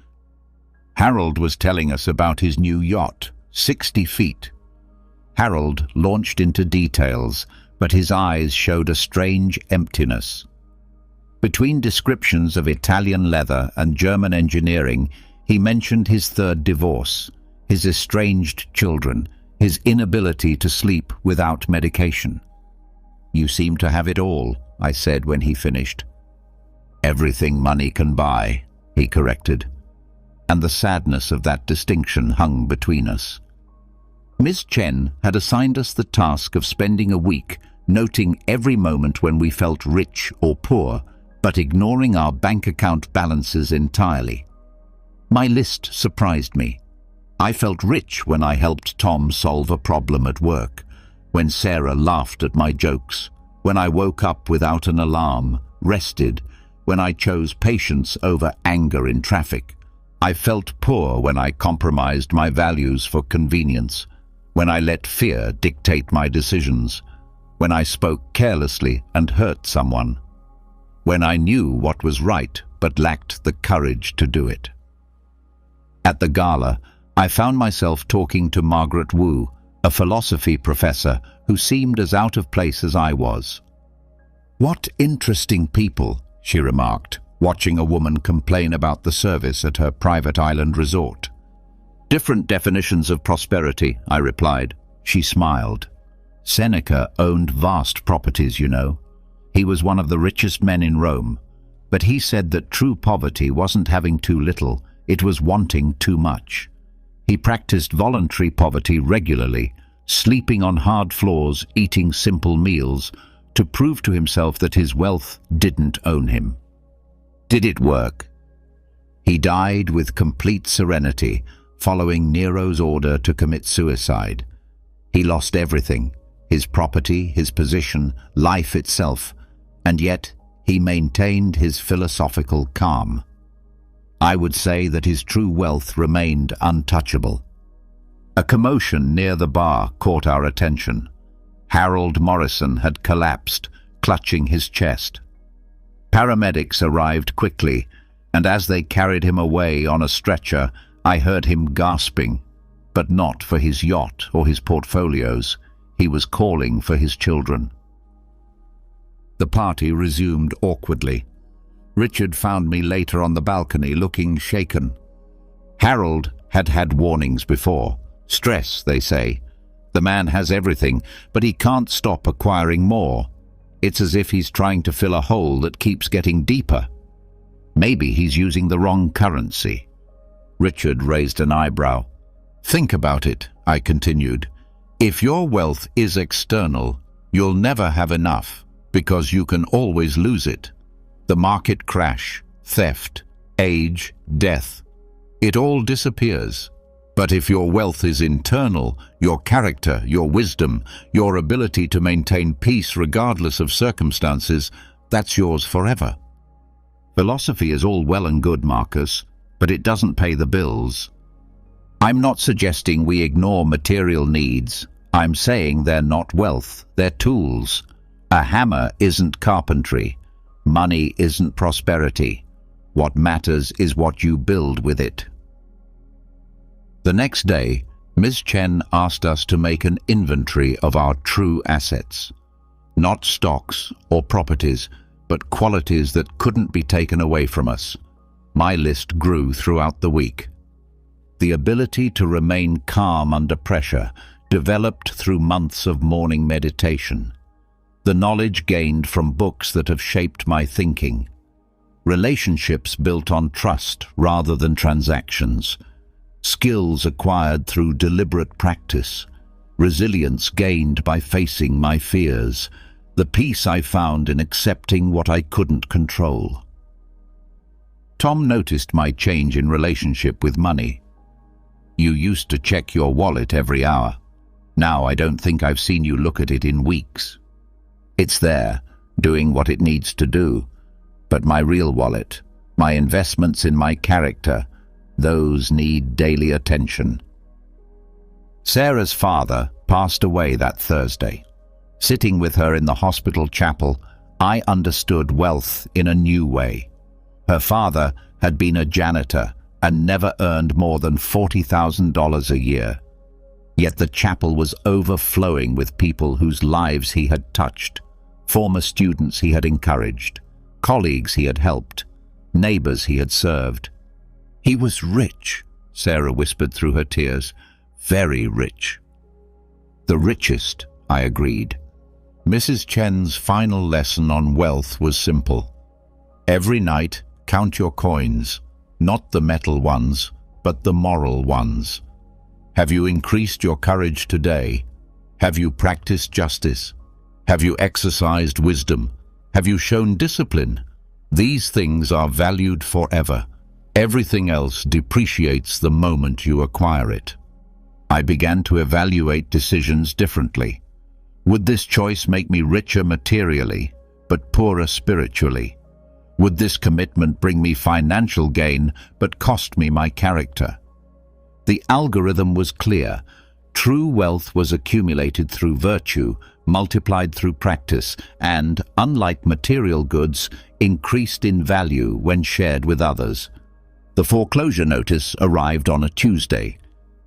Harold was telling us about his new yacht, 60 feet. Harold launched into details, but his eyes showed a strange emptiness. Between descriptions of Italian leather and German engineering, he mentioned his third divorce, his estranged children, his inability to sleep without medication. "You seem to have it all," I said when he finished. "Everything money can buy," he corrected, and the sadness of that distinction hung between us. Ms. Chen had assigned us the task of spending a week noting every moment when we felt rich or poor, but ignoring our bank account balances entirely. My list surprised me. I felt rich when I helped Tom solve a problem at work, when Sarah laughed at my jokes, when I woke up without an alarm, rested, when I chose patience over anger in traffic. I felt poor when I compromised my values for convenience, when I let fear dictate my decisions, when I spoke carelessly and hurt someone, when I knew what was right but lacked the courage to do it. At the gala, I found myself talking to Margaret Wu, a philosophy professor who seemed as out of place as I was. "What interesting people," she remarked, watching a woman complain about the service at her private island resort. "Different definitions of prosperity," I replied. She smiled. "Seneca owned vast properties, you know. He was one of the richest men in Rome, but he said that true poverty wasn't having too little, it was wanting too much. He practiced voluntary poverty regularly, sleeping on hard floors, eating simple meals, to prove to himself that his wealth didn't own him. Did it work? He died with complete serenity, following Nero's order to commit suicide. He lost everything, his property, his position, life itself, and yet he maintained his philosophical calm. I would say that his true wealth remained untouchable." A commotion near the bar caught our attention. Harold Morrison had collapsed, clutching his chest. Paramedics arrived quickly, and as they carried him away on a stretcher, I heard him gasping, but not for his yacht or his portfolios. He was calling for his children. The party resumed awkwardly. Richard found me later on the balcony looking shaken. Harold had had warnings before. Stress, they say. The man has everything, but he can't stop acquiring more. It's as if he's trying to fill a hole that keeps getting deeper. Maybe he's using the wrong currency. Richard raised an eyebrow. Think about it, I continued. If your wealth is external, you'll never have enough, because you can always lose it. The market crash, theft, age, death. It all disappears. But if your wealth is internal, your character, your wisdom, your ability to maintain peace regardless of circumstances, that's yours forever. Philosophy is all well and good, Marcus, but it doesn't pay the bills. I'm not suggesting we ignore material needs. I'm saying they're not wealth, they're tools. A hammer isn't carpentry. Money isn't prosperity. What matters is what you build with it. The next day, Ms. Chen asked us to make an inventory of our true assets. Not stocks or properties, but qualities that couldn't be taken away from us. My list grew throughout the week. The ability to remain calm under pressure, developed through months of morning meditation. The knowledge gained from books that have shaped my thinking. Relationships built on trust rather than transactions. Skills acquired through deliberate practice. Resilience gained by facing my fears. The peace I found in accepting what I couldn't control. Tom noticed my change in relationship with money. You used to check your wallet every hour. Now I don't think I've seen you look at it in weeks. It's there, doing what it needs to do. But my real wallet, my investments in my character, those need daily attention. Sarah's father passed away that Thursday. Sitting with her in the hospital chapel, I understood wealth in a new way. Her father had been a janitor and never earned more than $40,000 a year. Yet the chapel was overflowing with people whose lives he had touched, former students he had encouraged, colleagues he had helped, neighbors he had served. He was rich, Sarah whispered through her tears. Very rich. The richest, I agreed. Mrs. Chen's final lesson on wealth was simple. Every night, count your coins, not the metal ones, but the moral ones. Have you increased your courage today? Have you practiced justice? Have you exercised wisdom? Have you shown discipline? These things are valued forever. Everything else depreciates the moment you acquire it. I began to evaluate decisions differently. Would this choice make me richer materially, but poorer spiritually? Would this commitment bring me financial gain, but cost me my character? The algorithm was clear. True wealth was accumulated through virtue, multiplied through practice, and, unlike material goods, increased in value when shared with others. The foreclosure notice arrived on a Tuesday.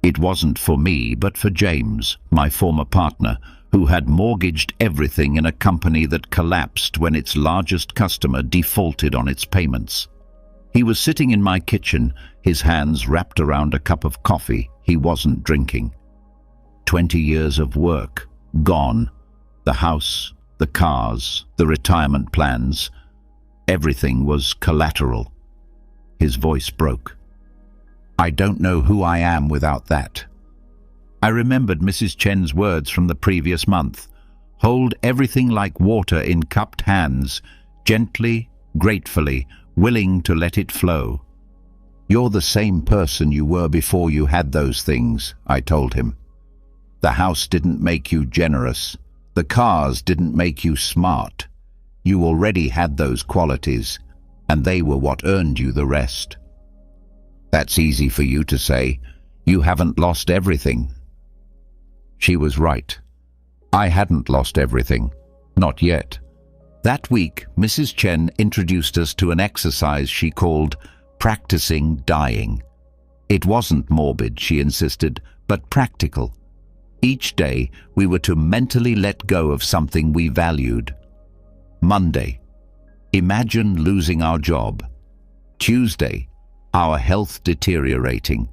It wasn't for me, but for James, my former partner, who had mortgaged everything in a company that collapsed when its largest customer defaulted on its payments. He was sitting in my kitchen, his hands wrapped around a cup of coffee he wasn't drinking. 20 years of work, gone. The house, the cars, the retirement plans. Everything was collateral. His voice broke. I don't know who I am without that. I remembered Mrs. Chen's words from the previous month. Hold everything like water in cupped hands, gently, gratefully, willing to let it flow. You're the same person you were before you had those things, I told him. The house didn't make you generous. The cars didn't make you smart. You already had those qualities, and they were what earned you the rest. That's easy for you to say. You haven't lost everything. She was right. I hadn't lost everything. Not yet. That week, Mrs. Chen introduced us to an exercise she called practicing dying. It wasn't morbid, she insisted, but practical. Each day, we were to mentally let go of something we valued. Monday, imagine losing our job. Tuesday, our health deteriorating.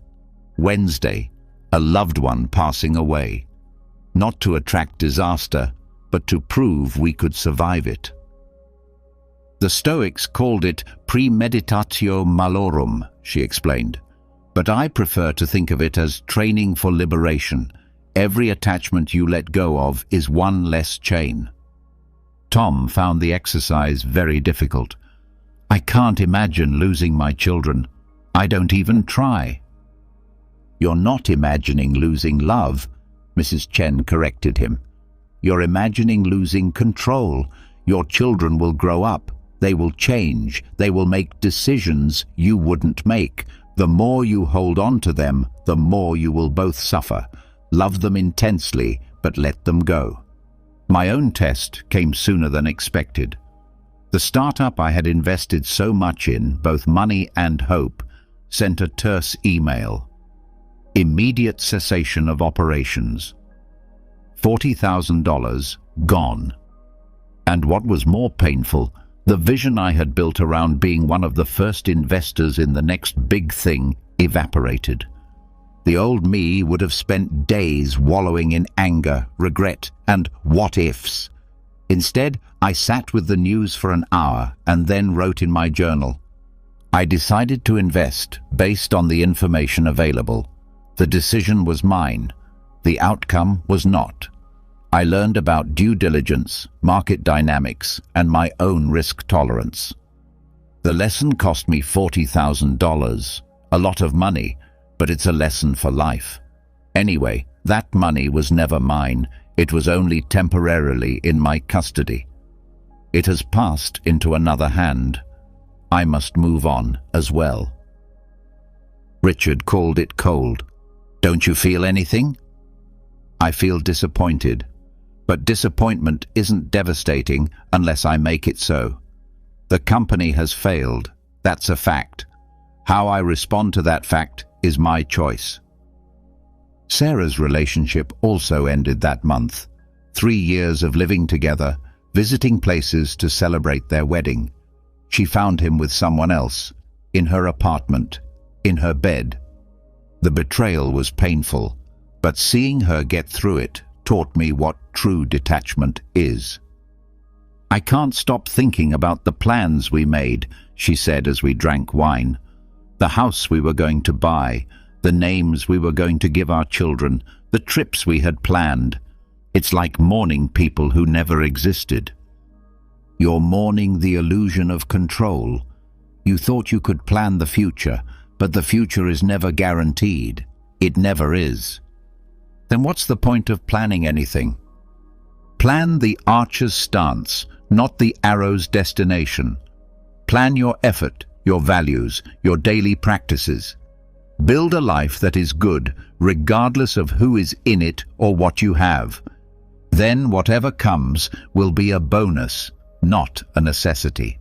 Wednesday, a loved one passing away. Not to attract disaster, but to prove we could survive it. The Stoics called it premeditatio malorum, she explained. But I prefer to think of it as training for liberation. Every attachment you let go of is one less chain. Tom found the exercise very difficult. I can't imagine losing my children. I don't even try. You're not imagining losing love, Mrs. Chen corrected him. You're imagining losing control. Your children will grow up. They will change. They will make decisions you wouldn't make. The more you hold on to them, the more you will both suffer. Love them intensely, but let them go. My own test came sooner than expected. The startup I had invested so much in, both money and hope, sent a terse email. Immediate cessation of operations. $40,000 gone. And what was more painful, the vision I had built around being one of the first investors in the next big thing evaporated. The old me would have spent days wallowing in anger, regret, and what-ifs. Instead, I sat with the news for an hour and then wrote in my journal. I decided to invest based on the information available. The decision was mine. The outcome was not. I learned about due diligence, market dynamics, and my own risk tolerance. The lesson cost me $40,000, a lot of money, but it's a lesson for life. Anyway, that money was never mine. It was only temporarily in my custody. It has passed into another hand. I must move on as well. Richard called it cold. Don't you feel anything? I feel disappointed. But disappointment isn't devastating unless I make it so. The company has failed. That's a fact. How I respond to that fact is my choice. Sarah's relationship also ended that month. 3 years of living together, visiting places to celebrate their wedding. She found him with someone else, in her apartment, in her bed. The betrayal was painful, but seeing her get through it taught me what true detachment is. I can't stop thinking about the plans we made, she said as we drank wine. The house we were going to buy, the names we were going to give our children, the trips we had planned. It's like mourning people who never existed. You're mourning the illusion of control. You thought you could plan the future, but the future is never guaranteed. It never is. Then what's the point of planning anything? Plan the archer's stance, not the arrow's destination. Plan your effort, your values, your daily practices. Build a life that is good, regardless of who is in it or what you have. Then whatever comes will be a bonus, not a necessity.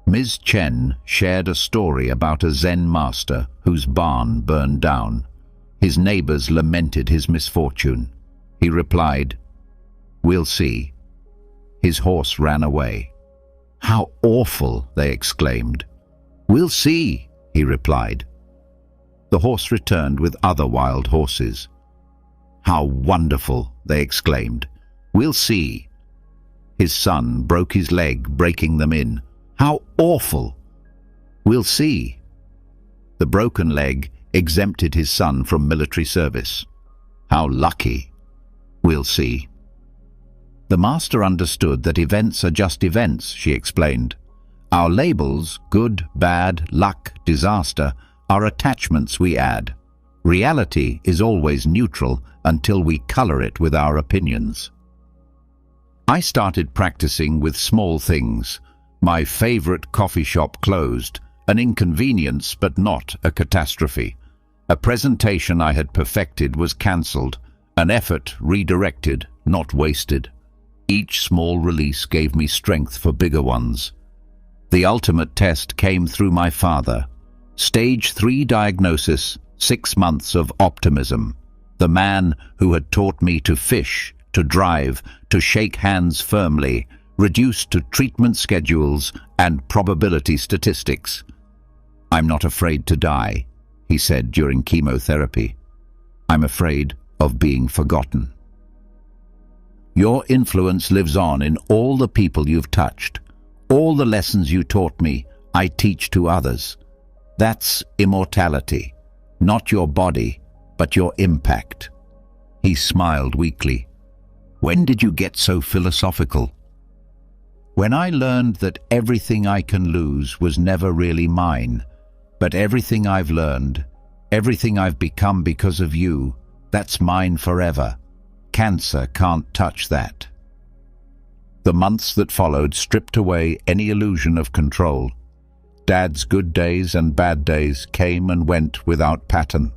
Ms. Chen shared a story about a Zen master whose barn burned down. His neighbors lamented his misfortune. He replied, "We'll see." His horse ran away. "How awful!" they exclaimed. "We'll see," he replied. The horse returned with other wild horses. "How wonderful!" they exclaimed. "We'll see." His son broke his leg, breaking them in. "How awful!" "We'll see." The broken leg exempted his son from military service. "How lucky!" "We'll see." The master understood that events are just events, she explained. Our labels, good, bad, luck, disaster, are attachments we add. Reality is always neutral until we color it with our opinions. I started practicing with small things. My favorite coffee shop closed, an inconvenience but not a catastrophe. A presentation I had perfected was cancelled, an effort redirected, not wasted. Each small release gave me strength for bigger ones. The ultimate test came through my father. Stage 3 diagnosis, 6 months of optimism. The man who had taught me to fish, to drive, to shake hands firmly, reduced to treatment schedules and probability statistics. "I'm not afraid to die," he said during chemotherapy. "I'm afraid of being forgotten." Your influence lives on in all the people you've touched. All the lessons you taught me, I teach to others. That's immortality. Not your body, but your impact. He smiled weakly. "When did you get so philosophical?" "When I learned that everything I can lose was never really mine, but everything I've learned, everything I've become because of you, that's mine forever. Cancer can't touch that." The months that followed stripped away any illusion of control. Dad's good days and bad days came and went without pattern.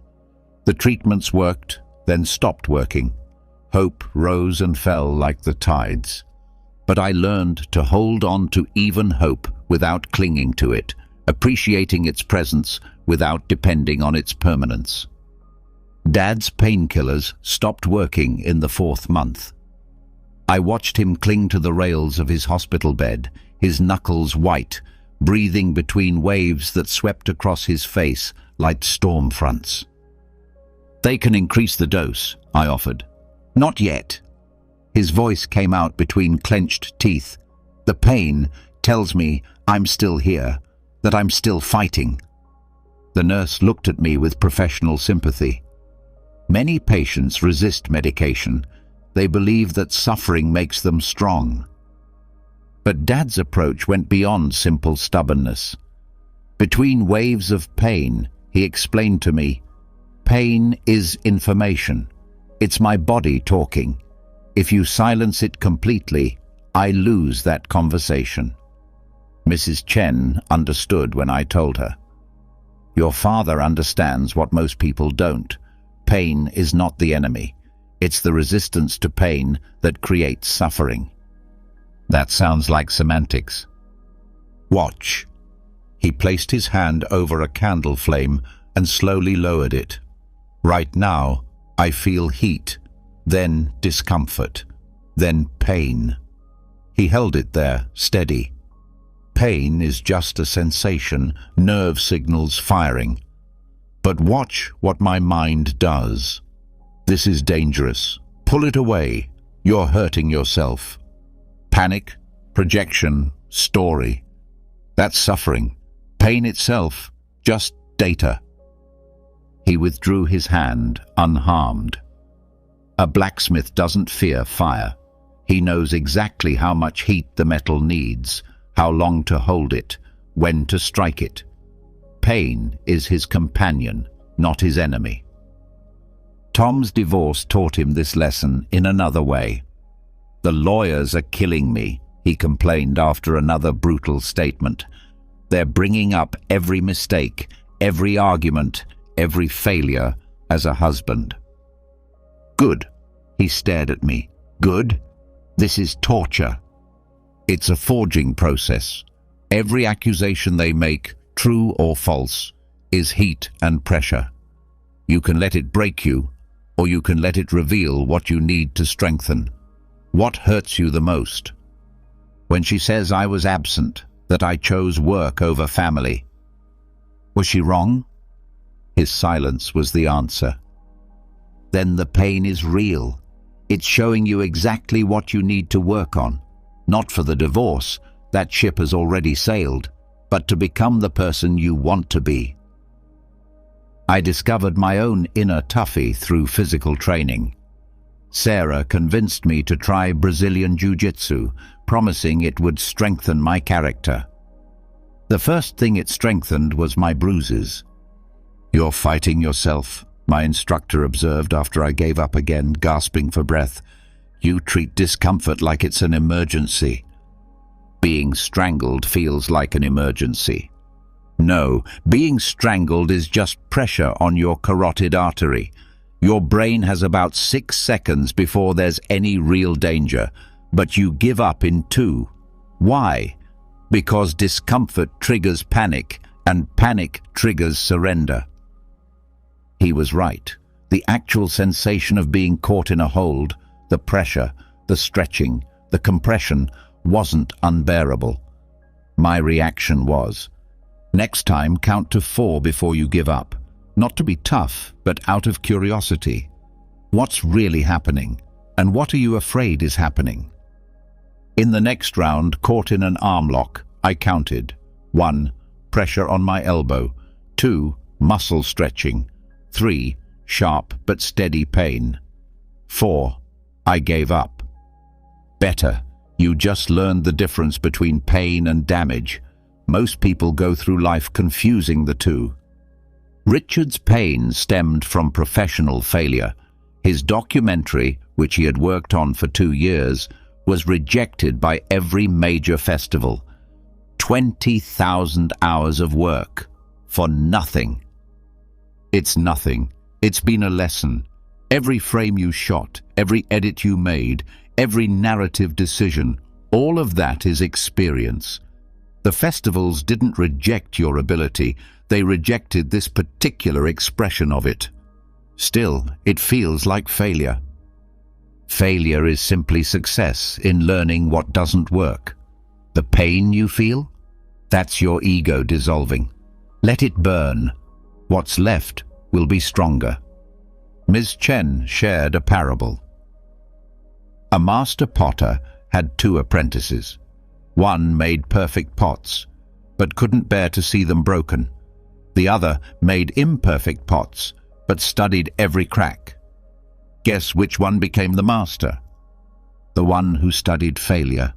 The treatments worked, then stopped working. Hope rose and fell like the tides. But I learned to hold on to even hope without clinging to it, appreciating its presence without depending on its permanence. Dad's painkillers stopped working in the 4th month. I watched him cling to the rails of his hospital bed, his knuckles white, breathing between waves that swept across his face like storm fronts. "They can increase the dose," I offered. "Not yet." His voice came out between clenched teeth. "The pain tells me I'm still here, that I'm still fighting." The nurse looked at me with professional sympathy. Many patients resist medication. They believe that suffering makes them strong. But Dad's approach went beyond simple stubbornness. Between waves of pain, he explained to me, "Pain is information. It's my body talking. If you silence it completely, I lose that conversation." Mrs. Chen understood when I told her. "Your father understands what most people don't. Pain is not the enemy. It's the resistance to pain that creates suffering." That sounds like semantics. "Watch." He placed his hand over a candle flame and slowly lowered it. "Right now, I feel heat, then discomfort, then pain." He held it there, steady. Pain is just a sensation, nerve signals firing. But watch what my mind does. "This is dangerous. Pull it away. You're hurting yourself." Panic, projection, story. That's suffering. Pain itself, just data. He withdrew his hand, unharmed. A blacksmith doesn't fear fire. He knows exactly how much heat the metal needs, how long to hold it, when to strike it. Pain is his companion, not his enemy. Tom's divorce taught him this lesson in another way. "The lawyers are killing me," he complained after another brutal statement. "They're bringing up every mistake, every argument, every failure as a husband." "Good." He stared at me. "Good? This is torture." "It's a forging process. Every accusation they make, true or false, is heat and pressure. You can let it break you, or you can let it reveal what you need to strengthen. What hurts you the most?" "When she says I was absent, that I chose work over family." "Was she wrong?" His silence was the answer. "Then the pain is real. It's showing you exactly what you need to work on. Not for the divorce, that ship has already sailed, but to become the person you want to be." I discovered my own inner toughie through physical training. Sarah convinced me to try Brazilian Jiu-Jitsu, promising it would strengthen my character. The first thing it strengthened was my bruises. "You're fighting yourself," my instructor observed after I gave up again, gasping for breath. "You treat discomfort like it's an emergency." "Being strangled feels like an emergency." "No, being strangled is just pressure on your carotid artery. Your brain has about 6 seconds before there's any real danger, but you give up in 2. Why? Because discomfort triggers panic, and panic triggers surrender. He was right. The actual sensation of being caught in a hold, the pressure, the stretching, the compression, wasn't unbearable. My reaction was, next time count to 4 before you give up. Not to be tough, but out of curiosity. What's really happening? And what are you afraid is happening? In the next round, caught in an arm lock, I counted. 1. Pressure on my elbow. 2. Muscle stretching. 3. Sharp but steady pain. 4. I gave up. Better. You just learned the difference between pain and damage. Most people go through life confusing the two. Richard's pain stemmed from professional failure. His documentary, which he had worked on for 2 years, was rejected by every major festival. 20,000 hours of work for nothing. It's nothing. It's been a lesson. Every frame you shot, every edit you made, every narrative decision, all of that is experience. The festivals didn't reject your ability, they rejected this particular expression of it. Still, it feels like failure. Failure is simply success in learning what doesn't work. The pain you feel? That's your ego dissolving. Let it burn. What's left will be stronger. Ms. Chen shared a parable. A master potter had 2 apprentices. One made perfect pots, but couldn't bear to see them broken. The other made imperfect pots, but studied every crack. Guess which one became the master? The one who studied failure.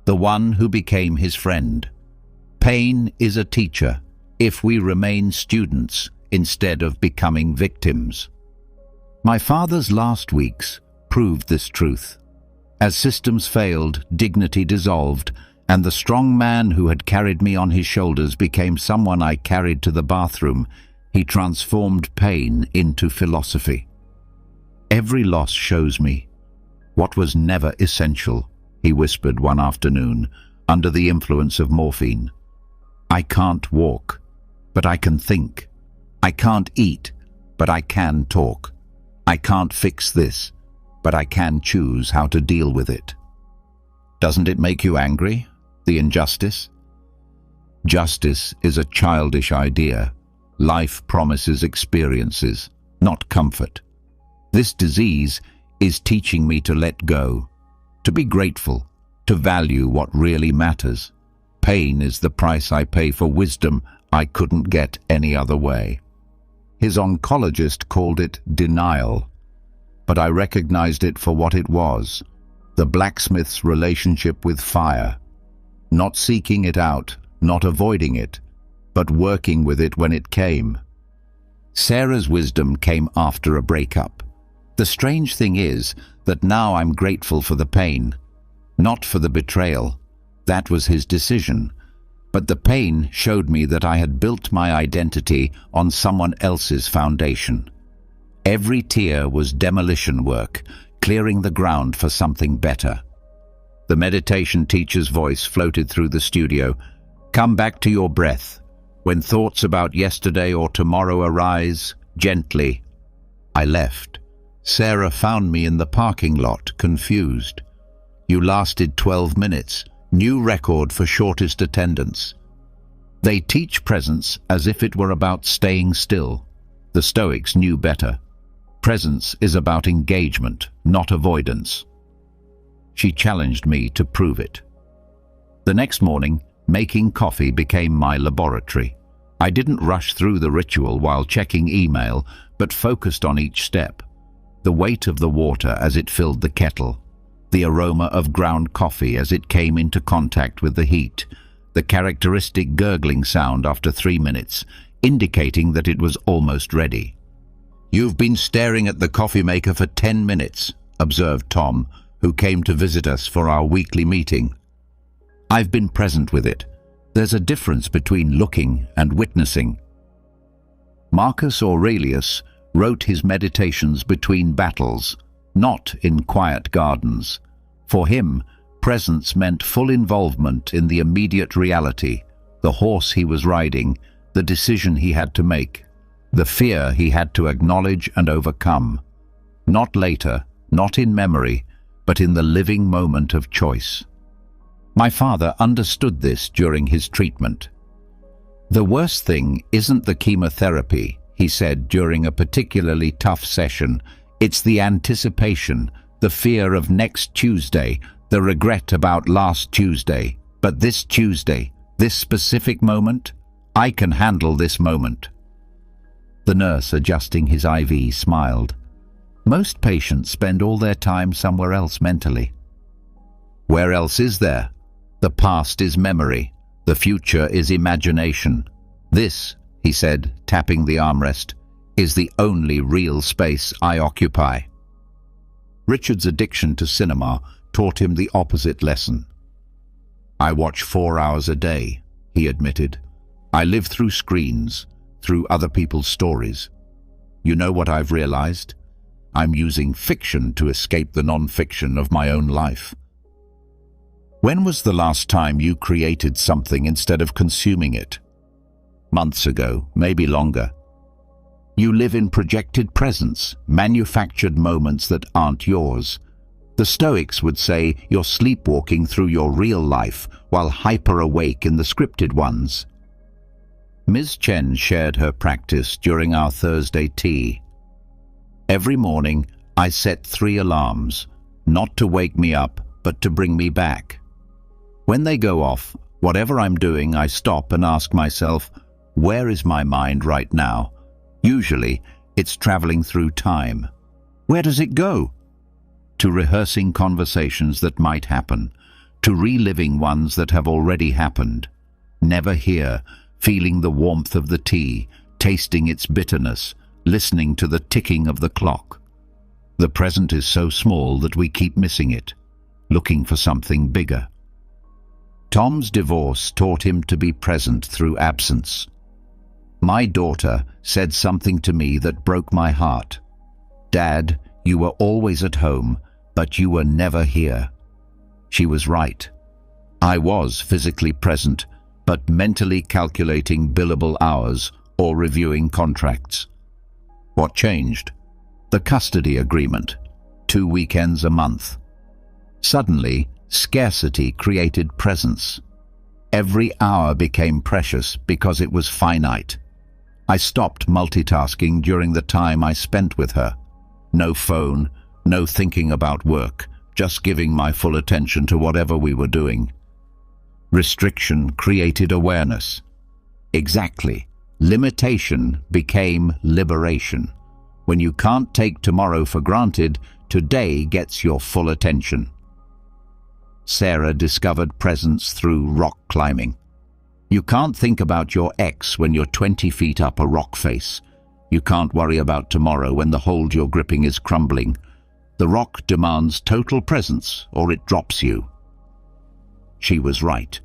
The one who became his friend. Pain is a teacher if we remain students instead of becoming victims. My father's last weeks proved this truth. As systems failed, dignity dissolved, and the strong man who had carried me on his shoulders became someone I carried to the bathroom. He transformed pain into philosophy. Every loss shows me what was never essential, he whispered one afternoon, under the influence of morphine. I can't walk, but I can think. I can't eat, but I can talk. I can't fix this, but I can choose how to deal with it. Doesn't it make you angry, the injustice? Justice is a childish idea. Life promises experiences, not comfort. This disease is teaching me to let go, to be grateful, to value what really matters. Pain is the price I pay for wisdom I couldn't get any other way. His oncologist called it denial, but I recognized it for what it was, the blacksmith's relationship with fire, not seeking it out, not avoiding it, but working with it when it came. Sarah's wisdom came after a breakup. The strange thing is that now I'm grateful for the pain, not for the betrayal. That was his decision. But the pain showed me that I had built my identity on someone else's foundation. Every tear was demolition work, clearing the ground for something better. The meditation teacher's voice floated through the studio. Come back to your breath. When thoughts about yesterday or tomorrow arise, gently. I left. Sarah found me in the parking lot, confused. You lasted 12 minutes. New record for shortest attendance. They teach presence as if it were about staying still. The Stoics knew better. Presence is about engagement, not avoidance. She challenged me to prove it. The next morning, making coffee became my laboratory. I didn't rush through the ritual while checking email, but focused on each step. The weight of the water as it filled the kettle, the aroma of ground coffee as it came into contact with the heat, the characteristic gurgling sound after 3 minutes, indicating that it was almost ready. You've been staring at the coffee maker for 10 minutes, observed Tom, who came to visit us for our weekly meeting. I've been present with it. There's a difference between looking and witnessing. Marcus Aurelius wrote his meditations between battles, not in quiet gardens. For him, presence meant full involvement in the immediate reality, the horse he was riding, the decision he had to make, the fear he had to acknowledge and overcome. Not later, not in memory, but in the living moment of choice. My father understood this during his treatment. "The worst thing isn't the chemotherapy," he said during a particularly tough session. "It's the anticipation, the fear of next Tuesday, the regret about last Tuesday. But this Tuesday, this specific moment, I can handle this moment." The nurse adjusting his IV smiled. Most patients spend all their time somewhere else mentally. Where else is there? The past is memory. The future is imagination. This, he said, tapping the armrest, is the only real space I occupy. Richard's addiction to cinema taught him the opposite lesson. "I watch 4 hours a day," he admitted. "I live through screens, through other people's stories. You know what I've realized? I'm using fiction to escape the non-fiction of my own life." When was the last time you created something instead of consuming it? Months ago, maybe longer. You live in projected presence, manufactured moments that aren't yours. The Stoics would say you're sleepwalking through your real life while hyper-awake in the scripted ones. Ms. Chen shared her practice during our Thursday tea. "Every morning, I set 3 alarms, not to wake me up, but to bring me back. When they go off, whatever I'm doing, I stop and ask myself, where is my mind right now? Usually, it's traveling through time. Where does it go? To rehearsing conversations that might happen, to reliving ones that have already happened. Never here, feeling the warmth of the tea, tasting its bitterness, listening to the ticking of the clock. The present is so small that we keep missing it, looking for something bigger." Tom's divorce taught him to be present through absence. "My daughter said something to me that broke my heart. Dad, you were always at home, but you were never here." She was right. I was physically present, but mentally calculating billable hours or reviewing contracts. What changed? The custody agreement, 2 weekends a month. Suddenly, scarcity created presence. Every hour became precious because it was finite. I stopped multitasking during the time I spent with her. No phone, no thinking about work, just giving my full attention to whatever we were doing. Restriction created awareness. Exactly. Limitation became liberation. When you can't take tomorrow for granted, today gets your full attention. Sarah discovered presence through rock climbing. You can't think about your ex when you're 20 feet up a rock face. You can't worry about tomorrow when the hold you're gripping is crumbling. The rock demands total presence or it drops you. She was right.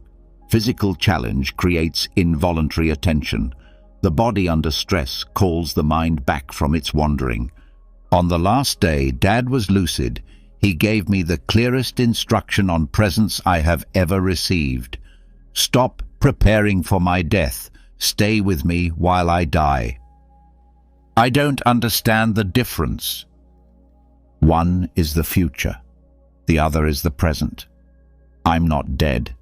Physical challenge creates involuntary attention. The body under stress calls the mind back from its wandering. On the last day Dad was lucid, he gave me the clearest instruction on presence I have ever received. "Stop preparing for my death. Stay with me while I die." I don't understand the difference. One is the future. The other is the present. I'm not dead.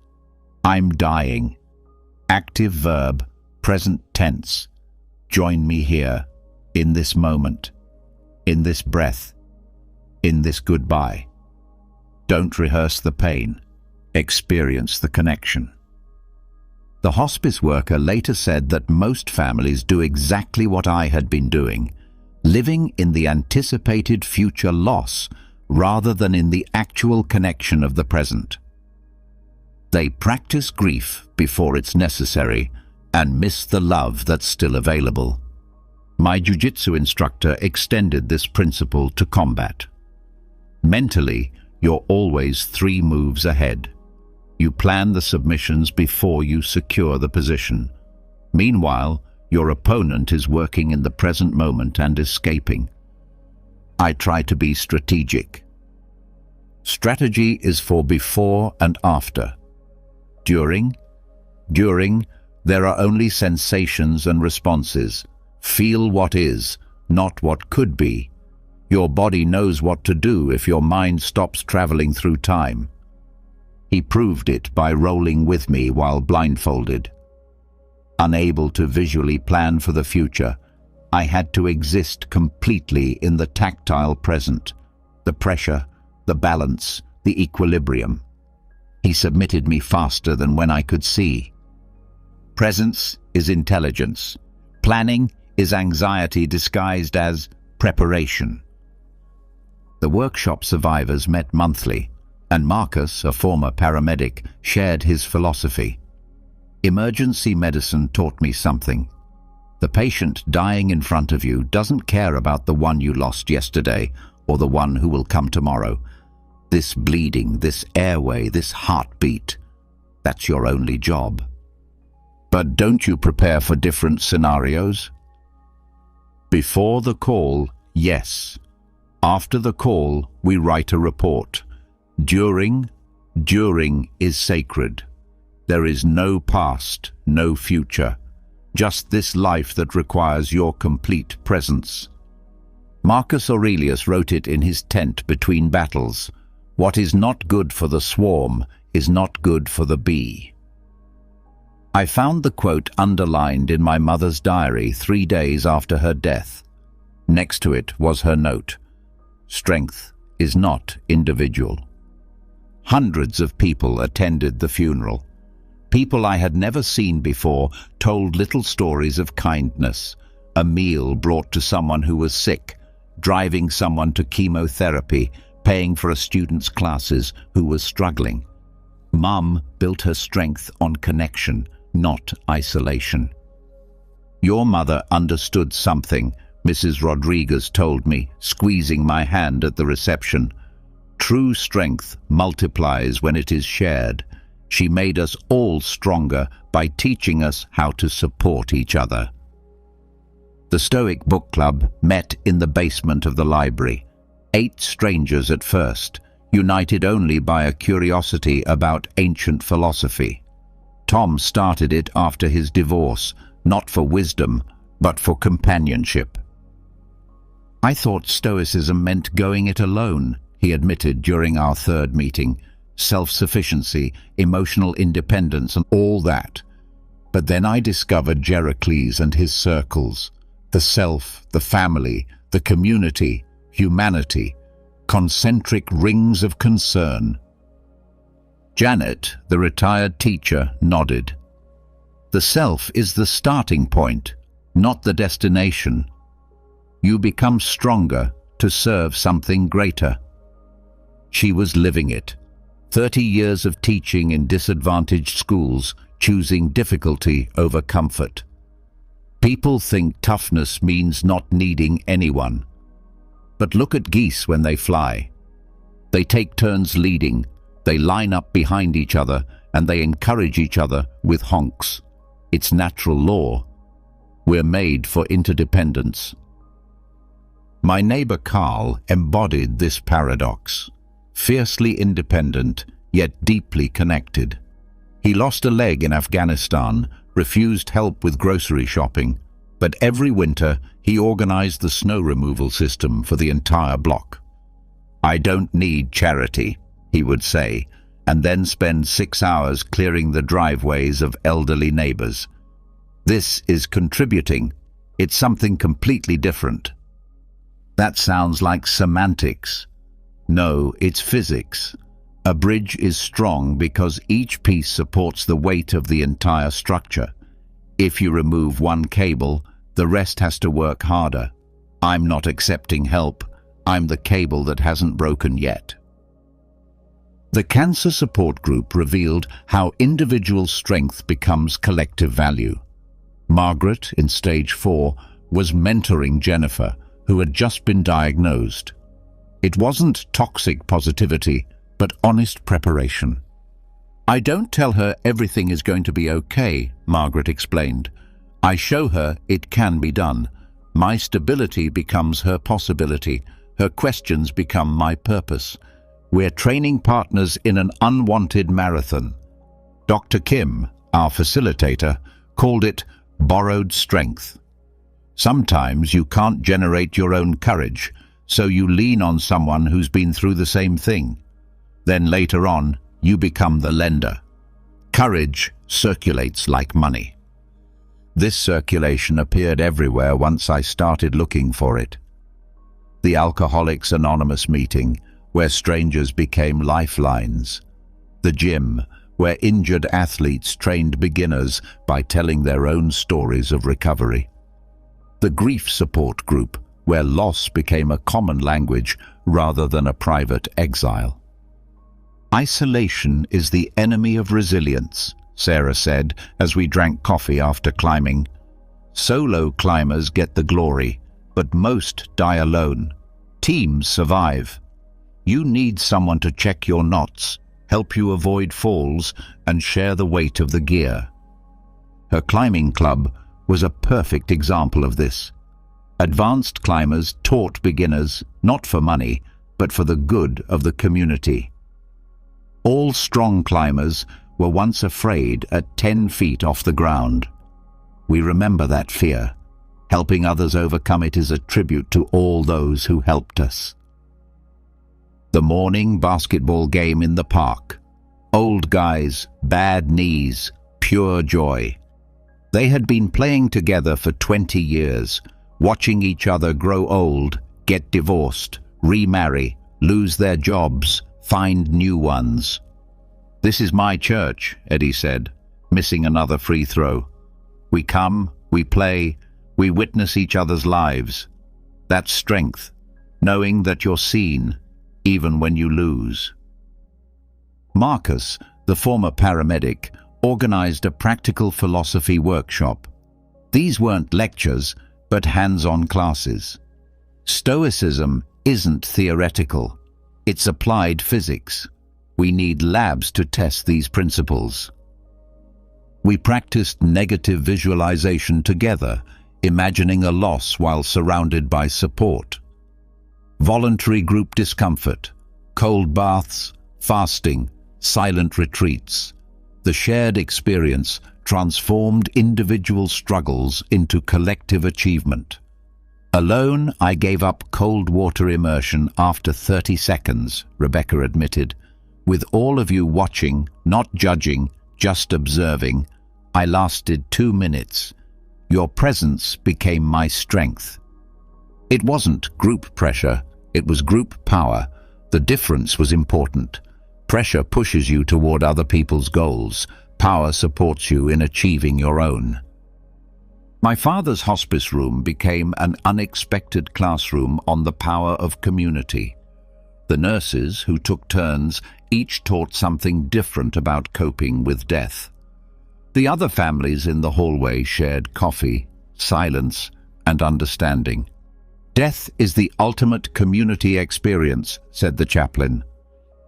I'm dying. Active verb, present tense. Join me here, in this moment, in this breath, in this goodbye. Don't rehearse the pain. Experience the connection. The hospice worker later said that most families do exactly what I had been doing, living in the anticipated future loss rather than in the actual connection of the present. They practice grief before it's necessary and miss the love that's still available. My jiu-jitsu instructor extended this principle to combat. Mentally, you're always 3 moves ahead. You plan the submissions before you secure the position. Meanwhile, your opponent is working in the present moment and escaping. I try to be strategic. Strategy is for before and after. During, There are only sensations and responses. Feel what is, not what could be. Your body knows what to do if your mind stops traveling through time. He proved it by rolling with me while blindfolded. Unable to visually plan for the future, I had to exist completely in the tactile present, the pressure, the balance, the equilibrium. He submitted me faster than when I could see. Presence is intelligence. Planning is anxiety disguised as preparation. The workshop survivors met monthly, and Marcus, a former paramedic, shared his philosophy. Emergency medicine taught me something. The patient dying in front of you doesn't care about the one you lost yesterday or the one who will come tomorrow. This bleeding, this airway, this heartbeat, that's your only job. But don't you prepare for different scenarios? Before the call, yes. After the call, we write a report. During is sacred. There is no past, no future. Just this life that requires your complete presence. Marcus Aurelius wrote it in his tent between battles. What is not good for the swarm is not good for the bee. I found the quote underlined in my mother's diary 3 days after her death. Next to it was her note. Strength is not individual. Hundreds of people attended the funeral. People I had never seen before told little stories of kindness. A meal brought to someone who was sick, driving someone to chemotherapy, paying for a student's classes who was struggling. Mum built her strength on connection, not isolation. Your mother understood something, Mrs. Rodriguez told me, squeezing my hand at the reception. True strength multiplies when it is shared. She made us all stronger by teaching us how to support each other. The Stoic book club met in the basement of the library. 8 strangers at first, united only by a curiosity about ancient philosophy. Tom started it after his divorce, not for wisdom, but for companionship. I thought Stoicism meant going it alone, he admitted during our 3rd meeting. Self-sufficiency, emotional independence, and all that. But then I discovered Heracles and his circles. The self, the family, the community, humanity. Concentric rings of concern. Janet, the retired teacher, nodded. The self is the starting point, not the destination. You become stronger to serve something greater. She was living it. 30 years of teaching in disadvantaged schools, choosing difficulty over comfort. People think toughness means not needing anyone. But look at geese when they fly. They take turns leading, they line up behind each other, and they encourage each other with honks. It's natural law. We're made for interdependence. My neighbor Carl embodied this paradox. Fiercely independent, yet deeply connected. He lost a leg in Afghanistan, refused help with grocery shopping, but every winter he organized the snow removal system for the entire block. I don't need charity, he would say, and then spend 6 hours clearing the driveways of elderly neighbors. This is contributing. It's something completely different. That sounds like semantics. No, it's physics. A bridge is strong because each piece supports the weight of the entire structure. If you remove one cable, the rest has to work harder. I'm not accepting help. I'm the cable that hasn't broken yet. The Cancer Support Group revealed how individual strength becomes collective value. Margaret, in stage 4, was mentoring Jennifer, who had just been diagnosed. It wasn't toxic positivity, but honest preparation. I don't tell her everything is going to be okay, Margaret explained. I show her it can be done. My stability becomes her possibility. Her questions become my purpose. We're training partners in an unwanted marathon. Dr. Kim, our facilitator, called it borrowed strength. Sometimes you can't generate your own courage, so you lean on someone who's been through the same thing. Then later on, you become the lender. Courage circulates like money. This circulation appeared everywhere once I started looking for it. The Alcoholics Anonymous meeting, where strangers became lifelines. The gym, where injured athletes trained beginners by telling their own stories of recovery. The grief support group, where loss became a common language rather than a private exile. Isolation is the enemy of resilience, Sarah said as we drank coffee after climbing. Solo climbers get the glory, but most die alone. Teams survive. You need someone to check your knots, help you avoid falls, and share the weight of the gear. Her climbing club was a perfect example of this. Advanced climbers taught beginners, not for money, but for the good of the community. All strong climbers were once afraid at 10 feet off the ground. We remember that fear. Helping others overcome it is a tribute to all those who helped us. The morning basketball game in the park. Old guys, bad knees, pure joy. They had been playing together for 20 years, watching each other grow old, get divorced, remarry, lose their jobs, find new ones. "This is my church," Eddie said, missing another free throw. "We come, we play, we witness each other's lives. That's strength, knowing that you're seen, even when you lose." Marcus, the former paramedic, organized a practical philosophy workshop. These weren't lectures, but hands-on classes. Stoicism isn't theoretical. It's applied physics. We need labs to test these principles. We practiced negative visualization together, imagining a loss while surrounded by support. Voluntary group discomfort, cold baths, fasting, silent retreats. The shared experience transformed individual struggles into collective achievement. Alone, I gave up cold water immersion after 30 seconds, Rebecca admitted. With all of you watching, not judging, just observing, I lasted 2 minutes. Your presence became my strength. It wasn't group pressure, it was group power. The difference was important. Pressure pushes you toward other people's goals. Power supports you in achieving your own. My father's hospice room became an unexpected classroom on the power of community. The nurses, who took turns, each taught something different about coping with death. The other families in the hallway shared coffee, silence, and understanding. "Death is the ultimate community experience," said the chaplain.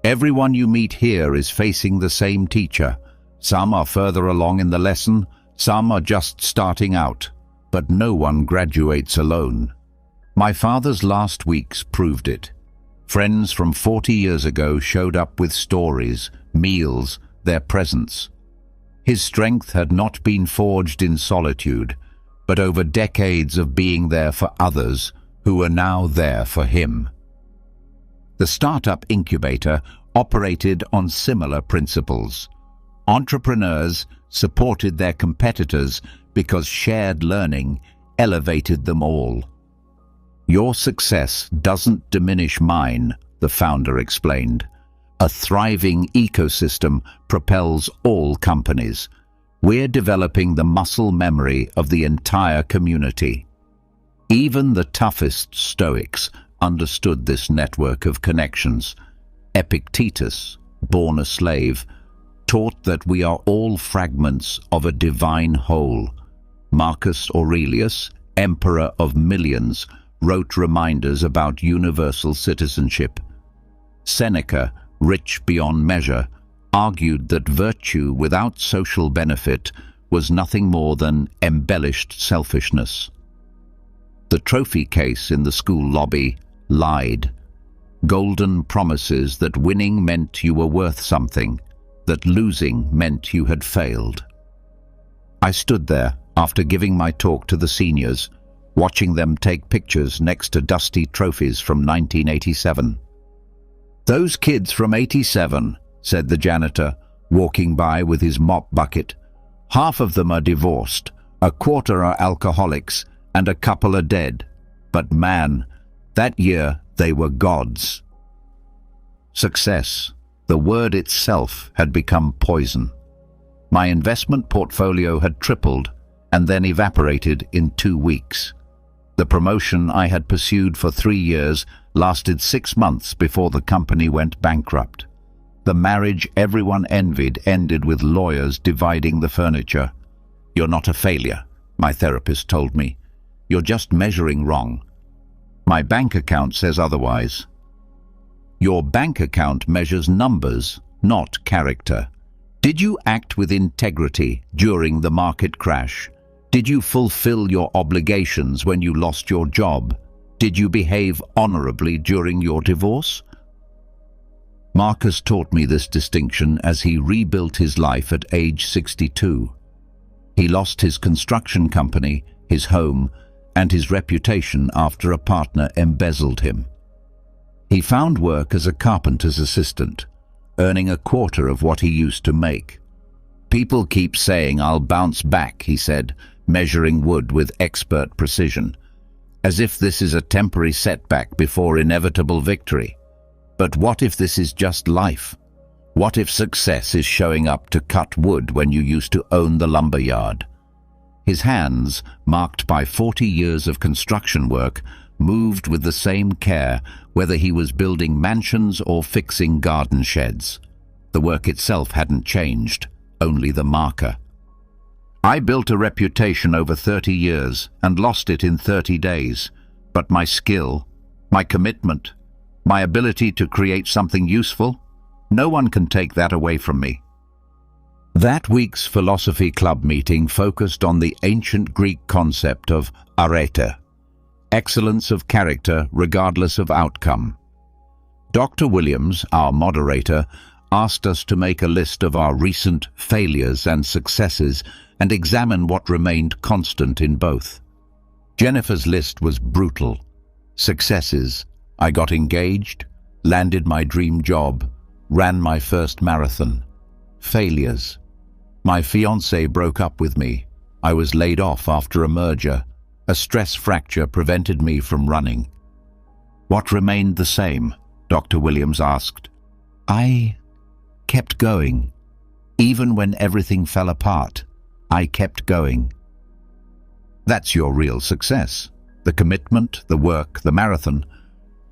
"Everyone you meet here is facing the same teacher. Some are further along in the lesson, some are just starting out, but no one graduates alone." My father's last weeks proved it. Friends from 40 years ago showed up with stories, meals, their presence. His strength had not been forged in solitude, but over decades of being there for others who were now there for him. The startup incubator operated on similar principles. Entrepreneurs supported their competitors because shared learning elevated them all. "Your success doesn't diminish mine," the founder explained. "A thriving ecosystem propels all companies. We're developing the muscle memory of the entire community." Even the toughest Stoics understood this network of connections. Epictetus, born a slave, taught that we are all fragments of a divine whole. Marcus Aurelius, emperor of millions, wrote reminders about universal citizenship. Seneca, rich beyond measure, argued that virtue without social benefit was nothing more than embellished selfishness. The trophy case in the school lobby lied. Golden promises that winning meant you were worth something, that losing meant you had failed. I stood there after giving my talk to the seniors, watching them take pictures next to dusty trophies from 1987. "Those kids from '87, said the janitor, walking by with his mop bucket. "Half of them are divorced, a quarter are alcoholics, and a couple are dead. But man, that year they were gods." Success, the word itself, had become poison. My investment portfolio had tripled and then evaporated in 2 weeks. The promotion I had pursued for 3 years lasted 6 months before the company went bankrupt. The marriage everyone envied ended with lawyers dividing the furniture. "You're not a failure," my therapist told me. "You're just measuring wrong. My bank account says otherwise." Your bank account measures numbers, not character. Did you act with integrity during the market crash? Did you fulfill your obligations when you lost your job? Did you behave honorably during your divorce? Marcus taught me this distinction as he rebuilt his life at age 62. He lost his construction company, his home, and his reputation after a partner embezzled him. He found work as a carpenter's assistant, earning a quarter of what he used to make. "People keep saying I'll bounce back," he said, measuring wood with expert precision, "as if this is a temporary setback before inevitable victory. But what if this is just life? What if success is showing up to cut wood when you used to own the lumber yard?" His hands, marked by 40 years of construction work, moved with the same care whether he was building mansions or fixing garden sheds. The work itself hadn't changed, only the marker. "I built a reputation over 30 years and lost it in 30 days, but my skill, my commitment, my ability to create something useful, no one can take that away from me." That week's philosophy club meeting focused on the ancient Greek concept of arete, excellence of character regardless of outcome. Dr. Williams, our moderator, asked us to make a list of our recent failures and successes and examine what remained constant in both. Jennifer's list was brutal. Successes: I got engaged, landed my dream job, ran my first marathon. Failures: my fiancé broke up with me. I was laid off after a merger. A stress fracture prevented me from running. What remained the same? Dr. Williams asked. I kept going. Even when everything fell apart, I kept going. That's your real success. The commitment, the work, the marathon.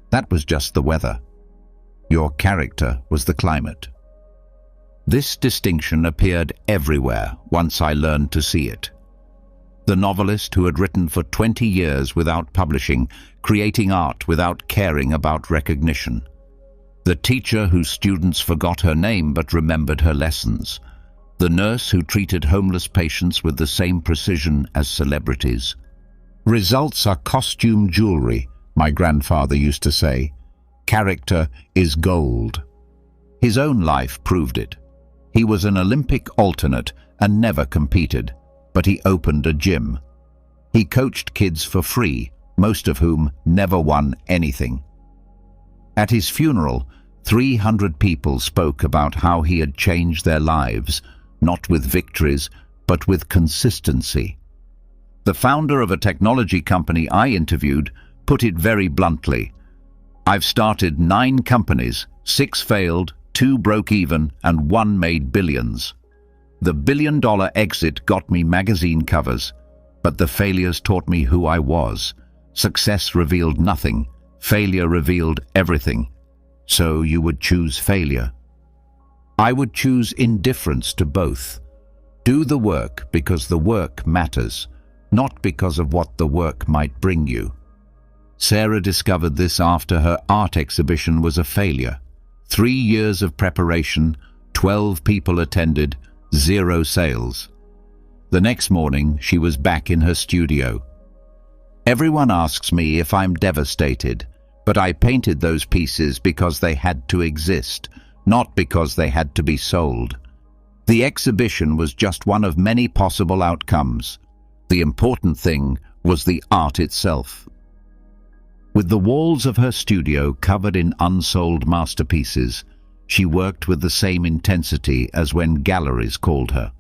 That was just the weather. Your character was the climate. This distinction appeared everywhere once I learned to see it. The novelist who had written for 20 years without publishing, creating art without caring about recognition. The teacher whose students forgot her name but remembered her lessons. The nurse who treated homeless patients with the same precision as celebrities. Results are costume jewelry, my grandfather used to say. Character is gold. His own life proved it. He was an Olympic alternate and never competed, but he opened a gym. He coached kids for free, most of whom never won anything. At his funeral, 300 people spoke about how he had changed their lives, not with victories, but with consistency. The founder of a technology company I interviewed put it very bluntly. I've started 9 companies, 6 failed, 2 broke even, and 1 made billions. The billion-dollar exit got me magazine covers, but the failures taught me who I was. Success revealed nothing. Failure revealed everything. So you would choose failure. I would choose indifference to both. Do the work because the work matters, not because of what the work might bring you. Sarah discovered this after her art exhibition was a failure. 3 years of preparation, 12 people attended, 0 sales. The next morning, she was back in her studio. Everyone asks me if I'm devastated, but I painted those pieces because they had to exist, not because they had to be sold. The exhibition was just one of many possible outcomes. The important thing was the art itself. With the walls of her studio covered in unsold masterpieces, she worked with the same intensity as when galleries called her.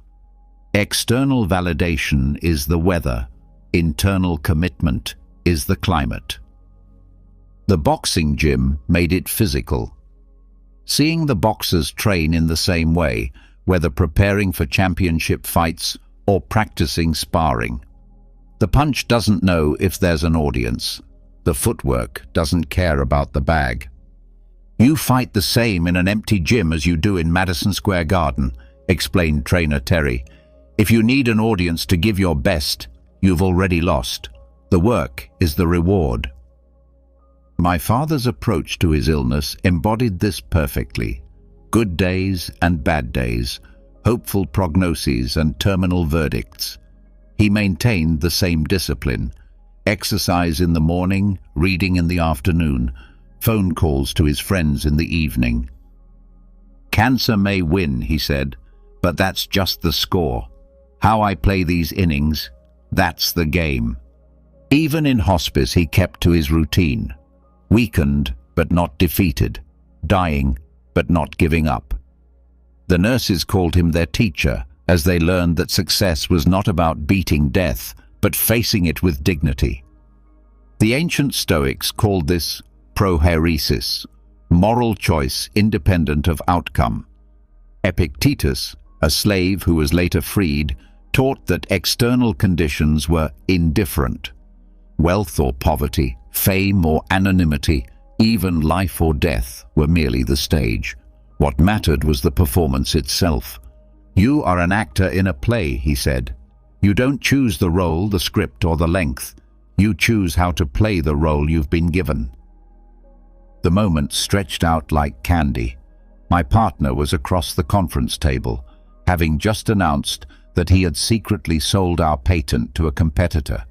External validation is the weather, internal commitment is the climate. The boxing gym made it physical. Seeing the boxers train in the same way, whether preparing for championship fights or practicing sparring. The punch doesn't know if there's an audience. The footwork doesn't care about the bag. You fight the same in an empty gym as you do in Madison Square Garden, explained trainer Terry. If you need an audience to give your best, you've already lost. The work is the reward. My father's approach to his illness embodied this perfectly. Good days and bad days, hopeful prognoses and terminal verdicts. He maintained the same discipline. Exercise in the morning, reading in the afternoon, phone calls to his friends in the evening. Cancer may win, he said, but that's just the score. How I play these innings, that's the game. Even in hospice, he kept to his routine. Weakened, but not defeated. Dying, but not giving up. The nurses called him their teacher, as they learned that success was not about beating death, but facing it with dignity. The ancient Stoics called this proheresis, moral choice independent of outcome. Epictetus, a slave who was later freed, taught that external conditions were indifferent. Wealth or poverty, fame or anonymity, even life or death were merely the stage. What mattered was the performance itself. You are an actor in a play, he said. You don't choose the role, the script, or the length. You choose how to play the role you've been given. The moment stretched out like candy. My partner was across the conference table, having just announced that he had secretly sold our patent to a competitor.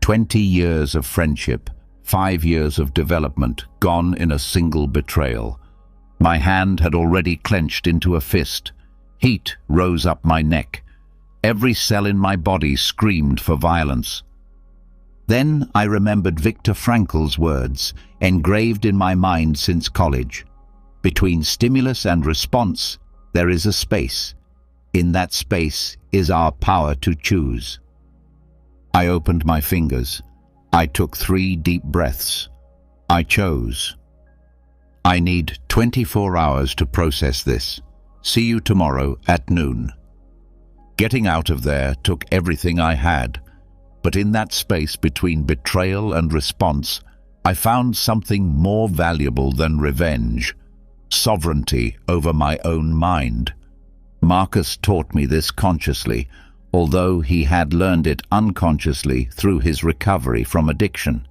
20 years of friendship, 5 years of development, gone in a single betrayal. My hand had already clenched into a fist. Heat rose up my neck. Every cell in my body screamed for violence. Then I remembered Viktor Frankl's words, engraved in my mind since college. Between stimulus and response, there is a space. In that space is our power to choose. I opened my fingers. I took 3 deep breaths. I chose. I need 24 hours to process this. See you tomorrow at noon. Getting out of there took everything I had, but in that space between betrayal and response, I found something more valuable than revenge: sovereignty over my own mind. Marcus taught me this consciously, although he had learned it unconsciously through his recovery from addiction.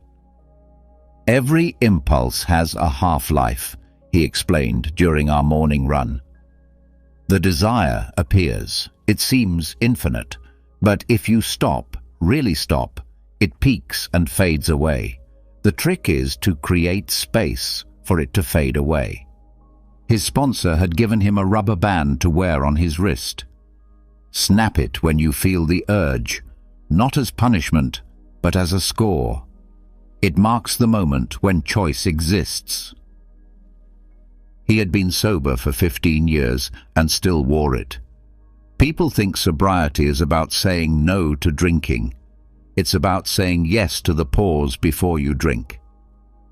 Every impulse has a half-life, he explained during our morning run. The desire appears. It seems infinite, but if you stop, really stop, it peaks and fades away. The trick is to create space for it to fade away. His sponsor had given him a rubber band to wear on his wrist. Snap it when you feel the urge, not as punishment, but as a score. It marks the moment when choice exists. He had been sober for 15 years and still wore it. People think sobriety is about saying no to drinking. It's about saying yes to the pause before you drink.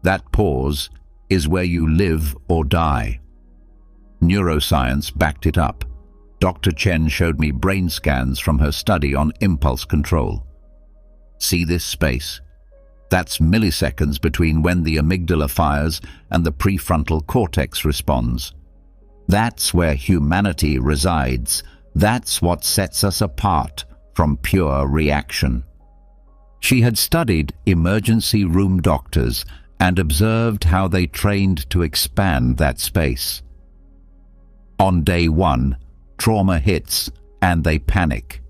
That pause is where you live or die. Neuroscience backed it up. Dr. Chen showed me brain scans from her study on impulse control. See this space? That's milliseconds between when the amygdala fires and the prefrontal cortex responds. That's where humanity resides. That's what sets us apart from pure reaction. She had studied emergency room doctors and observed how they trained to expand that space. On day 1, trauma hits and they panic.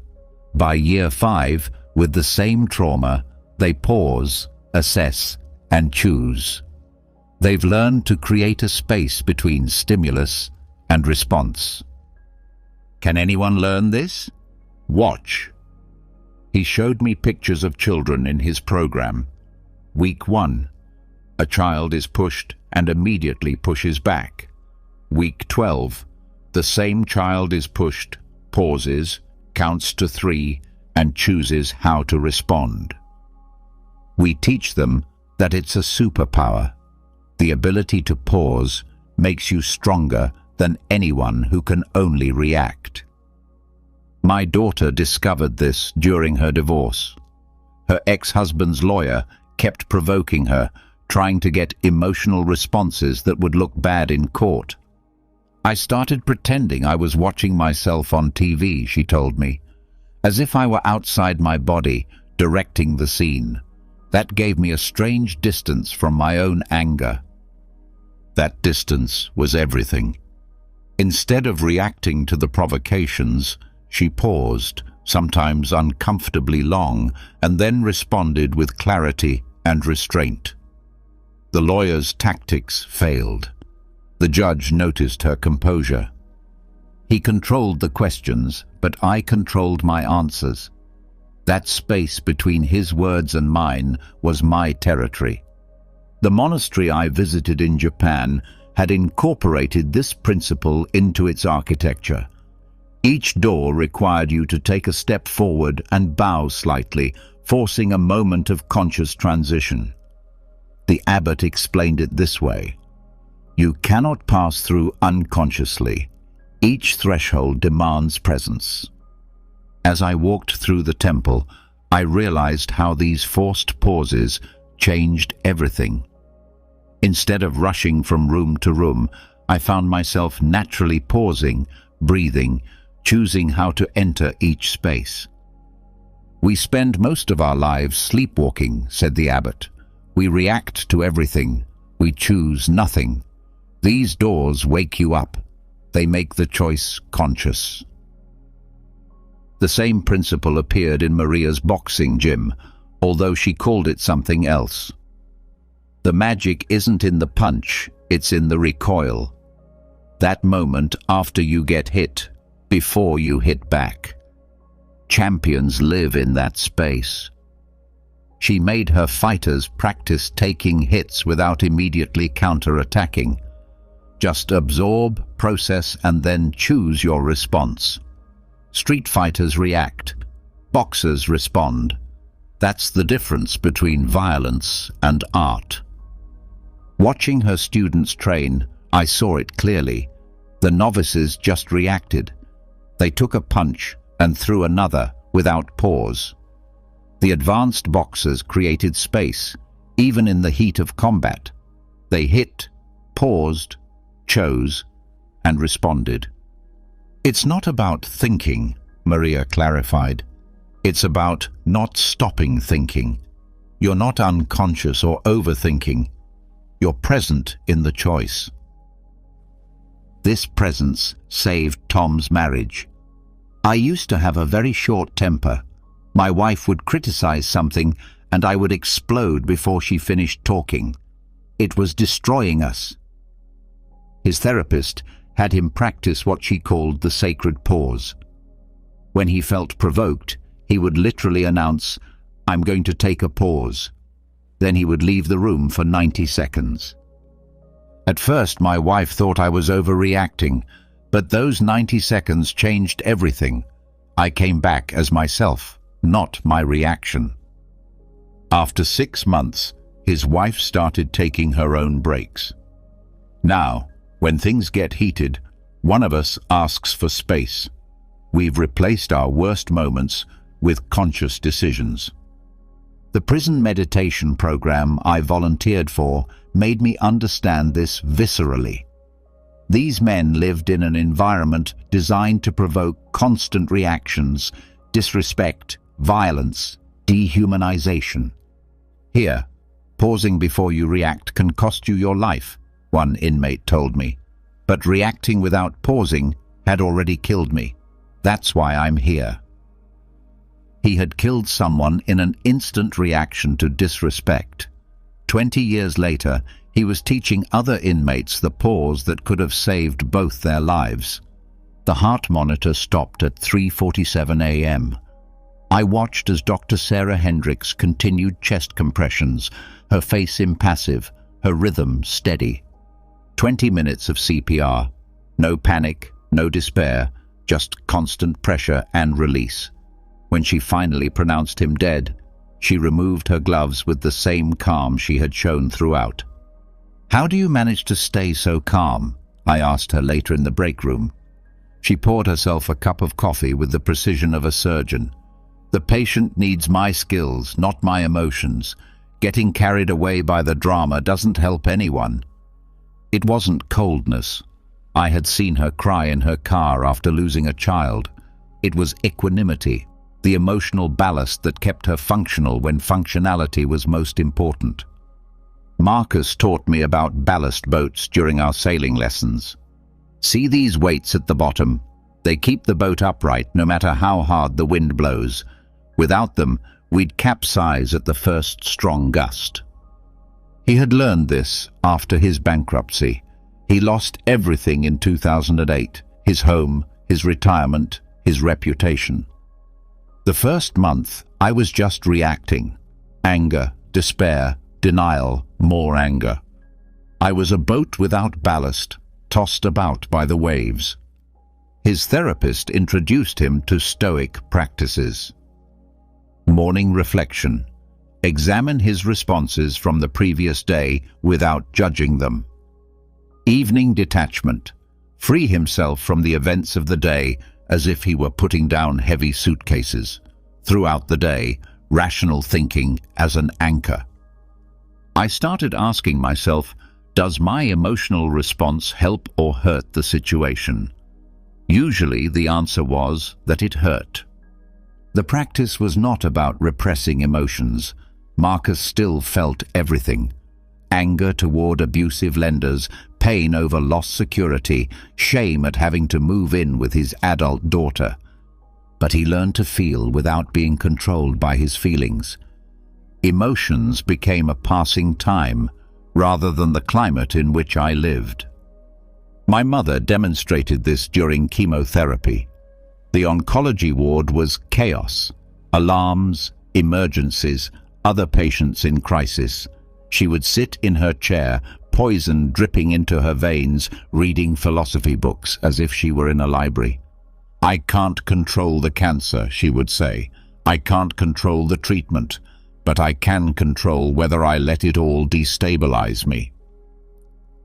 By year 5, with the same trauma, they pause, assess, and choose. They've learned to create a space between stimulus and response. Can anyone learn this? Watch. He showed me pictures of children in his program. Week 1. A child is pushed and immediately pushes back. Week 12. The same child is pushed, pauses, counts to 3, and chooses how to respond. We teach them that it's a superpower. The ability to pause makes you stronger than anyone who can only react. My daughter discovered this during her divorce. Her ex-husband's lawyer kept provoking her, trying to get emotional responses that would look bad in court. I started pretending I was watching myself on TV, she told me, as if I were outside my body, directing the scene. That gave me a strange distance from my own anger. That distance was everything. Instead of reacting to the provocations, she paused, sometimes uncomfortably long, and then responded with clarity and restraint. The lawyer's tactics failed. The judge noticed her composure. He controlled the questions, but I controlled my answers. That space between his words and mine was my territory. The monastery I visited in Japan had incorporated this principle into its architecture. Each door required you to take a step forward and bow slightly, forcing a moment of conscious transition. The abbot explained it this way: you cannot pass through unconsciously. Each threshold demands presence. As I walked through the temple, I realized how these forced pauses changed everything. Instead of rushing from room to room, I found myself naturally pausing, breathing, choosing how to enter each space. We spend most of our lives sleepwalking, said the abbot. We react to everything. We choose nothing. These doors wake you up. They make the choice conscious. The same principle appeared in Maria's boxing gym, although she called it something else. The magic isn't in the punch, it's in the recoil. That moment after you get hit, before you hit back. Champions live in that space. She made her fighters practice taking hits without immediately counter-attacking. Just absorb, process, and then choose your response. Street fighters react. Boxers respond. That's the difference between violence and art. Watching her students train, I saw it clearly. The novices just reacted. They took a punch and threw another without pause. The advanced boxers created space, even in the heat of combat. They hit, paused, chose, and responded. It's not about thinking, Maria clarified. It's about not stopping thinking. You're not unconscious or overthinking. You're present in the choice. This presence saved Tom's marriage. I used to have a very short temper. My wife would criticize something and I would explode before she finished talking. It was destroying us. His therapist had him practice what she called the sacred pause. When he felt provoked, he would literally announce, "I'm going to take a pause." Then he would leave the room for 90 seconds. At first, my wife thought I was overreacting, but those 90 seconds changed everything. I came back as myself, not my reaction. After 6 months, his wife started taking her own breaks. Now, when things get heated, one of us asks for space. We've replaced our worst moments with conscious decisions. The prison meditation program I volunteered for made me understand this viscerally. These men lived in an environment designed to provoke constant reactions, disrespect, violence, dehumanization. Here, pausing before you react can cost you your life, one inmate told me. But reacting without pausing had already killed me. That's why I'm here. He had killed someone in an instant reaction to disrespect. 20 years later, he was teaching other inmates the pause that could have saved both their lives. The heart monitor stopped at 3:47 a.m. I watched as Dr. Sarah Hendricks continued chest compressions, her face impassive, her rhythm steady. 20 minutes of CPR. No panic, no despair, just constant pressure and release. When she finally pronounced him dead, she removed her gloves with the same calm she had shown throughout. "How do you manage to stay so calm?" I asked her later in the break room. She poured herself a cup of coffee with the precision of a surgeon. "The patient needs my skills, not my emotions. Getting carried away by the drama doesn't help anyone." It wasn't coldness. I had seen her cry in her car after losing a child. It was equanimity, the emotional ballast that kept her functional when functionality was most important. Marcus taught me about ballast boats during our sailing lessons. "See these weights at the bottom? They keep the boat upright no matter how hard the wind blows. Without them, we'd capsize at the first strong gust." He had learned this after his bankruptcy. He lost everything in 2008, his home, his retirement, his reputation. The first month, I was just reacting. Anger, despair, denial, more anger. I was a boat without ballast, tossed about by the waves. His therapist introduced him to Stoic practices. Morning reflection. Examine his responses from the previous day without judging them. Evening detachment. Free himself from the events of the day as if he were putting down heavy suitcases. Throughout the day, rational thinking as an anchor. I started asking myself, does my emotional response help or hurt the situation? Usually the answer was that it hurt. The practice was not about repressing emotions. Marcus still felt everything. Anger toward abusive lenders, pain over lost security, shame at having to move in with his adult daughter. But he learned to feel without being controlled by his feelings. Emotions became a passing time rather than the climate in which I lived. My mother demonstrated this during chemotherapy. The oncology ward was chaos. Alarms, emergencies, other patients in crisis. She would sit in her chair, poison dripping into her veins, reading philosophy books as if she were in a library. "I can't control the cancer," she would say. "I can't control the treatment, but I can control whether I let it all destabilize me."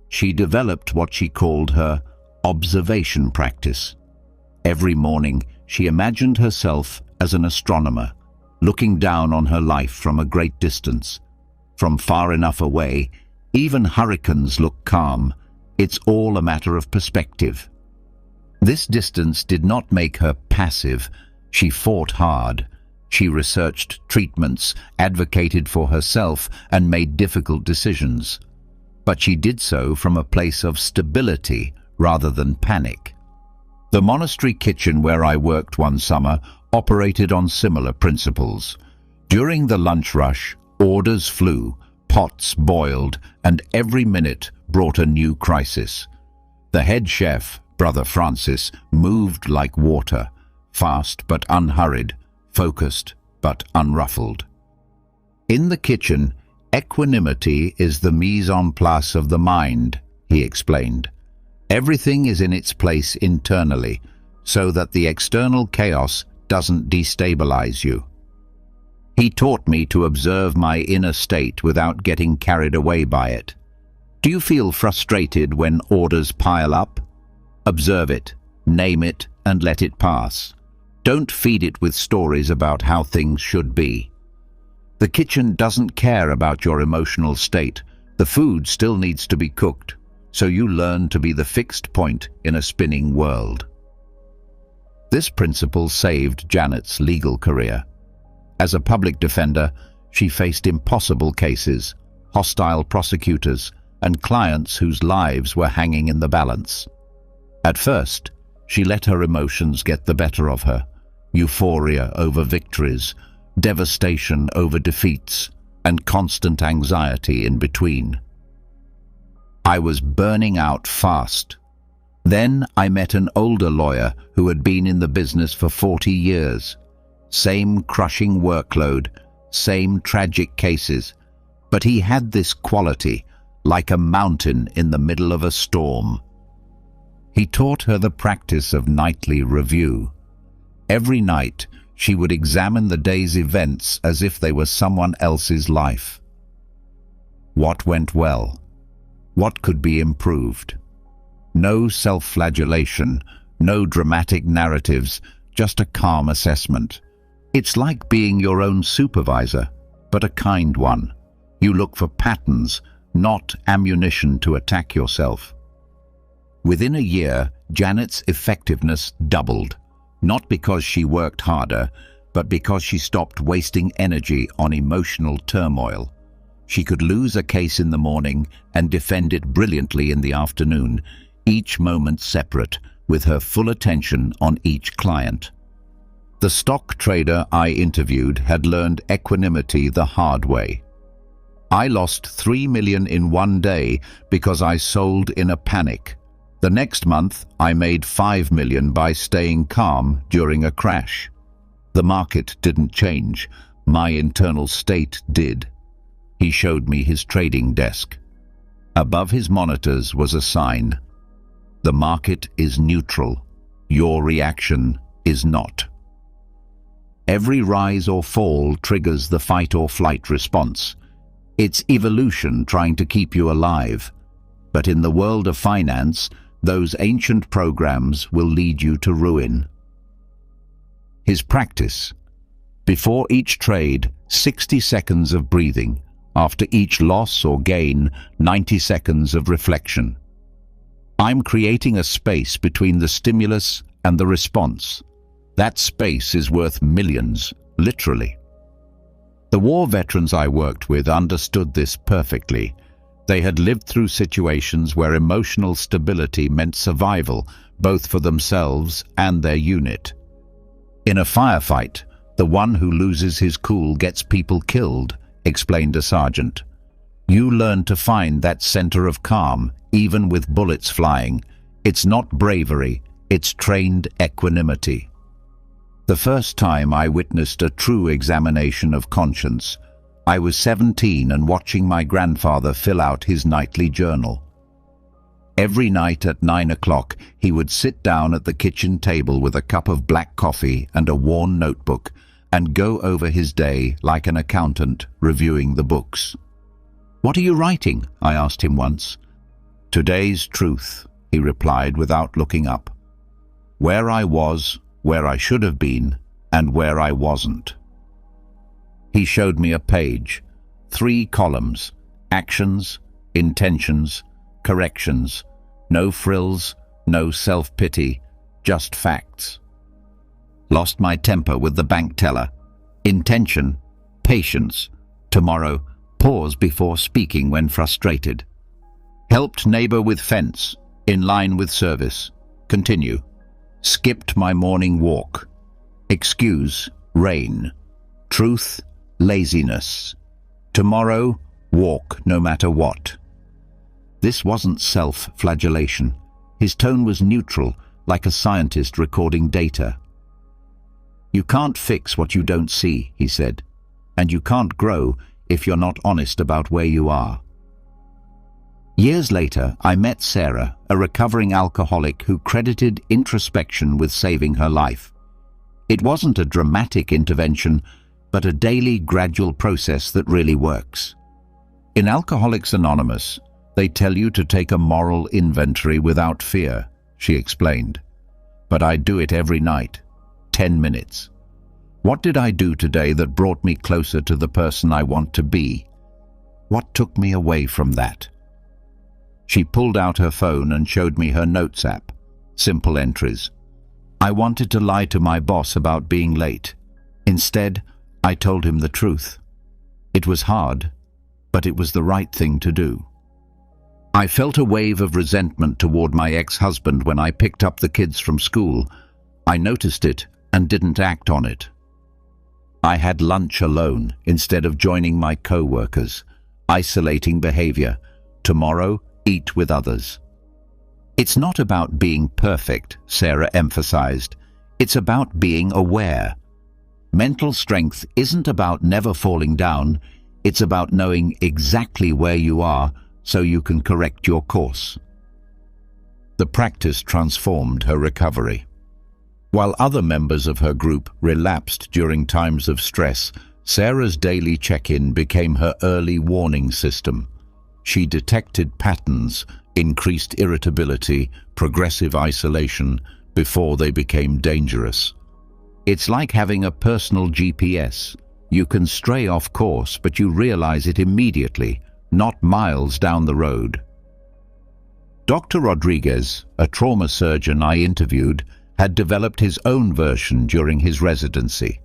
She developed what she called her observation practice. Every morning, she imagined herself as an astronomer, looking down on her life from a great distance. From far enough away, even hurricanes look calm. It's all a matter of perspective. This distance did not make her passive. She fought hard. She researched treatments, advocated for herself, and made difficult decisions. But she did so from a place of stability rather than panic. The monastery kitchen where I worked one summer operated on similar principles. During the lunch rush, orders flew, pots boiled, and every minute brought a new crisis. The head chef, Brother Francis, moved like water, fast but unhurried, focused but unruffled. In the kitchen, equanimity is the mise en place of the mind, he explained. Everything is in its place internally, so that the external chaos doesn't destabilize you. He taught me to observe my inner state without getting carried away by it. Do you feel frustrated when orders pile up? Observe it, name it, and let it pass. Don't feed it with stories about how things should be. The kitchen doesn't care about your emotional state. The food still needs to be cooked, so you learn to be the fixed point in a spinning world. This principle saved Janet's legal career. As a public defender, she faced impossible cases, hostile prosecutors, and clients whose lives were hanging in the balance. At first, she let her emotions get the better of her. Euphoria over victories, devastation over defeats, and constant anxiety in between. I was burning out fast. Then I met an older lawyer who had been in the business for 40 years. Same crushing workload, same tragic cases, but he had this quality, like a mountain in the middle of a storm. He taught her the practice of nightly review. Every night, she would examine the day's events as if they were someone else's life. What went well? What could be improved? No self-flagellation, no dramatic narratives, just a calm assessment. It's like being your own supervisor, but a kind one. You look for patterns, not ammunition to attack yourself. Within a year, Janet's effectiveness doubled, not because she worked harder, but because she stopped wasting energy on emotional turmoil. She could lose a case in the morning and defend it brilliantly in the afternoon, each moment separate, with her full attention on each client. The stock trader I interviewed had learned equanimity the hard way. I lost $3 million in one day because I sold in a panic. The next month, I made $5 million by staying calm during a crash. The market didn't change. My internal state did. He showed me his trading desk. Above his monitors was a sign. The market is neutral. Your reaction is not. Every rise or fall triggers the fight or flight response. It's evolution trying to keep you alive. But in the world of finance, those ancient programs will lead you to ruin. His practice. Before each trade, 60 seconds of breathing. After each loss or gain, 90 seconds of reflection. I'm creating a space between the stimulus and the response. That space is worth millions, literally. The war veterans I worked with understood this perfectly. They had lived through situations where emotional stability meant survival, both for themselves and their unit. In a firefight, the one who loses his cool gets people killed, explained a sergeant. You learn to find that center of calm, even with bullets flying. It's not bravery, it's trained equanimity. The first time I witnessed a true examination of conscience, I was 17 and watching my grandfather fill out his nightly journal. Every night at 9 o'clock, he would sit down at the kitchen table with a cup of black coffee and a worn notebook and go over his day like an accountant reviewing the books. "What are you writing?" I asked him once. "Today's truth," he replied without looking up. "Where I was, where I should have been, and where I wasn't." He showed me a page, 3 columns, actions, intentions, corrections, no frills, no self-pity, just facts. Lost my temper with the bank teller. Intention, patience. Tomorrow, pause before speaking when frustrated. Helped neighbor with fence, in line with service. Continue. Skipped my morning walk. Excuse, rain. Truth, laziness. Tomorrow, walk no matter what. This wasn't self-flagellation. His tone was neutral, like a scientist recording data. "You can't fix what you don't see," he said, "and you can't grow if you're not honest about where you are." Years later, I met Sarah, a recovering alcoholic who credited introspection with saving her life. It wasn't a dramatic intervention, but a daily, gradual process that really works. In Alcoholics Anonymous, they tell you to take a moral inventory without fear, she explained. But I do it every night, 10 minutes. What did I do today that brought me closer to the person I want to be? What took me away from that? She pulled out her phone and showed me her notes app. Simple entries. I wanted to lie to my boss about being late. Instead, I told him the truth. It was hard, but it was the right thing to do. I felt a wave of resentment toward my ex-husband when I picked up the kids from school. I noticed it and didn't act on it. I had lunch alone instead of joining my co-workers. Isolating behavior. Tomorrow, eat with others. It's not about being perfect, Sarah emphasized. It's about being aware. Mental strength isn't about never falling down. It's about knowing exactly where you are so you can correct your course. The practice transformed her recovery. While other members of her group relapsed during times of stress, Sarah's daily check-in became her early warning system. She detected patterns, increased irritability, progressive isolation, before they became dangerous. It's like having a personal GPS. You can stray off course, but you realize it immediately, not miles down the road. Dr. Rodriguez, a trauma surgeon I interviewed, had developed his own version during his residency.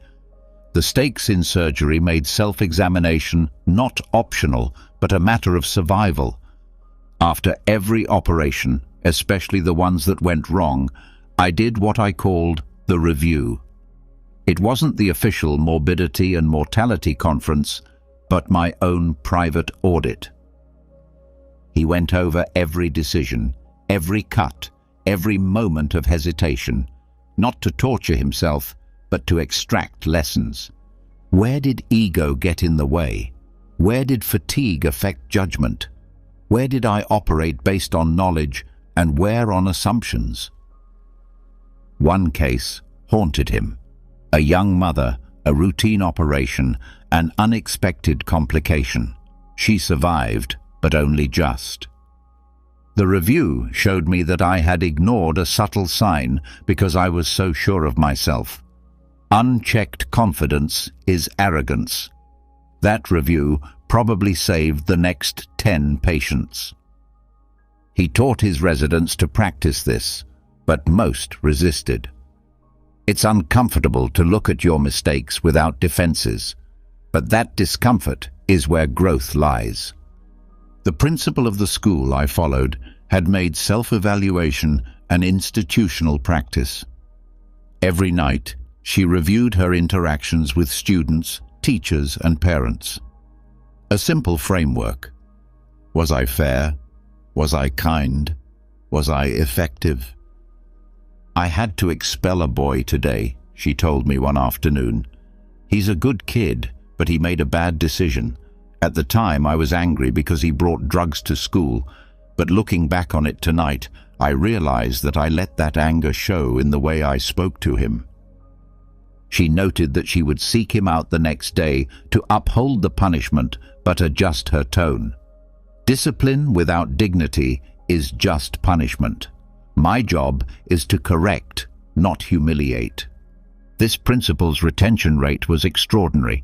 The stakes in surgery made self-examination not optional, but a matter of survival. After every operation, especially the ones that went wrong, I did what I called the review. It wasn't the official morbidity and mortality conference, but my own private audit. He went over every decision, every cut, every moment of hesitation, not to torture himself, but to extract lessons. Where did ego get in the way? Where did fatigue affect judgment? Where did I operate based on knowledge and where on assumptions? One case haunted him. A young mother, a routine operation, an unexpected complication. She survived, but only just. The review showed me that I had ignored a subtle sign because I was so sure of myself. Unchecked confidence is arrogance. That review probably saved the next 10 patients. He taught his residents to practice this, but most resisted. It's uncomfortable to look at your mistakes without defenses, but that discomfort is where growth lies. The principal of the school I followed had made self-evaluation an institutional practice. Every night, she reviewed her interactions with students, teachers, and parents. A simple framework. Was I fair? Was I kind? Was I effective? I had to expel a boy today, she told me one afternoon. He's a good kid, but he made a bad decision. At the time, I was angry because he brought drugs to school, but looking back on it tonight, I realized that I let that anger show in the way I spoke to him. She noted that she would seek him out the next day to uphold the punishment but adjust her tone. Discipline without dignity is just punishment. My job is to correct, not humiliate. This principal's retention rate was extraordinary.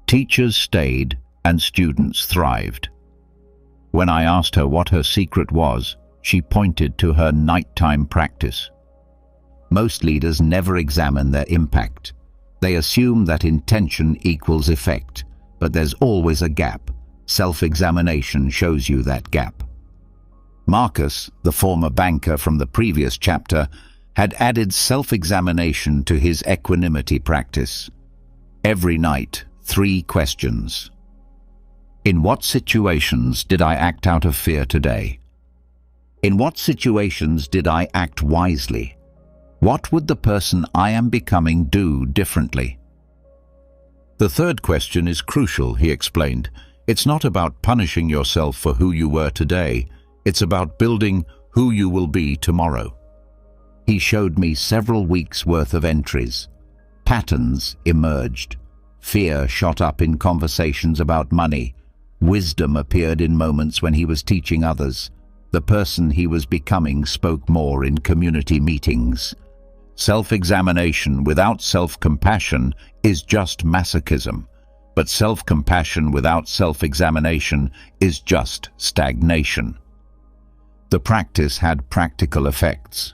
Teachers stayed and students thrived. When I asked her what her secret was, she pointed to her nighttime practice. Most leaders never examine their impact. They assume that intention equals effect, but there's always a gap. Self-examination shows you that gap. Marcus, the former banker from the previous chapter, had added self-examination to his equanimity practice. Every night, 3 questions. In what situations did I act out of fear today? In what situations did I act wisely? What would the person I am becoming do differently? The third question is crucial, he explained. It's not about punishing yourself for who you were today. It's about building who you will be tomorrow. He showed me several weeks' worth of entries. Patterns emerged. Fear shot up in conversations about money. Wisdom appeared in moments when he was teaching others. The person he was becoming spoke more in community meetings. Self-examination without self-compassion is just masochism, but self-compassion without self-examination is just stagnation. The practice had practical effects.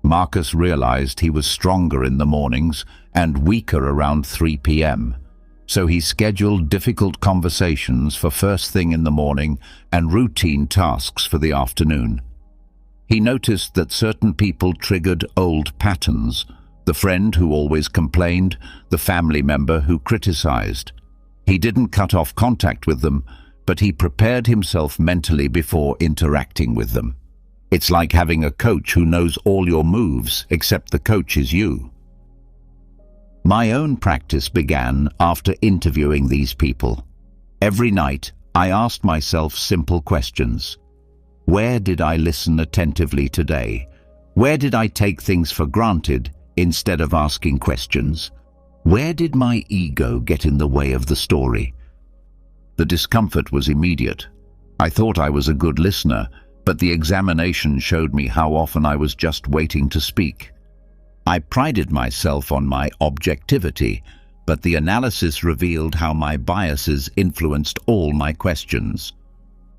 Marcus realized he was stronger in the mornings and weaker around 3 p.m., so he scheduled difficult conversations for first thing in the morning and routine tasks for the afternoon. He noticed that certain people triggered old patterns: the friend who always complained, the family member who criticized. He didn't cut off contact with them, but he prepared himself mentally before interacting with them. It's like having a coach who knows all your moves, except the coach is you. My own practice began after interviewing these people. Every night, I asked myself simple questions. Where did I listen attentively today? Where did I take things for granted instead of asking questions? Where did my ego get in the way of the story? The discomfort was immediate. I thought I was a good listener, but the examination showed me how often I was just waiting to speak. I prided myself on my objectivity, but the analysis revealed how my biases influenced all my questions.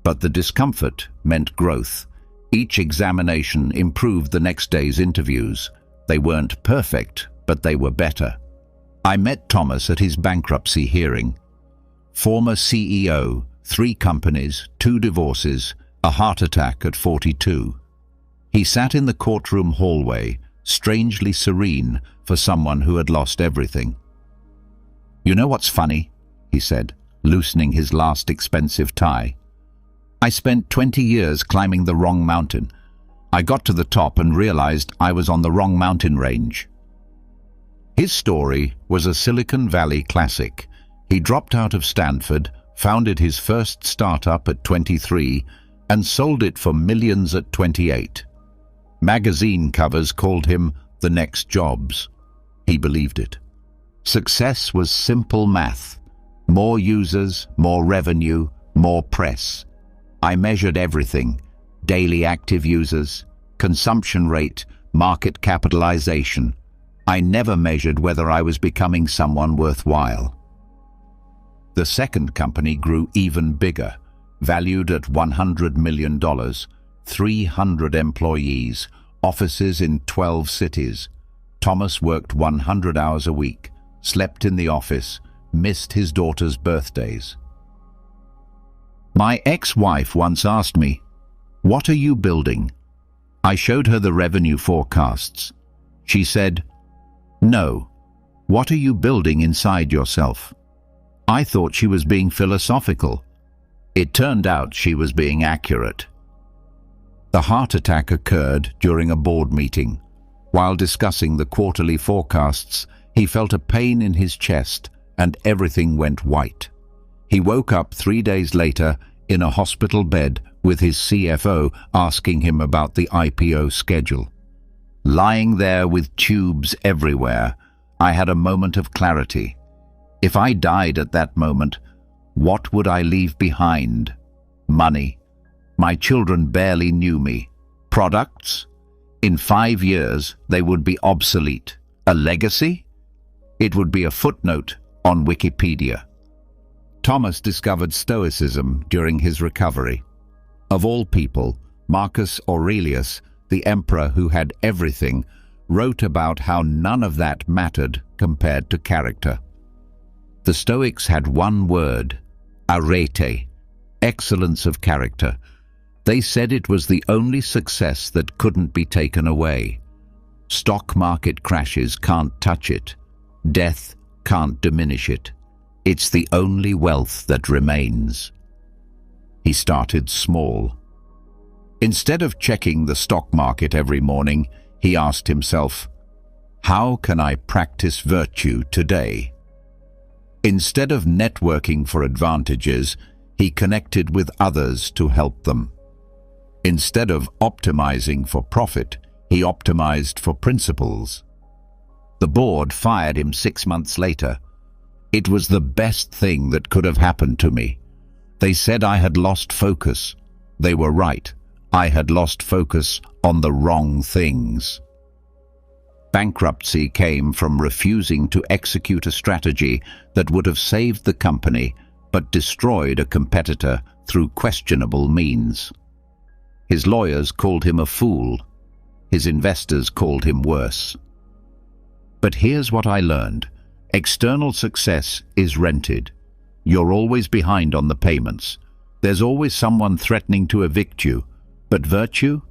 But the discomfort meant growth. Each examination improved the next day's interviews. They weren't perfect, but they were better. I met Thomas at his bankruptcy hearing. Former CEO, 3 companies, 2 divorces, a heart attack at 42. He sat in the courtroom hallway, strangely serene for someone who had lost everything. "You know what's funny?" he said, loosening his last expensive tie. "I spent 20 years climbing the wrong mountain. I got to the top and realized I was on the wrong mountain range." His story was a Silicon Valley classic. He dropped out of Stanford, founded his first startup at 23, and sold it for millions at 28. Magazine covers called him the next Jobs. He believed it. Success was simple math. More users, more revenue, more press. I measured everything: daily active users, consumption rate, market capitalization. I never measured whether I was becoming someone worthwhile. The second company grew even bigger, valued at $100 million, 300 employees, offices in 12 cities. Thomas worked 100 hours a week, slept in the office, missed his daughter's birthdays. My ex-wife once asked me, "What are you building?" I showed her the revenue forecasts. She said, "No, what are you building inside yourself?" I thought she was being philosophical. It turned out she was being accurate. The heart attack occurred during a board meeting. While discussing the quarterly forecasts, he felt a pain in his chest and everything went white. He woke up 3 days later in a hospital bed with his CFO asking him about the IPO schedule. Lying there with tubes everywhere, I had a moment of clarity. If I died at that moment, what would I leave behind? Money. My children barely knew me. Products? In 5 years, they would be obsolete. A legacy? It would be a footnote on Wikipedia. Thomas discovered Stoicism during his recovery. Of all people, Marcus Aurelius, the emperor who had everything, wrote about how none of that mattered compared to character. The Stoics had one word, arete, excellence of character. They said it was the only success that couldn't be taken away. Stock market crashes can't touch it. Death can't diminish it. It's the only wealth that remains. He started small. Instead of checking the stock market every morning, he asked himself, "How can I practice virtue today?" Instead of networking for advantages, he connected with others to help them. Instead of optimizing for profit, he optimized for principles. The board fired him 6 months later. It was the best thing that could have happened to me. They said I had lost focus. They were right. I had lost focus on the wrong things. Bankruptcy came from refusing to execute a strategy that would have saved the company but destroyed a competitor through questionable means. His lawyers called him a fool. His investors called him worse. But here's what I learned. External success is rented. You're always behind on the payments. There's always someone threatening to evict you. But virtue?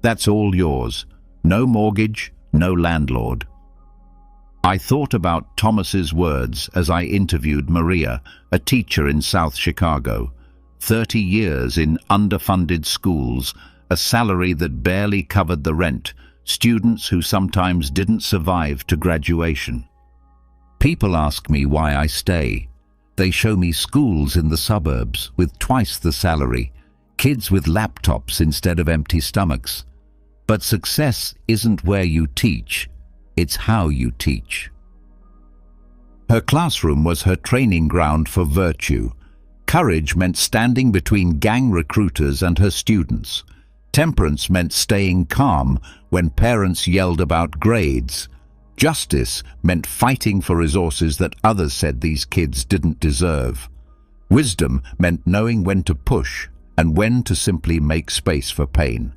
That's all yours. No mortgage, no landlord. I thought about Thomas's words as I interviewed Maria, a teacher in South Chicago. 30 years in underfunded schools, a salary that barely covered the rent, students who sometimes didn't survive to graduation. People ask me why I stay. They show me schools in the suburbs with twice the salary, kids with laptops instead of empty stomachs. But success isn't where you teach, it's how you teach. Her classroom was her training ground for virtue. Courage meant standing between gang recruiters and her students. Temperance meant staying calm when parents yelled about grades. Justice meant fighting for resources that others said these kids didn't deserve. Wisdom meant knowing when to push and when to simply make space for pain.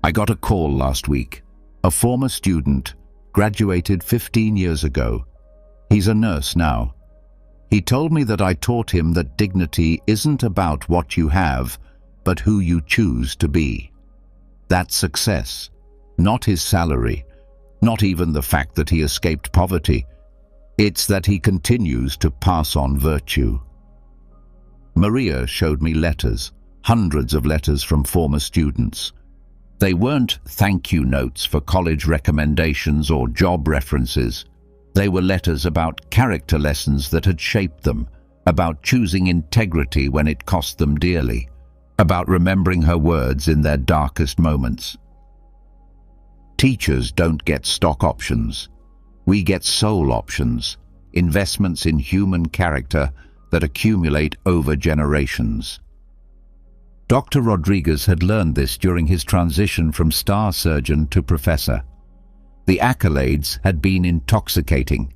I got a call last week. A former student, graduated 15 years ago. He's a nurse now. He told me that I taught him that dignity isn't about what you have, but who you choose to be. That's success, not his salary, not even the fact that he escaped poverty. It's that he continues to pass on virtue. Maria showed me letters, hundreds of letters from former students. They weren't thank you notes for college recommendations or job references. They were letters about character lessons that had shaped them, about choosing integrity when it cost them dearly, about remembering her words in their darkest moments. Teachers don't get stock options. We get soul options, investments in human character that accumulate over generations. Dr. Rodriguez had learned this during his transition from star surgeon to professor. The accolades had been intoxicating.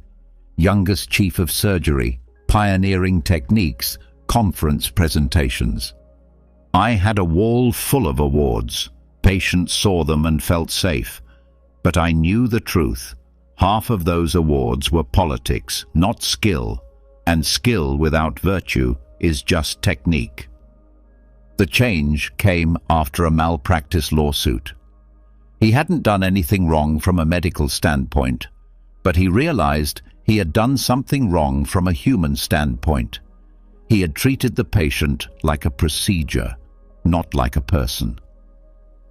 Youngest chief of surgery, pioneering techniques, conference presentations. I had a wall full of awards. Patients saw them and felt safe. But I knew the truth. Half of those awards were politics, not skill. And skill without virtue is just technique. The change came after a malpractice lawsuit. He hadn't done anything wrong from a medical standpoint, but he realized he had done something wrong from a human standpoint. He had treated the patient like a procedure, not like a person.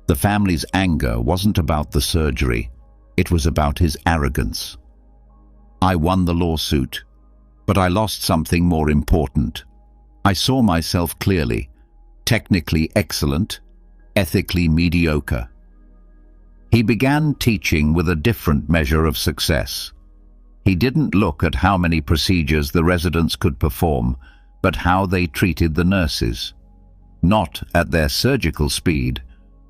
The family's anger wasn't about the surgery, it was about his arrogance. I won the lawsuit, but I lost something more important. I saw myself clearly, technically excellent, ethically mediocre. He began teaching with a different measure of success. He didn't look at how many procedures the residents could perform, but how they treated the nurses. Not at their surgical speed,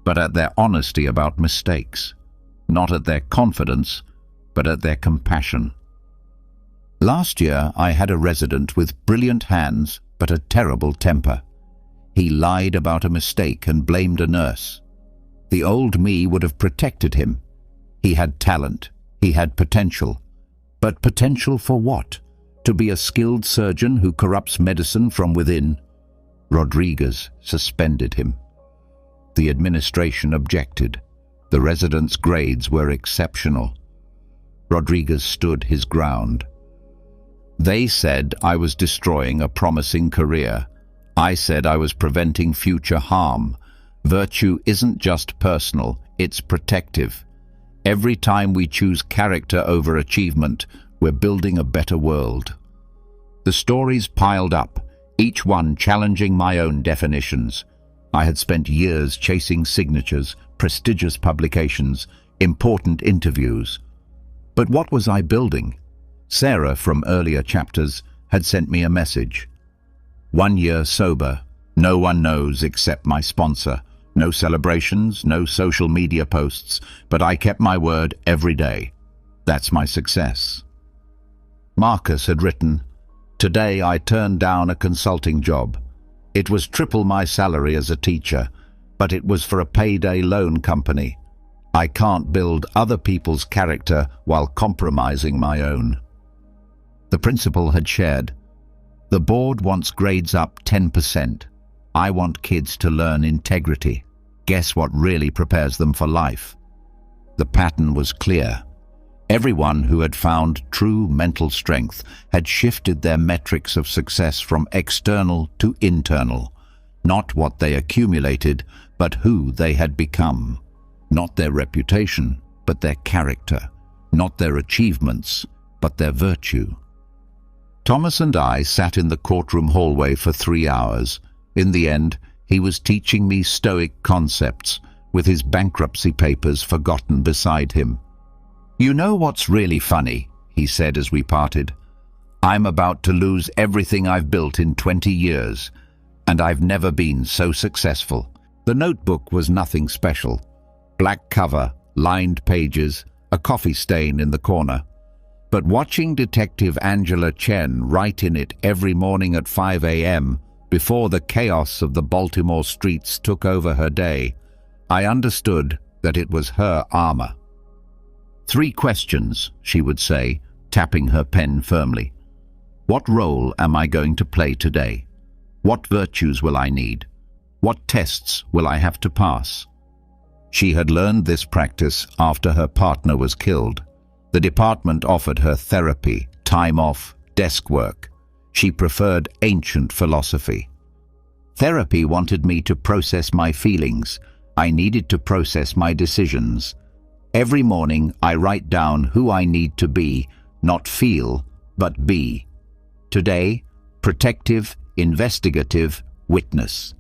but at their honesty about mistakes. Not at their confidence, but at their compassion. Last year, I had a resident with brilliant hands, but a terrible temper. He lied about a mistake and blamed a nurse. The old me would have protected him. He had talent, he had potential. But potential for what? To be a skilled surgeon who corrupts medicine from within? Rodriguez suspended him. The administration objected. The residents' grades were exceptional. Rodriguez stood his ground. They said I was destroying a promising career. I said I was preventing future harm. Virtue isn't just personal, it's protective. Every time we choose character over achievement, we're building a better world. The stories piled up, each one challenging my own definitions. I had spent years chasing signatures, prestigious publications, important interviews. But what was I building? Sarah, from earlier chapters, had sent me a message. 1 year sober, no one knows except my sponsor. No celebrations, no social media posts, but I kept my word every day. That's my success. Marcus had written, "Today I turned down a consulting job. It was triple my salary as a teacher, but it was for a payday loan company. I can't build other people's character while compromising my own." The principal had shared, "The board wants grades up 10%. I want kids to learn integrity. Guess what really prepares them for life?" The pattern was clear. Everyone who had found true mental strength had shifted their metrics of success from external to internal. Not what they accumulated, but who they had become. Not their reputation, but their character. Not their achievements, but their virtue. Thomas and I sat in the courtroom hallway for 3 hours. In the end, he was teaching me Stoic concepts, with his bankruptcy papers forgotten beside him. "You know what's really funny?" he said as we parted. "I'm about to lose everything I've built in 20 years, and I've never been so successful." The notebook was nothing special. Black cover, lined pages, a coffee stain in the corner. But watching Detective Angela Chen write in it every morning at 5 a.m., before the chaos of the Baltimore streets took over her day, I understood that it was her armor. 3 questions, she would say, tapping her pen firmly. What role am I going to play today? What virtues will I need? What tests will I have to pass? She had learned this practice after her partner was killed. The department offered her therapy, time off, desk work. She preferred ancient philosophy. Therapy wanted me to process my feelings. I needed to process my decisions. Every morning I write down who I need to be, not feel, but be. Today, protective, investigative, witness.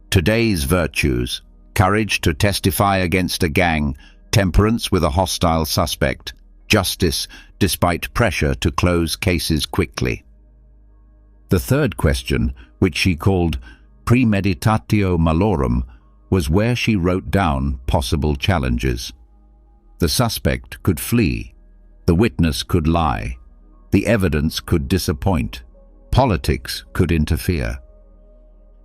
Today's virtues: courage to testify against a gang, temperance with a hostile suspect, justice despite pressure to close cases quickly. The third question, which she called premeditatio malorum, was where she wrote down possible challenges. The suspect could flee. The witness could lie. The evidence could disappoint. Politics could interfere.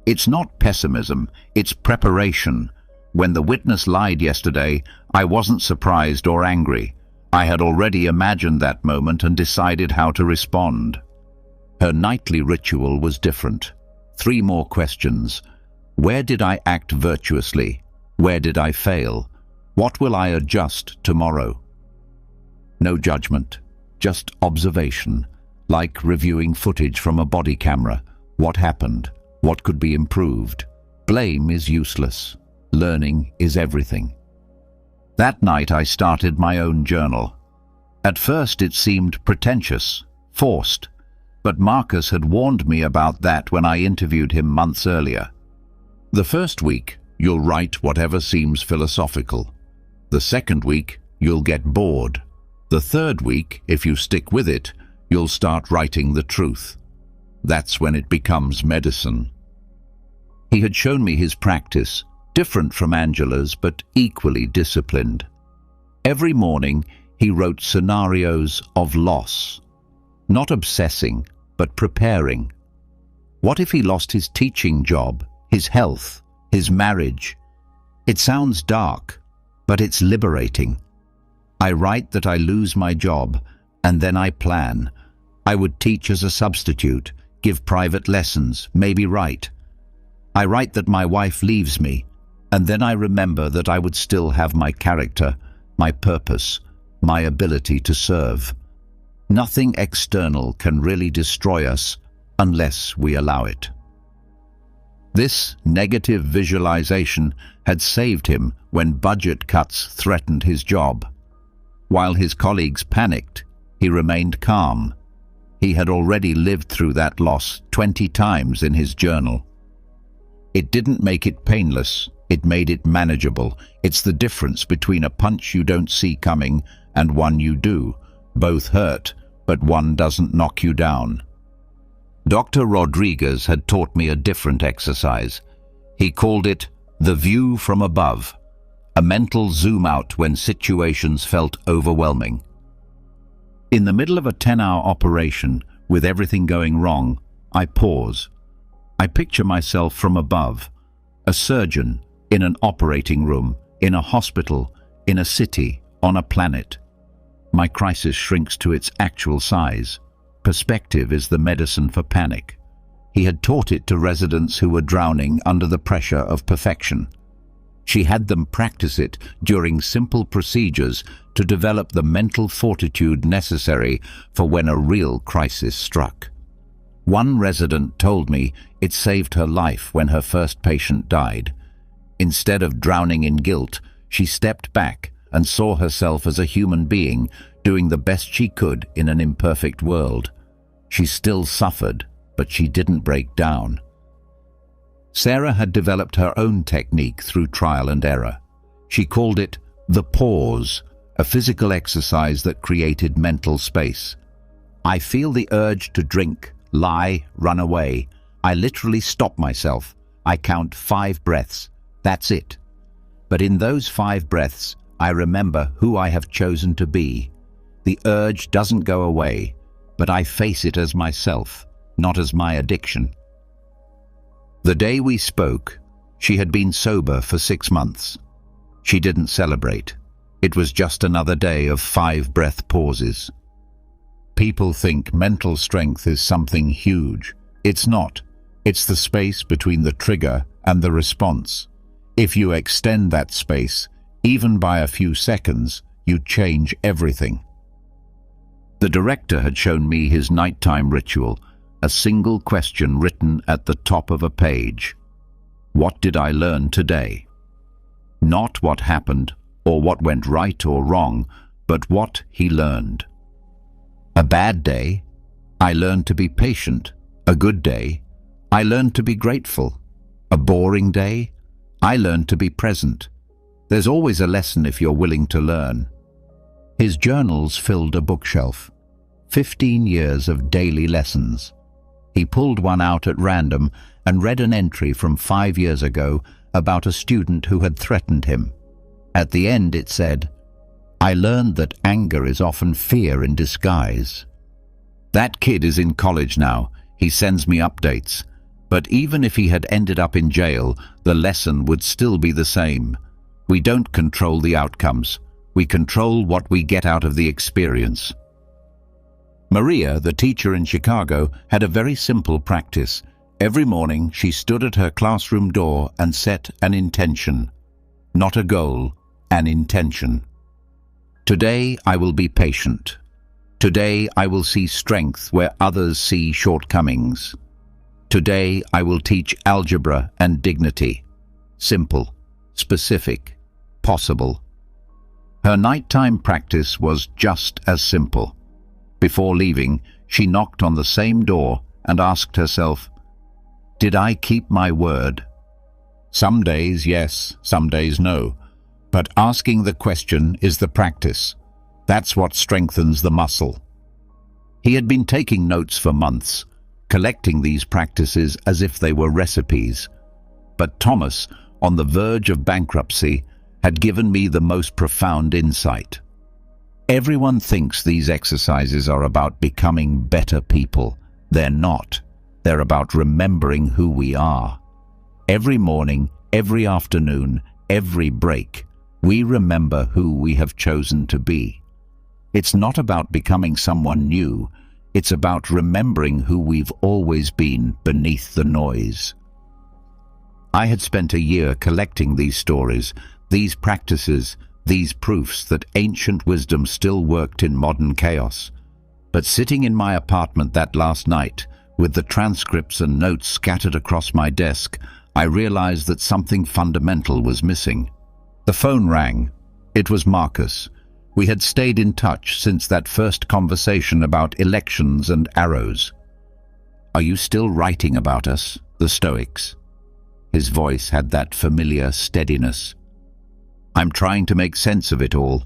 It's not pessimism, it's preparation. When the witness lied yesterday, I wasn't surprised or angry. I had already imagined that moment and decided how to respond. Her nightly ritual was different. 3 more questions. Where did I act virtuously? Where did I fail? What will I adjust tomorrow? No judgment, just observation, like reviewing footage from a body camera. What happened? What could be improved? Blame is useless. Learning is everything. That night I started my own journal. At first it seemed pretentious, forced, but Marcus had warned me about that when I interviewed him months earlier. The first week, you'll write whatever seems philosophical. The second week, you'll get bored. The third week, if you stick with it, you'll start writing the truth. That's when it becomes medicine. He had shown me his practice, different from Angela's, but equally disciplined. Every morning, he wrote scenarios of loss. Not obsessing, but preparing. What if he lost his teaching job, his health, his marriage? It sounds dark, but it's liberating. I write that I lose my job, and then I plan. I would teach as a substitute, give private lessons, maybe write. I write that my wife leaves me, and then I remember that I would still have my character, my purpose, my ability to serve. Nothing external can really destroy us unless we allow it. This negative visualization had saved him when budget cuts threatened his job. While his colleagues panicked, he remained calm. He had already lived through that loss 20 times in his journal. It didn't make it painless, it made it manageable. It's the difference between a punch you don't see coming and one you do. Both hurt, but one doesn't knock you down. Dr. Rodriguez had taught me a different exercise. He called it the view from above, a mental zoom out when situations felt overwhelming. In the middle of a 10-hour operation, with everything going wrong, I pause. I picture myself from above, a surgeon in an operating room, in a hospital, in a city, on a planet. My crisis shrinks to its actual size. Perspective is the medicine for panic. He had taught it to residents who were drowning under the pressure of perfection. She had them practice it during simple procedures to develop the mental fortitude necessary for when a real crisis struck. One resident told me it saved her life when her first patient died. Instead of drowning in guilt, she stepped back and saw herself as a human being doing the best she could in an imperfect world. She still suffered, but she didn't break down. Sarah had developed her own technique through trial and error. She called it the pause, a physical exercise that created mental space. I feel the urge to drink, lie, run away. I literally stop myself. I count 5 breaths. That's it. But in those 5 breaths, I remember who I have chosen to be. The urge doesn't go away, but I face it as myself, not as my addiction. The day we spoke, she had been sober for 6 months. She didn't celebrate. It was just another day of 5 breath pauses. People think mental strength is something huge. It's not. It's the space between the trigger and the response. If you extend that space, even by a few seconds, you change everything. The director had shown me his nighttime ritual, a single question written at the top of a page. What did I learn today? Not what happened or what went right or wrong, but what he learned. A bad day, I learned to be patient. A good day, I learned to be grateful. A boring day, I learned to be present. There's always a lesson if you're willing to learn. His journals filled a bookshelf. 15 years of daily lessons. He pulled one out at random and read an entry from 5 years ago about a student who had threatened him. At the end it said, "I learned that anger is often fear in disguise." That kid is in college now. He sends me updates. But even if he had ended up in jail, the lesson would still be the same. We don't control the outcomes. We control what we get out of the experience. Maria, the teacher in Chicago, had a very simple practice. Every morning she stood at her classroom door and set an intention. Not a goal, an intention. Today I will be patient. Today I will see strength where others see shortcomings. Today I will teach algebra and dignity. Simple, specific, possible. Her nighttime practice was just as simple. Before leaving, she knocked on the same door and asked herself, "Did I keep my word?" Some days yes, some days no. But asking the question is the practice. That's what strengthens the muscle. He had been taking notes for months, collecting these practices as if they were recipes. But Thomas, on the verge of bankruptcy, had given me the most profound insight. Everyone thinks these exercises are about becoming better people. They're not. They're about remembering who we are. Every morning, every afternoon, every break, we remember who we have chosen to be. It's not about becoming someone new. It's about remembering who we've always been beneath the noise. I had spent a year collecting these stories, these practices, these proofs that ancient wisdom still worked in modern chaos. But sitting in my apartment that last night, with the transcripts and notes scattered across my desk, I realized that something fundamental was missing. The phone rang. It was Marcus. We had stayed in touch since that first conversation about elections and arrows. "Are you still writing about us, the Stoics?" His voice had that familiar steadiness. "I'm trying to make sense of it all.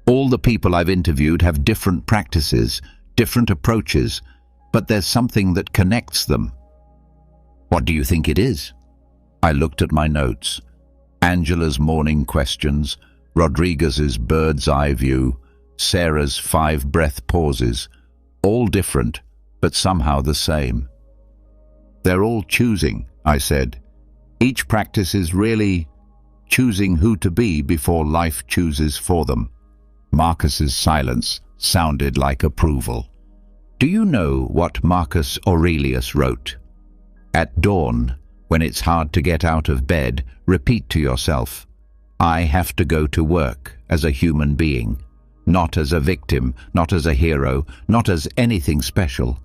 All the people I've interviewed have different practices, different approaches, but there's something that connects them." "What do you think it is?" I looked at my notes. Angela's morning questions, Rodriguez's bird's eye view, Sarah's 5 breath pauses, all different, but somehow the same. "They're all choosing," I said. "Each practice is really choosing who to be before life chooses for them." Marcus's silence sounded like approval. "Do you know what Marcus Aurelius wrote? At dawn, when it's hard to get out of bed, repeat to yourself, 'I have to go to work as a human being, not as a victim, not as a hero, not as anything special,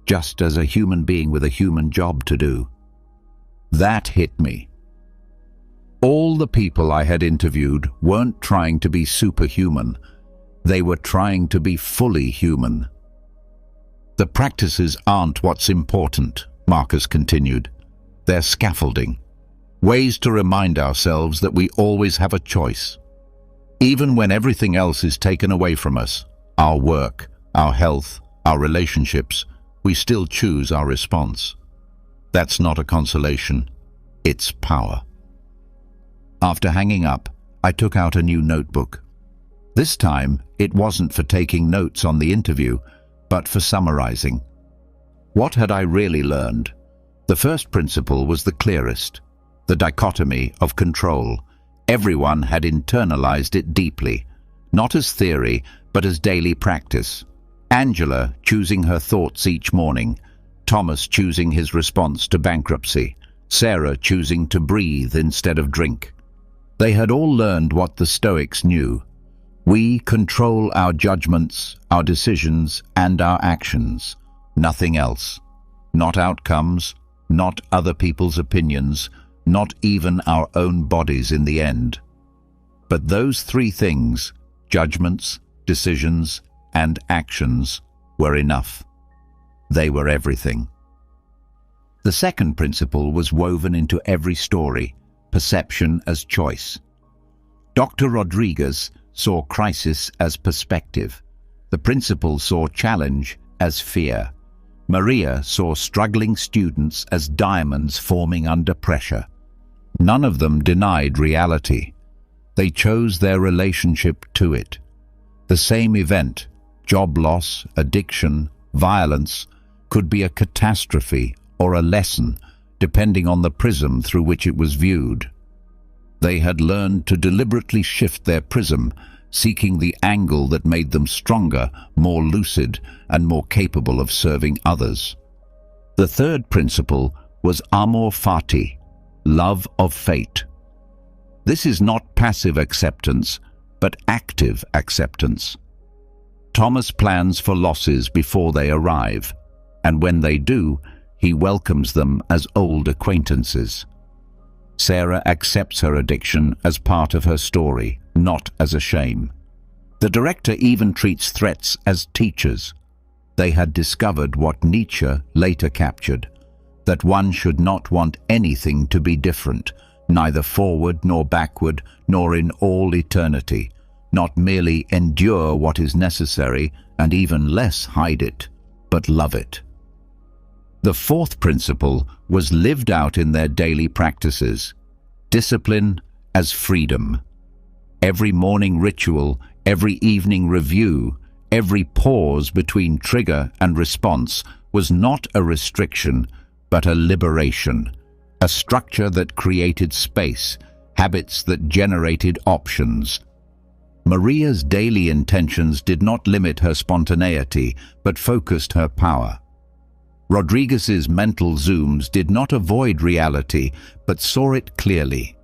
just as a human being with a human job to do. That hit me. All the people I had interviewed weren't trying to be superhuman. They were trying to be fully human. The practices aren't what's important, Marcus continued. They're scaffolding. Ways to remind ourselves that we always have a choice. Even when everything else is taken away from us, our work, our health, our relationships, we still choose our response. That's not a consolation, it's power. After hanging up, I took out a new notebook. This time, it wasn't for taking notes on the interview, but for summarizing. What had I really learned? The first principle was the clearest, the dichotomy of control. Everyone had internalized it deeply, not as theory, but as daily practice. Angela choosing her thoughts each morning, Thomas choosing his response to bankruptcy, Sarah choosing to breathe instead of drink. They had all learned what the Stoics knew. We control our judgments, our decisions, and our actions. Nothing else. Not outcomes, not other people's opinions, not even our own bodies in the end. But those three things, judgments, decisions, and actions, were enough. They were everything. The second principle was woven into every story, perception as choice. Dr. Rodriguez saw crisis as perspective. The principal saw challenge as fear. Maria saw struggling students as diamonds forming under pressure. None of them denied reality. They chose their relationship to it. The same event, job loss, addiction, violence, could be a catastrophe or a lesson, depending on the prism through which it was viewed. They had learned to deliberately shift their prism, seeking the angle that made them stronger, more lucid, and more capable of serving others. The third principle was amor fati, love of fate. This is not passive acceptance, but active acceptance. Thomas plans for losses before they arrive, and when they do, he welcomes them as old acquaintances. Sarah accepts her addiction as part of her story, not as a shame. The director even treats threats as teachers. They had discovered what Nietzsche later captured, that one should not want anything to be different, neither forward nor backward, nor in all eternity, not merely endure what is necessary, and even less hide it, but love it. The fourth principle was lived out in their daily practices. Discipline as freedom. Every morning ritual, every evening review, every pause between trigger and response was not a restriction, but a liberation. A structure that created space, habits that generated options. Maria's daily intentions did not limit her spontaneity, but focused her power. Rodriguez's mental zooms did not avoid reality, but saw it clearly.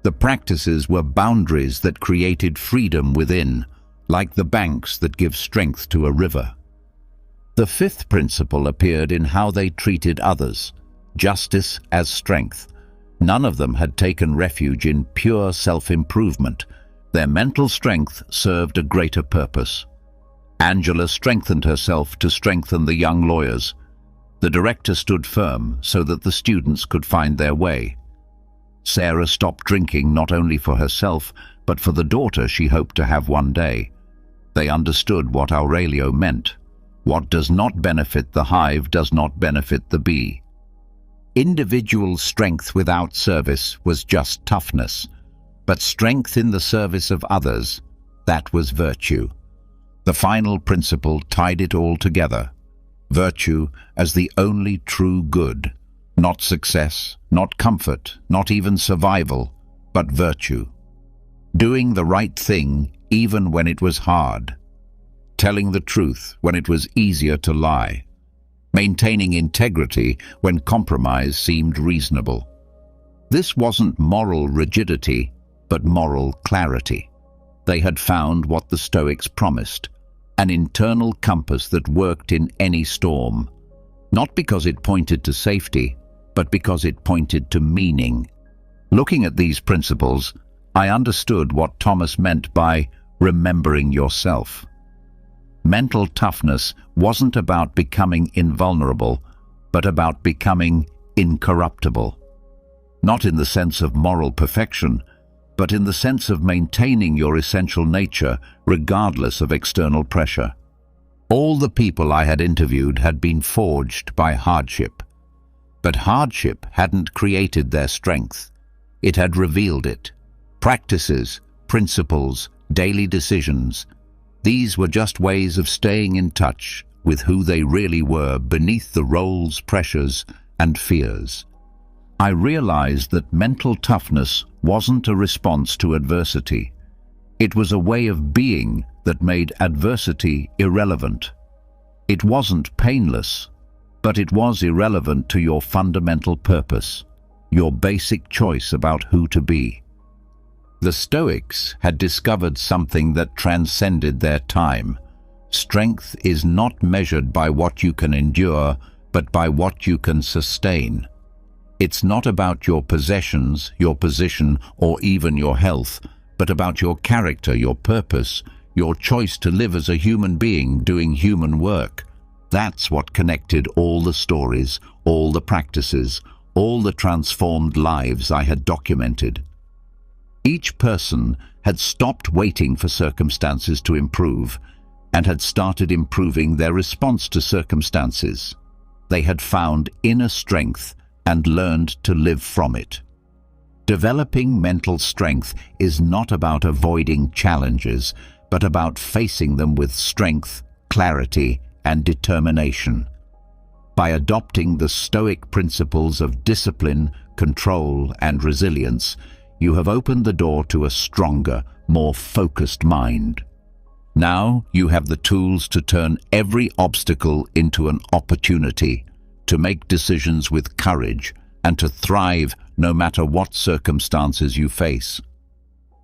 The practices were boundaries that created freedom within, like the banks that give strength to a river. The fifth principle appeared in how they treated others, justice as strength. None of them had taken refuge in pure self-improvement. Their mental strength served a greater purpose. Angela strengthened herself to strengthen the young lawyers. The director stood firm so that the students could find their way. Sarah stopped drinking not only for herself, but for the daughter she hoped to have one day. They understood what Aurelio meant. What does not benefit the hive does not benefit the bee. Individual strength without service was just toughness, but strength in the service of others, that was virtue. The final principle tied it all together. Virtue as the only true good, not success, not comfort, not even survival, but virtue. Doing the right thing even when it was hard. Telling the truth when it was easier to lie. Maintaining integrity when compromise seemed reasonable. This wasn't moral rigidity, but moral clarity. They had found what the Stoics promised, an internal compass that worked in any storm, Not because it pointed to safety, but because it pointed to meaning. Looking at these principles, I understood what Thomas meant by remembering yourself. Mental toughness wasn't about becoming invulnerable, but about becoming incorruptible. Not in the sense of moral perfection, but in the sense of maintaining your essential nature regardless of external pressure. All the people I had interviewed had been forged by hardship. But hardship hadn't created their strength. It had revealed it. Practices, principles, daily decisions, these were just ways of staying in touch with who they really were beneath the roles, pressures, and fears. I realized that mental toughness wasn't a response to adversity. It was a way of being that made adversity irrelevant. It wasn't painless, but it was irrelevant to your fundamental purpose, your basic choice about who to be. The Stoics had discovered something that transcended their time. Strength is not measured by what you can endure, but by what you can sustain. It's not about your possessions, your position, or even your health, but about your character, your purpose, your choice to live as a human being doing human work. That's what connected all the stories, all the practices, all the transformed lives I had documented. Each person had stopped waiting for circumstances to improve and had started improving their response to circumstances. They had found inner strength and learned to live from it. Developing mental strength is not about avoiding challenges, but about facing them with strength, clarity, and determination. By adopting the Stoic principles of discipline, control, and resilience, you have opened the door to a stronger, more focused mind. Now you have the tools to turn every obstacle into an opportunity, to make decisions with courage, and to thrive no matter what circumstances you face.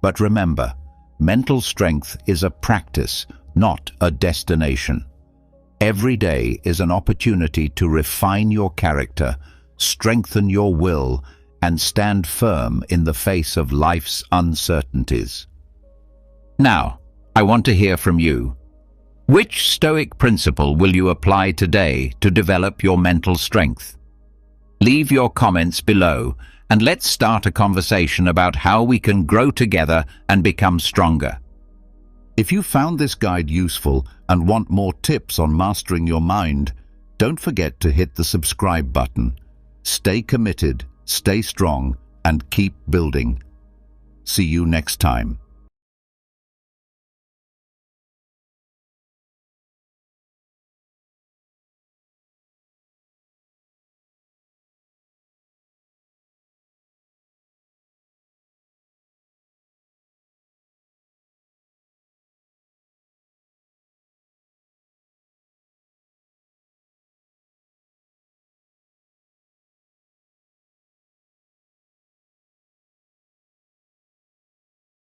But remember, mental strength is a practice, not a destination. Every day is an opportunity to refine your character, strengthen your will, and stand firm in the face of life's uncertainties. Now, I want to hear from you. Which Stoic principle will you apply today to develop your mental strength? Leave your comments below, and let's start a conversation about how we can grow together and become stronger. If you found this guide useful and want more tips on mastering your mind, don't forget to hit the subscribe button. Stay committed, stay strong, and keep building. See you next time.